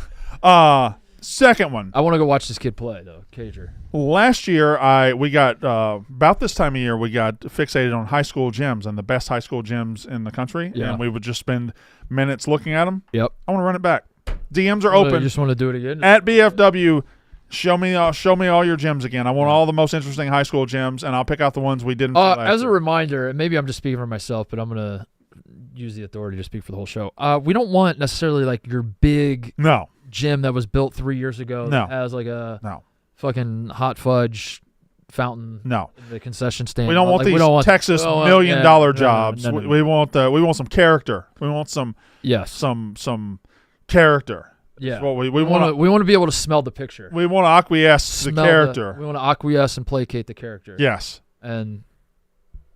Speaker 3: Second one.
Speaker 2: I want to go watch this kid play though, Cager.
Speaker 3: Last year, we got about this time of year, we got fixated on high school gyms and the best high school gyms in the country,
Speaker 2: Yeah.
Speaker 3: and we would just spend minutes looking at them.
Speaker 2: Yep.
Speaker 3: I want to run it back. DMs are
Speaker 2: You
Speaker 3: open
Speaker 2: just want to do it again?
Speaker 3: at BFW. Show me all your gyms again. I want all the most interesting high school gyms, and I'll pick out the ones we didn't. last
Speaker 2: As a
Speaker 3: year.
Speaker 2: reminder, and maybe I'm just speaking for myself, but I'm gonna use the authority to speak for the whole show. We don't want necessarily like your big
Speaker 3: No,
Speaker 2: gym that was built 3 years ago
Speaker 3: No.
Speaker 2: that has like a
Speaker 3: no,
Speaker 2: fucking hot fudge fountain
Speaker 3: no.
Speaker 2: in the concession stand.
Speaker 3: We don't want
Speaker 2: Like,
Speaker 3: these
Speaker 2: we don't want
Speaker 3: Texas
Speaker 2: we don't want-
Speaker 3: $1 million
Speaker 2: yeah, no,
Speaker 3: jobs.
Speaker 2: no, no, no.
Speaker 3: We want some character. We want some
Speaker 2: Yes.
Speaker 3: character.
Speaker 2: Yeah.
Speaker 3: Well, we
Speaker 2: we
Speaker 3: want
Speaker 2: want to be able to smell the picture.
Speaker 3: to acquiesce the
Speaker 2: Smell
Speaker 3: character.
Speaker 2: we want to acquiesce and placate the character.
Speaker 3: Yes.
Speaker 2: And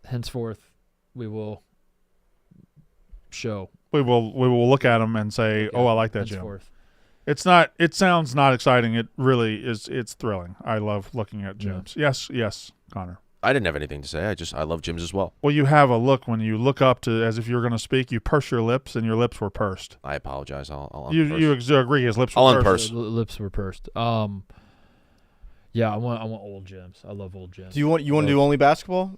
Speaker 2: henceforth, we will show.
Speaker 3: We will look at them and say, "Oh, I like that gym."
Speaker 2: henceforth.
Speaker 3: It's not. It sounds not exciting. It really is. It's thrilling. I love looking at gyms. Yes, Connor.
Speaker 4: I didn't have anything to say. I love gyms as well.
Speaker 3: Well, you have a look when you look up to as if you're going to speak. You purse your lips, and your lips were pursed.
Speaker 4: I apologize. I'll
Speaker 3: You agree his lips were
Speaker 4: I'll
Speaker 3: pursed.
Speaker 4: unpurse.
Speaker 2: Lips were pursed. Yeah, I want old gyms. I love old gyms.
Speaker 5: Do you want to do only basketball?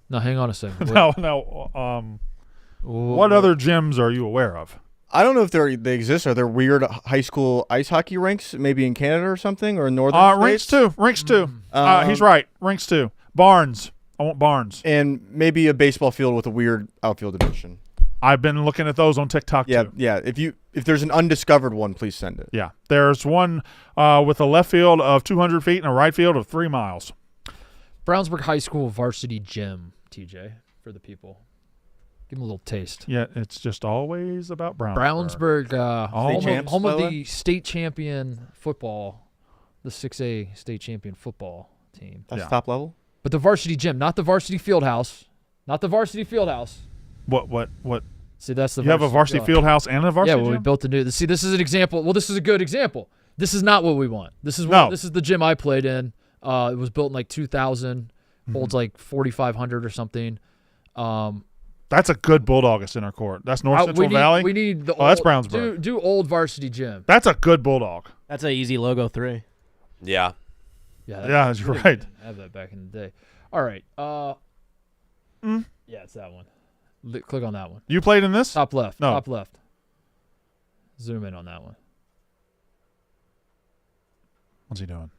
Speaker 2: No, hang on a second.
Speaker 3: No. What other gyms are you aware of?
Speaker 5: I don't know if they exist. Are there weird high school ice hockey rinks, maybe in Canada or something, or in northern
Speaker 3: Rinks
Speaker 5: states?
Speaker 3: Rinks too. He's right. Rinks too. Barnes. I want Barnes.
Speaker 5: And maybe a baseball field with a weird outfield dimension.
Speaker 3: I've been looking at those on TikTok
Speaker 5: Yeah,
Speaker 3: too.
Speaker 5: yeah. If there's an undiscovered one, please send it.
Speaker 3: Yeah. There's one with a left field of 200 feet and a right field of 3 miles.
Speaker 2: Brownsburg High School varsity gym, TJ, for the people. Give them a little taste.
Speaker 3: Yeah, it's just always about
Speaker 2: Brownsburg, home,
Speaker 5: champs,
Speaker 2: home
Speaker 5: by
Speaker 2: of
Speaker 5: the
Speaker 2: the
Speaker 5: way?
Speaker 2: state champion football, the 6A state champion football team.
Speaker 5: That's
Speaker 3: Yeah.
Speaker 5: top level.
Speaker 2: But the varsity gym, not the varsity field house. Not the varsity field house.
Speaker 3: What?
Speaker 2: See, that's the
Speaker 3: You have a varsity field house and a varsity
Speaker 2: Yeah, well, we
Speaker 3: gym?
Speaker 2: built a new. See, this is an example. Well, this is a good example. This is not what we want. This is
Speaker 3: No.
Speaker 2: this is the gym I played in. It was built in like 2000. Holds like 4,500 or something.
Speaker 3: That's a good Bulldog at center court. That's North Central Valley.
Speaker 2: We need the.
Speaker 3: Oh, that's
Speaker 2: old-
Speaker 3: Brownsburg.
Speaker 2: Do old varsity gym.
Speaker 3: That's a good Bulldog.
Speaker 6: That's an easy logo 3.
Speaker 4: Yeah.
Speaker 2: Yeah,
Speaker 3: Yeah, you're right.
Speaker 2: Have that back in the day. All right. Yeah, it's that one. Click on that one.
Speaker 3: You played in this?
Speaker 2: Top left.
Speaker 3: No.
Speaker 2: Top left. Zoom in on that one.
Speaker 3: What's he doing?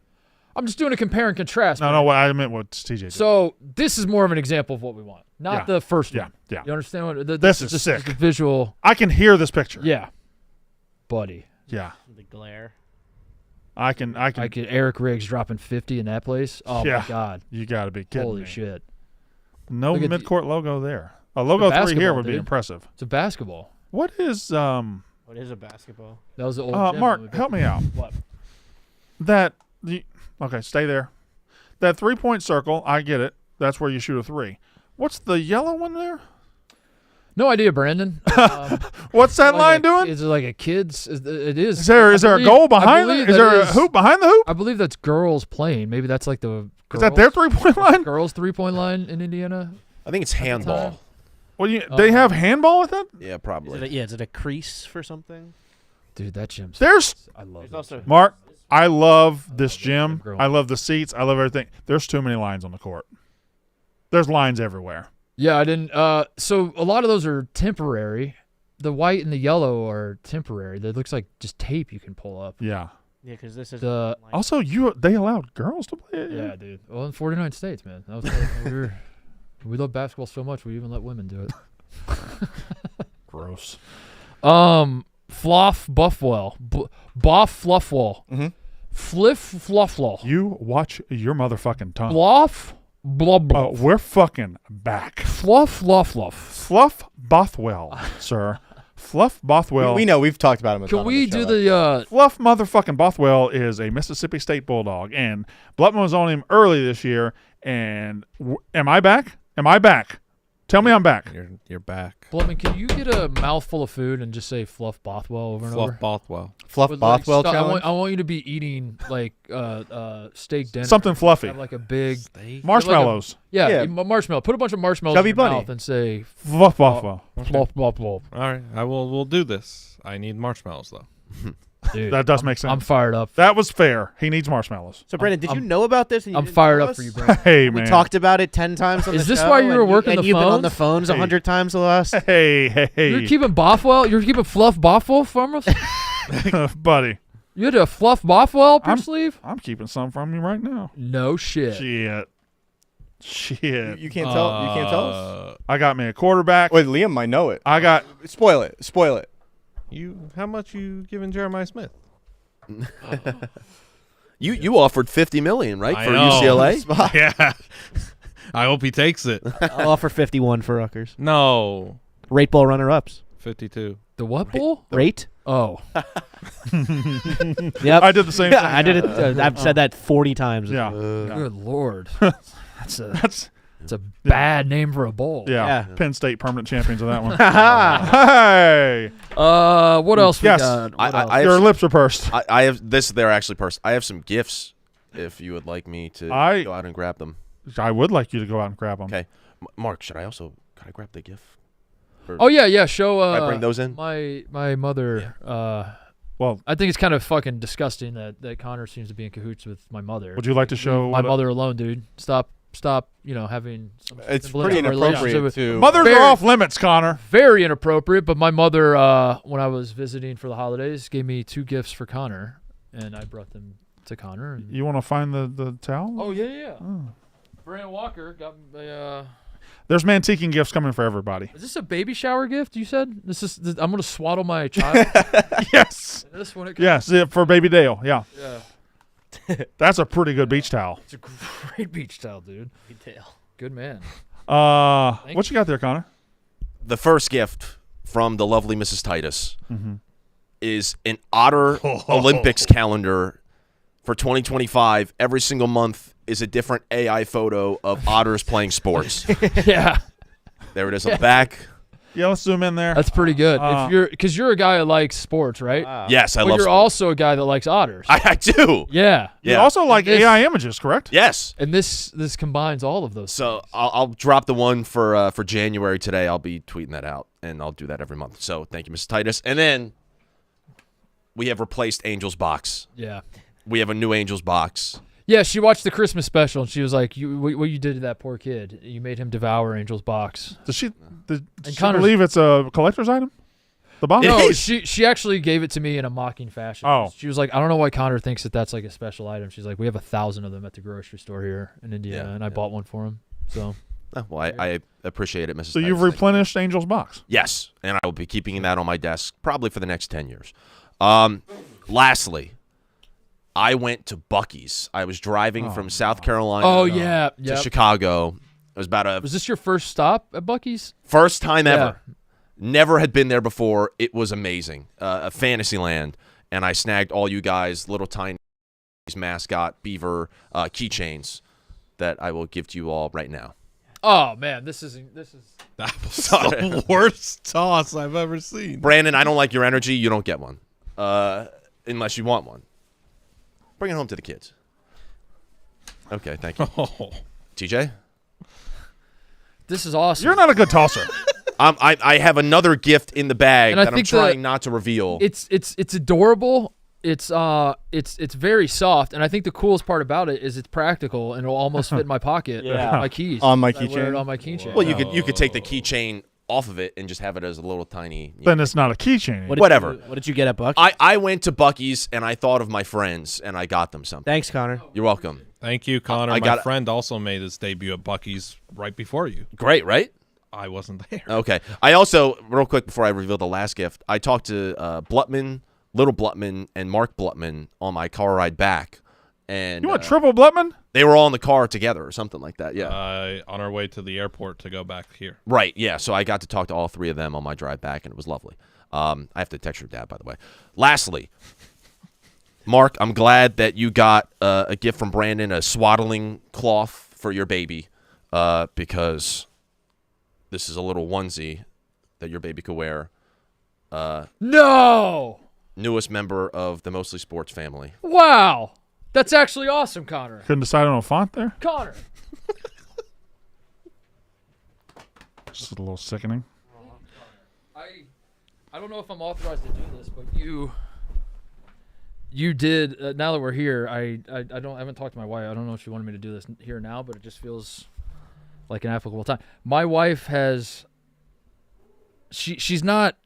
Speaker 2: I'm just doing a compare and contrast.
Speaker 3: No, what I meant what TJ did.
Speaker 2: So this is more of an example of what we want, not
Speaker 3: Yeah.
Speaker 2: the first
Speaker 3: Yeah,
Speaker 2: one.
Speaker 3: yeah.
Speaker 2: You understand what?
Speaker 3: This is
Speaker 2: just
Speaker 3: sick.
Speaker 2: the visual.
Speaker 3: I can hear this picture.
Speaker 2: Yeah, buddy.
Speaker 3: Yeah.
Speaker 6: The glare.
Speaker 3: I can.
Speaker 2: Like Eric Riggs dropping 50 in that place. Oh
Speaker 3: Yeah.
Speaker 2: my God!
Speaker 3: You got to be kidding
Speaker 2: Holy
Speaker 3: me.
Speaker 2: shit!
Speaker 3: No
Speaker 2: Look at the-
Speaker 3: mid-court logo there. A logo 3 here
Speaker 2: basketball,
Speaker 3: would be
Speaker 2: dude.
Speaker 3: impressive.
Speaker 2: It's a basketball.
Speaker 3: What is
Speaker 6: What is a basketball?
Speaker 2: That was the old. gym that we
Speaker 3: Mark,
Speaker 2: built.
Speaker 3: help me out.
Speaker 2: What?
Speaker 3: Okay, stay there. That 3-point circle, I get it. That's where you shoot a 3. What's the yellow one there?
Speaker 2: No idea, Brandon.
Speaker 3: What's that
Speaker 2: Like
Speaker 3: line
Speaker 2: a-
Speaker 3: doing?
Speaker 2: Is it like a kid's? It is.
Speaker 3: Is there a goal behind it? Is there a hoop behind the hoop?
Speaker 2: I believe that's girls playing. Maybe that's like the.
Speaker 3: Is that their
Speaker 2: girls-
Speaker 3: 3-point line?
Speaker 2: Girls 3-point line in Indiana.
Speaker 4: I think it's handball.
Speaker 2: time?
Speaker 3: Well, they have handball with that?
Speaker 4: Yeah,
Speaker 6: Is
Speaker 4: probably.
Speaker 6: it is it a crease for something?
Speaker 2: Dude, that gym's. I love it.
Speaker 6: also
Speaker 3: Mark, I love this gym.
Speaker 2: Girl.
Speaker 3: I love the seats. I love everything. There's too many lines on the court. There's lines everywhere.
Speaker 2: Yeah, I didn't. So a lot of those are temporary. The white and the yellow are temporary. That looks like just tape you can pull up.
Speaker 3: Yeah.
Speaker 6: Yeah, because this is
Speaker 2: The
Speaker 3: Also, they allowed girls to play it.
Speaker 2: yeah, dude. Well, in 49 states, man. That was we love basketball so much we even let women do it.
Speaker 3: Gross.
Speaker 2: Floff Buffwell, Boff Fluffwell,
Speaker 5: Mhm.
Speaker 2: Fliff Flufflaw,
Speaker 3: You watch your motherfucking tongue.
Speaker 2: Bloff Blub
Speaker 3: Oh,
Speaker 2: Bluff,
Speaker 3: we're fucking back.
Speaker 2: Fluff Fluff.
Speaker 3: Fluff Bothwell, sir. Fluff Bothwell.
Speaker 5: We know. We've talked about him. A
Speaker 2: Can
Speaker 5: ton on
Speaker 2: we
Speaker 5: the
Speaker 2: do
Speaker 5: show,
Speaker 2: the
Speaker 3: Fluff motherfucking Bothwell is a Mississippi State Bulldog, and Blutman was on him early this year. And am I back? Am I back? Tell me I'm back.
Speaker 7: You're back.
Speaker 2: Blubman, can you get a mouthful of food and just say Fluff Bothwell over and
Speaker 7: Fluff
Speaker 2: over?
Speaker 7: Bothwell.
Speaker 5: Fluff
Speaker 2: With, like,
Speaker 5: Bothwell
Speaker 2: stuff-
Speaker 5: challenge.
Speaker 2: I want you to be eating like steak dinner.
Speaker 3: Something fluffy.
Speaker 2: Have like a big
Speaker 3: Marshmallows.
Speaker 2: yeah,
Speaker 5: Yeah.
Speaker 2: marshmallow. Put a bunch of marshmallows
Speaker 5: Chubby
Speaker 2: in your
Speaker 5: bunny.
Speaker 2: mouth and say
Speaker 3: Fluff Bothwell.
Speaker 2: Fluff Bothwell.
Speaker 7: All right, we'll do this. I need marshmallows though.
Speaker 2: Dude,
Speaker 3: That does make sense.
Speaker 2: I'm fired up.
Speaker 3: That was fair. He needs marshmallows.
Speaker 6: So, Brandon, did you
Speaker 2: I'm-
Speaker 6: know about this? And you
Speaker 2: I'm
Speaker 6: didn't
Speaker 2: fired
Speaker 6: tell
Speaker 2: up
Speaker 6: us?
Speaker 2: for you, Brandon.
Speaker 3: Hey,
Speaker 6: We
Speaker 3: man.
Speaker 6: talked about it 10 times on
Speaker 2: Is
Speaker 6: the
Speaker 2: this
Speaker 6: show,
Speaker 2: why you were
Speaker 6: and
Speaker 2: working
Speaker 6: and
Speaker 2: the
Speaker 6: you've been on the
Speaker 2: phones?
Speaker 6: phones 100 times the last.
Speaker 3: Hey.
Speaker 2: You're keeping Bothwell? You're keeping Fluff Bothwell from us?
Speaker 3: Buddy,
Speaker 2: You had a Fluff Bothwell up your
Speaker 3: I'm-
Speaker 2: sleeve?
Speaker 3: I'm keeping some from you right now.
Speaker 2: No shit.
Speaker 3: Shit.
Speaker 5: You can't tell. You can't tell us.
Speaker 3: I got me a quarterback.
Speaker 5: Wait, Liam might know it.
Speaker 3: I got
Speaker 5: Spoil it. Spoil it.
Speaker 7: How much you giving Jeremiah Smith?
Speaker 4: You offered $50 million, right,
Speaker 7: I
Speaker 4: for
Speaker 7: know.
Speaker 4: UCLA?
Speaker 7: Yeah. I hope he takes it.
Speaker 6: I'll offer 51 for Rutgers.
Speaker 7: No.
Speaker 6: Rate Bowl runner-ups.
Speaker 7: 52.
Speaker 2: The what bowl?
Speaker 6: Rate?
Speaker 2: Oh.
Speaker 6: Yep.
Speaker 3: I did the same thing.
Speaker 6: I did it. I've said that 40 times.
Speaker 3: Yeah.
Speaker 2: Good lord. That's a bad name for a bowl.
Speaker 3: Yeah.
Speaker 6: Yeah.
Speaker 3: Penn State permanent champions of that one.
Speaker 6: Ha
Speaker 3: Hey.
Speaker 2: What else we
Speaker 3: Yes.
Speaker 2: got? What else?
Speaker 4: I
Speaker 3: Your
Speaker 4: have,
Speaker 3: lips are pursed.
Speaker 4: I have this. They're actually pursed. I have some gifts. If you would like me to
Speaker 3: I-
Speaker 4: go out and grab them.
Speaker 3: I would like you to go out and grab them.
Speaker 4: Okay, Mark. Can I grab the gift?
Speaker 2: Oh yeah. Show.
Speaker 4: Can I bring those in?
Speaker 2: My mother.
Speaker 3: Well,
Speaker 2: I think it's kind of fucking disgusting that Connor seems to be in cahoots with my mother.
Speaker 3: would you like to show
Speaker 2: my
Speaker 3: what
Speaker 2: mother alone, dude? Stop. Having. Some
Speaker 5: It's
Speaker 2: semblance
Speaker 5: pretty
Speaker 2: of a relationship
Speaker 5: inappropriate
Speaker 2: with-
Speaker 5: too.
Speaker 3: Mothers
Speaker 2: Very-
Speaker 3: are off limits, Connor.
Speaker 2: Very inappropriate. But my mother, when I was visiting for the holidays, gave me 2 gifts for Connor, and I brought them to Connor. And
Speaker 3: You want to find the towel?
Speaker 2: oh yeah. Brandon Walker got me.
Speaker 3: There's mantiquing gifts coming for everybody.
Speaker 2: Is this a baby shower gift? You said I'm gonna swaddle my child.
Speaker 3: Yes.
Speaker 2: This one.
Speaker 3: Yes, for Baby Dale. Yeah.
Speaker 2: Yeah.
Speaker 3: That's a pretty good beach towel.
Speaker 2: It's a great beach towel, dude. Good man.
Speaker 3: What you got there, Connor?
Speaker 4: The first gift from the lovely Mrs. Titus
Speaker 3: Mm-hmm.
Speaker 4: is an Otter Olympics calendar for 2025. Every single month is a different AI photo of otters playing sports.
Speaker 2: Yeah,
Speaker 4: There it is on the back.
Speaker 3: Yeah, let's zoom in there.
Speaker 2: that's pretty good. Because you're a guy that likes sports, right?
Speaker 4: Yes, I
Speaker 2: But
Speaker 4: love
Speaker 2: you're
Speaker 4: sports.
Speaker 2: also a guy that likes otters.
Speaker 4: I do.
Speaker 2: Yeah.
Speaker 3: You
Speaker 4: Yeah.
Speaker 3: also like
Speaker 2: This-
Speaker 3: AI images, correct?
Speaker 4: Yes.
Speaker 2: And this combines all of those.
Speaker 4: So I'll drop the one for January today. I'll be tweeting that out, and I'll do that every month. So thank you, Mrs. Titus. And then we have replaced Angel's box.
Speaker 2: Yeah.
Speaker 4: We have a new Angel's box.
Speaker 2: Yeah, she watched the Christmas special and she was like, "What you did to that poor kid? You made him devour Angel's box."
Speaker 3: Does she
Speaker 2: Connor's-
Speaker 3: believe it's a collector's item? The box?
Speaker 2: No,
Speaker 4: is.
Speaker 2: she actually gave it to me in a mocking fashion.
Speaker 3: Oh.
Speaker 2: She was like, "I don't know why Connor thinks that's like a special item." She's like, "We have 1,000 of them at the grocery store here in Indiana,
Speaker 4: Yeah,
Speaker 2: and I bought one for him." So
Speaker 4: Oh, well, I appreciate it, Mrs.
Speaker 3: So
Speaker 4: Titus.
Speaker 3: you've
Speaker 4: Thank you.
Speaker 3: replenished Angel's box.
Speaker 4: Yes, and I will be keeping that on my desk probably for the next 10 years. Lastly, I went to Buc-ee's. I was driving from South Carolina to
Speaker 2: yeah.
Speaker 4: Chicago. It was about a
Speaker 2: Was this your first stop at Buc-ee's?
Speaker 4: first time ever.
Speaker 2: Yeah.
Speaker 4: Never had been there before. It was amazing. A Fantasyland. And I snagged all you guys little tiny mascot beaver keychains that I will give to you all right now.
Speaker 2: Oh man, this is
Speaker 7: That was the worst toss I've ever seen.
Speaker 4: Brandon, I don't like your energy. You don't get one. Unless you want one. Bring it home to the kids. Okay, thank you.
Speaker 7: Oh.
Speaker 4: TJ?
Speaker 2: this is awesome.
Speaker 3: You're not a good tosser.
Speaker 4: I have another gift in the bag
Speaker 2: And I
Speaker 4: that I'm
Speaker 2: think
Speaker 4: trying not to reveal.
Speaker 2: It's adorable. It's very soft, and I think the coolest part about it is it's practical and it'll almost fit in my pocket.
Speaker 6: Yeah.
Speaker 2: My keys
Speaker 5: On my
Speaker 2: I wear
Speaker 5: keychain?
Speaker 2: it on my keychain.
Speaker 4: Well, you could take the keychain off of it and just have it as a little tiny.
Speaker 3: Then it's not a keychain.
Speaker 4: Whatever.
Speaker 6: What did you get at Buck?
Speaker 4: I went to Buc-ee's and I thought of my friends and I got them something.
Speaker 6: Thanks, Connor.
Speaker 4: You're welcome.
Speaker 7: Thank you, Connor.
Speaker 4: I
Speaker 7: My
Speaker 4: got-
Speaker 7: friend also made his debut at Buc-ee's right before you.
Speaker 4: Great, right?
Speaker 7: I wasn't there.
Speaker 4: Okay. I also, real quick before I reveal the last gift, I talked to Blutman, Little Blutman, and Mark Blutman on my car ride back. And
Speaker 3: You want triple Blutman?
Speaker 4: they were all in the car together or something like that. Yeah.
Speaker 7: On our way to the airport to go back here.
Speaker 4: Right. Yeah. So I got to talk to all three of them on my drive back, and it was lovely. I have to text your dad, by the way. Lastly, Mark, I'm glad that you got a gift from Brandon, a swaddling cloth for your baby, because this is a little onesie that your baby could wear.
Speaker 2: No!
Speaker 4: Newest member of the Mostly Sports family.
Speaker 2: Wow! That's actually awesome, Connor.
Speaker 3: Couldn't decide on a font there.
Speaker 2: Connor.
Speaker 3: Just a little sickening.
Speaker 2: I don't know if I'm authorized to do this, but you did. Now that we're here, I haven't talked to my wife. I don't know if she wanted me to do this here now, but it just feels like an applicable time. My wife has. She's not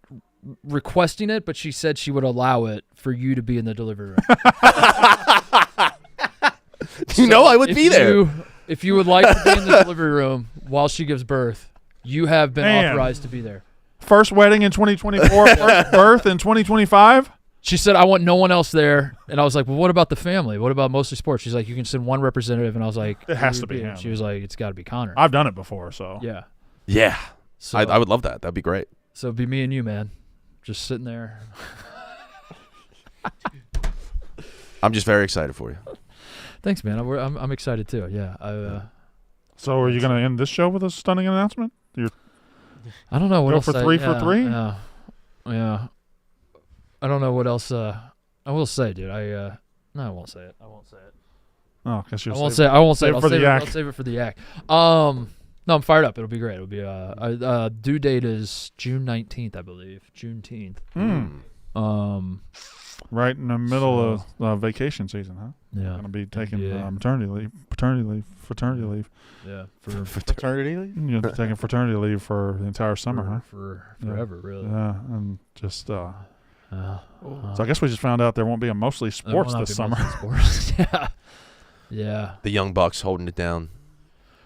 Speaker 2: requesting it, but she said she would allow it for you to be in the delivery room.
Speaker 4: You know I would be there.
Speaker 2: If you would like to be in the delivery room while she gives birth, you have been
Speaker 3: Man.
Speaker 2: authorized to be there.
Speaker 3: First wedding in 2024, first birth in 2025.
Speaker 2: She said, I want no one else there. And I was like, well, what about the family? What about Mostly Sports? She's like, you can send one representative. And I was like,
Speaker 3: It has
Speaker 2: who
Speaker 3: to
Speaker 2: would
Speaker 3: be
Speaker 2: it?
Speaker 3: him.
Speaker 2: She was like, it's got to be Connor.
Speaker 3: I've done it before, so.
Speaker 2: Yeah.
Speaker 4: Yeah.
Speaker 2: So,
Speaker 4: I would love that. That'd be great.
Speaker 2: So it'd be me and you, man. Just sitting there.
Speaker 4: I'm just very excited for you.
Speaker 2: Thanks, man. I'm excited too. Yeah.
Speaker 3: So are you going to end this show with a stunning announcement?
Speaker 2: I don't know what
Speaker 3: Go
Speaker 2: else.
Speaker 3: for three for three?
Speaker 2: Yeah. Yeah. I don't know what else. I will say, dude. No, I won't say it. I won't say it.
Speaker 3: Oh, I guess you'll
Speaker 2: I won't
Speaker 3: save
Speaker 2: say.
Speaker 3: it.
Speaker 2: I won't say
Speaker 3: Save
Speaker 2: it.
Speaker 3: it for the yak.
Speaker 2: I'll save it for the yak. No, I'm fired up. It'll be great. It'll be due date is June 19th, I believe. Juneteenth.
Speaker 3: Right in the middle of vacation season, huh?
Speaker 2: Yeah.
Speaker 3: Going to be taking
Speaker 2: Yeah.
Speaker 3: maternity leave, paternity leave, fraternity leave.
Speaker 2: Yeah.
Speaker 5: Fraternity league?
Speaker 3: You're taking fraternity leave for the entire summer, huh?
Speaker 2: For forever, really.
Speaker 3: Yeah, and just so I guess we just found out there won't be a Mostly
Speaker 2: There will
Speaker 3: Sports
Speaker 2: not
Speaker 3: this
Speaker 2: be
Speaker 3: summer.
Speaker 2: Mostly Sports. Yeah. Yeah.
Speaker 4: The Young Bucks holding it down.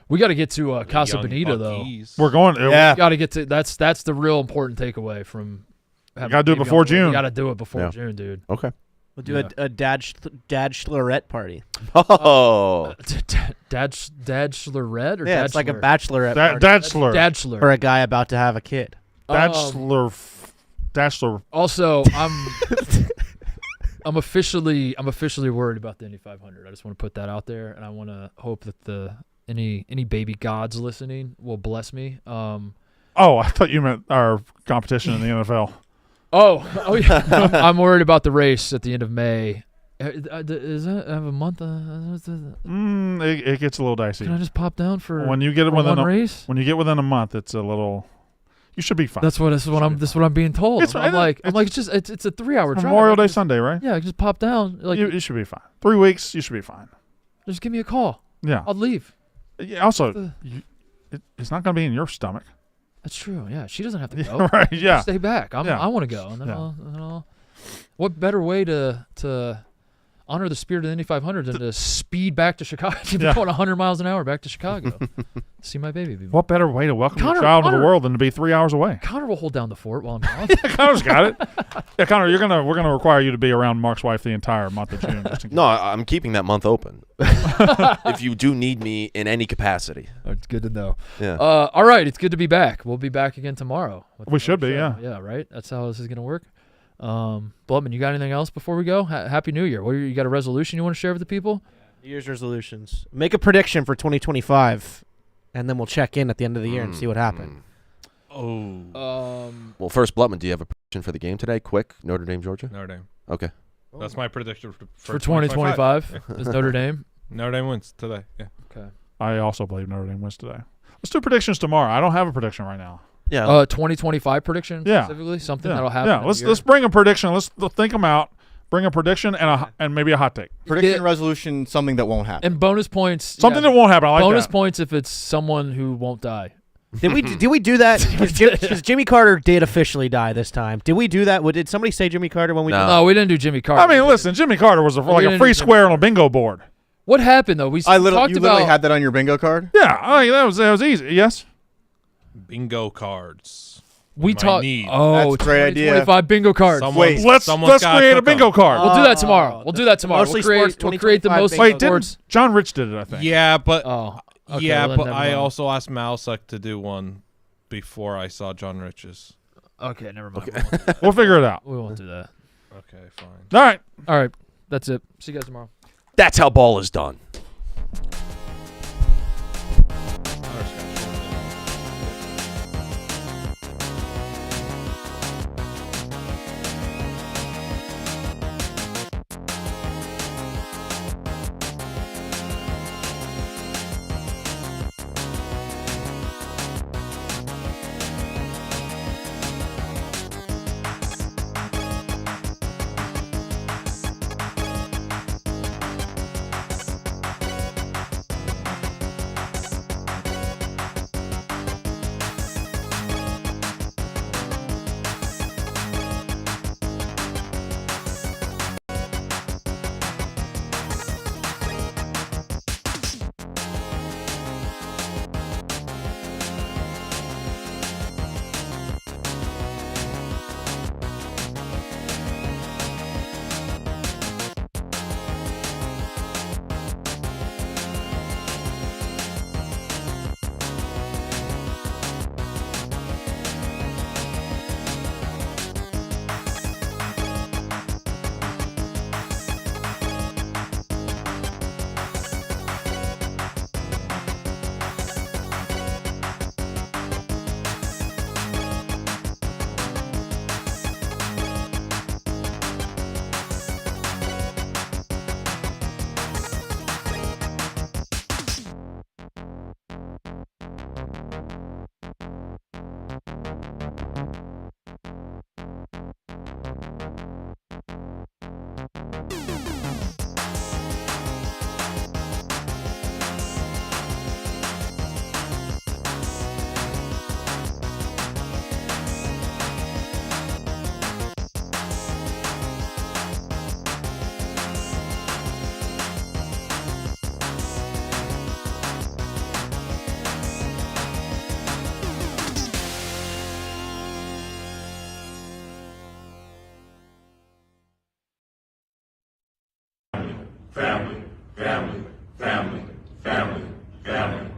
Speaker 2: We got to get to Casa
Speaker 7: Young
Speaker 2: Bonita, though.
Speaker 7: Buc-ee's.
Speaker 3: We're going.
Speaker 5: Yeah.
Speaker 2: Got to get to that's the real important takeaway from. having
Speaker 3: gotta do it
Speaker 2: a baby
Speaker 3: before
Speaker 2: on the way.
Speaker 3: June.
Speaker 2: You got to do it before
Speaker 4: Yeah.
Speaker 2: June, dude.
Speaker 4: Okay.
Speaker 6: We'll do
Speaker 2: Yeah.
Speaker 6: a dad schlerette party.
Speaker 4: Oh.
Speaker 2: Dad Schlerette or
Speaker 6: Yeah,
Speaker 2: Dad
Speaker 6: it's like a
Speaker 2: Schler?
Speaker 6: bachelorette party
Speaker 3: Dad slur.
Speaker 2: Dad Schler.
Speaker 6: for a guy about to have a kid.
Speaker 3: Dad slur. Dad slur.
Speaker 2: Also, I'm officially worried about the Indy 500. I just want to put that out there, and I want to hope that any baby gods listening will bless me.
Speaker 3: Oh, I thought you meant our competition in the NFL.
Speaker 2: Oh yeah. I'm worried about the race at the end of May. Is that I have a month?
Speaker 3: It gets a little dicey.
Speaker 2: Can I just pop down for
Speaker 3: When you get
Speaker 2: for
Speaker 3: within
Speaker 2: one
Speaker 3: a,
Speaker 2: race?
Speaker 3: when you get within a month, it's a little. You should be fine.
Speaker 2: This is what I'm being told.
Speaker 3: It's-
Speaker 2: I'm like it's just it's a 3-hour drive.
Speaker 3: Memorial
Speaker 2: I
Speaker 3: Day
Speaker 2: can just-
Speaker 3: Sunday, right?
Speaker 2: Yeah, I can just pop down. Like
Speaker 3: You should be fine. 3 weeks, you should be fine.
Speaker 2: just give me a call.
Speaker 3: Yeah.
Speaker 2: I'll leave.
Speaker 3: Yeah, also,
Speaker 2: the-
Speaker 3: it's not going to be in your stomach.
Speaker 2: That's true. Yeah, she doesn't have to go.
Speaker 3: Right, yeah.
Speaker 2: Stay back.
Speaker 3: Yeah.
Speaker 2: I want to go. And then
Speaker 3: Yeah.
Speaker 2: I'll what better way to honor the spirit of the Indy 500 than to speed back to Chicago?
Speaker 3: Yeah.
Speaker 2: Going 100 miles an hour back to Chicago. See my baby.
Speaker 3: What better way to welcome
Speaker 2: Connor-
Speaker 3: your child to the
Speaker 2: Connor-
Speaker 3: world than to be 3 hours away?
Speaker 2: Connor will hold down the fort while I'm gone.
Speaker 3: Connor's got it. Yeah, Connor, we're gonna require you to be around Mark's wife the entire month of June. Just in case.
Speaker 4: No, I'm keeping that month open. If you do need me in any capacity.
Speaker 2: It's good to know.
Speaker 4: Yeah.
Speaker 2: All right, it's good to be back. We'll be back again tomorrow. with
Speaker 3: We should
Speaker 2: another
Speaker 3: be,
Speaker 2: show. Yeah, right? That's how this is going to work. Blubman, you got anything else before we go? Happy New Year. You got a resolution you want to share with the people?
Speaker 6: New Year's resolutions. Make a prediction for 2025, and then we'll check in at the end of the year and see what happened.
Speaker 7: Oh.
Speaker 4: Well, first, Blutman, do you have a prediction for the game today? Quick, Notre Dame, Georgia?
Speaker 7: Notre Dame.
Speaker 4: Okay.
Speaker 7: That's my prediction
Speaker 2: For 2025 is Notre Dame.
Speaker 7: Notre Dame wins today. Yeah.
Speaker 2: Okay.
Speaker 3: I also believe Notre Dame wins today. Let's do predictions tomorrow. I don't have a prediction right now.
Speaker 4: Yeah.
Speaker 2: 2025 prediction
Speaker 3: Yeah.
Speaker 2: specifically, something
Speaker 3: Yeah.
Speaker 2: that'll happen.
Speaker 3: Yeah.
Speaker 2: in a
Speaker 3: Let's
Speaker 2: year.
Speaker 3: bring a prediction. Let's think them out. Bring a prediction and maybe a hot take.
Speaker 5: Prediction
Speaker 2: Yeah.
Speaker 5: resolution, something that won't happen.
Speaker 2: And bonus points.
Speaker 3: Something that won't happen. I like
Speaker 2: bonus
Speaker 3: that.
Speaker 2: points if it's someone who won't die.
Speaker 6: Did we do that? Because Jimmy Carter did officially die this time. Did we do that? Did somebody say Jimmy Carter when we?
Speaker 4: No.
Speaker 6: did
Speaker 2: No, we didn't do Jimmy Carter.
Speaker 3: I mean, listen, Jimmy Carter was like a
Speaker 2: didn't
Speaker 3: free
Speaker 2: do
Speaker 3: square on a bingo board.
Speaker 2: What happened though? We
Speaker 5: You
Speaker 2: talked
Speaker 5: literally
Speaker 2: about
Speaker 5: had that on your bingo card?
Speaker 3: Yeah, that was easy. Yes.
Speaker 7: Bingo cards.
Speaker 2: we
Speaker 7: might
Speaker 2: talked.
Speaker 7: need.
Speaker 2: Oh,
Speaker 5: That's a great idea.
Speaker 2: 2025 bingo cards.
Speaker 7: Someone's-
Speaker 3: Let's
Speaker 7: someone's gotta
Speaker 3: create a
Speaker 7: cook 'em.
Speaker 3: bingo card.
Speaker 2: We'll do that tomorrow. We'll do that tomorrow.
Speaker 6: Mostly
Speaker 2: We'll
Speaker 6: sports
Speaker 2: create the
Speaker 6: 2025
Speaker 2: most
Speaker 6: bingo.
Speaker 3: Wait, didn't
Speaker 2: sports.
Speaker 3: John Rich did it? I think.
Speaker 7: Yeah, but
Speaker 2: Oh, okay,
Speaker 7: yeah,
Speaker 2: well, then
Speaker 7: but
Speaker 2: never
Speaker 7: I
Speaker 2: mind.
Speaker 7: also asked Malsek to do one before I saw John Rich's.
Speaker 2: Okay, never mind.
Speaker 3: We'll figure it out.
Speaker 2: We won't do that.
Speaker 7: Okay, fine.
Speaker 3: All right.
Speaker 2: All right, that's it. See you guys tomorrow.
Speaker 4: That's how ball is done.
Speaker 8: family, family, family, family, family.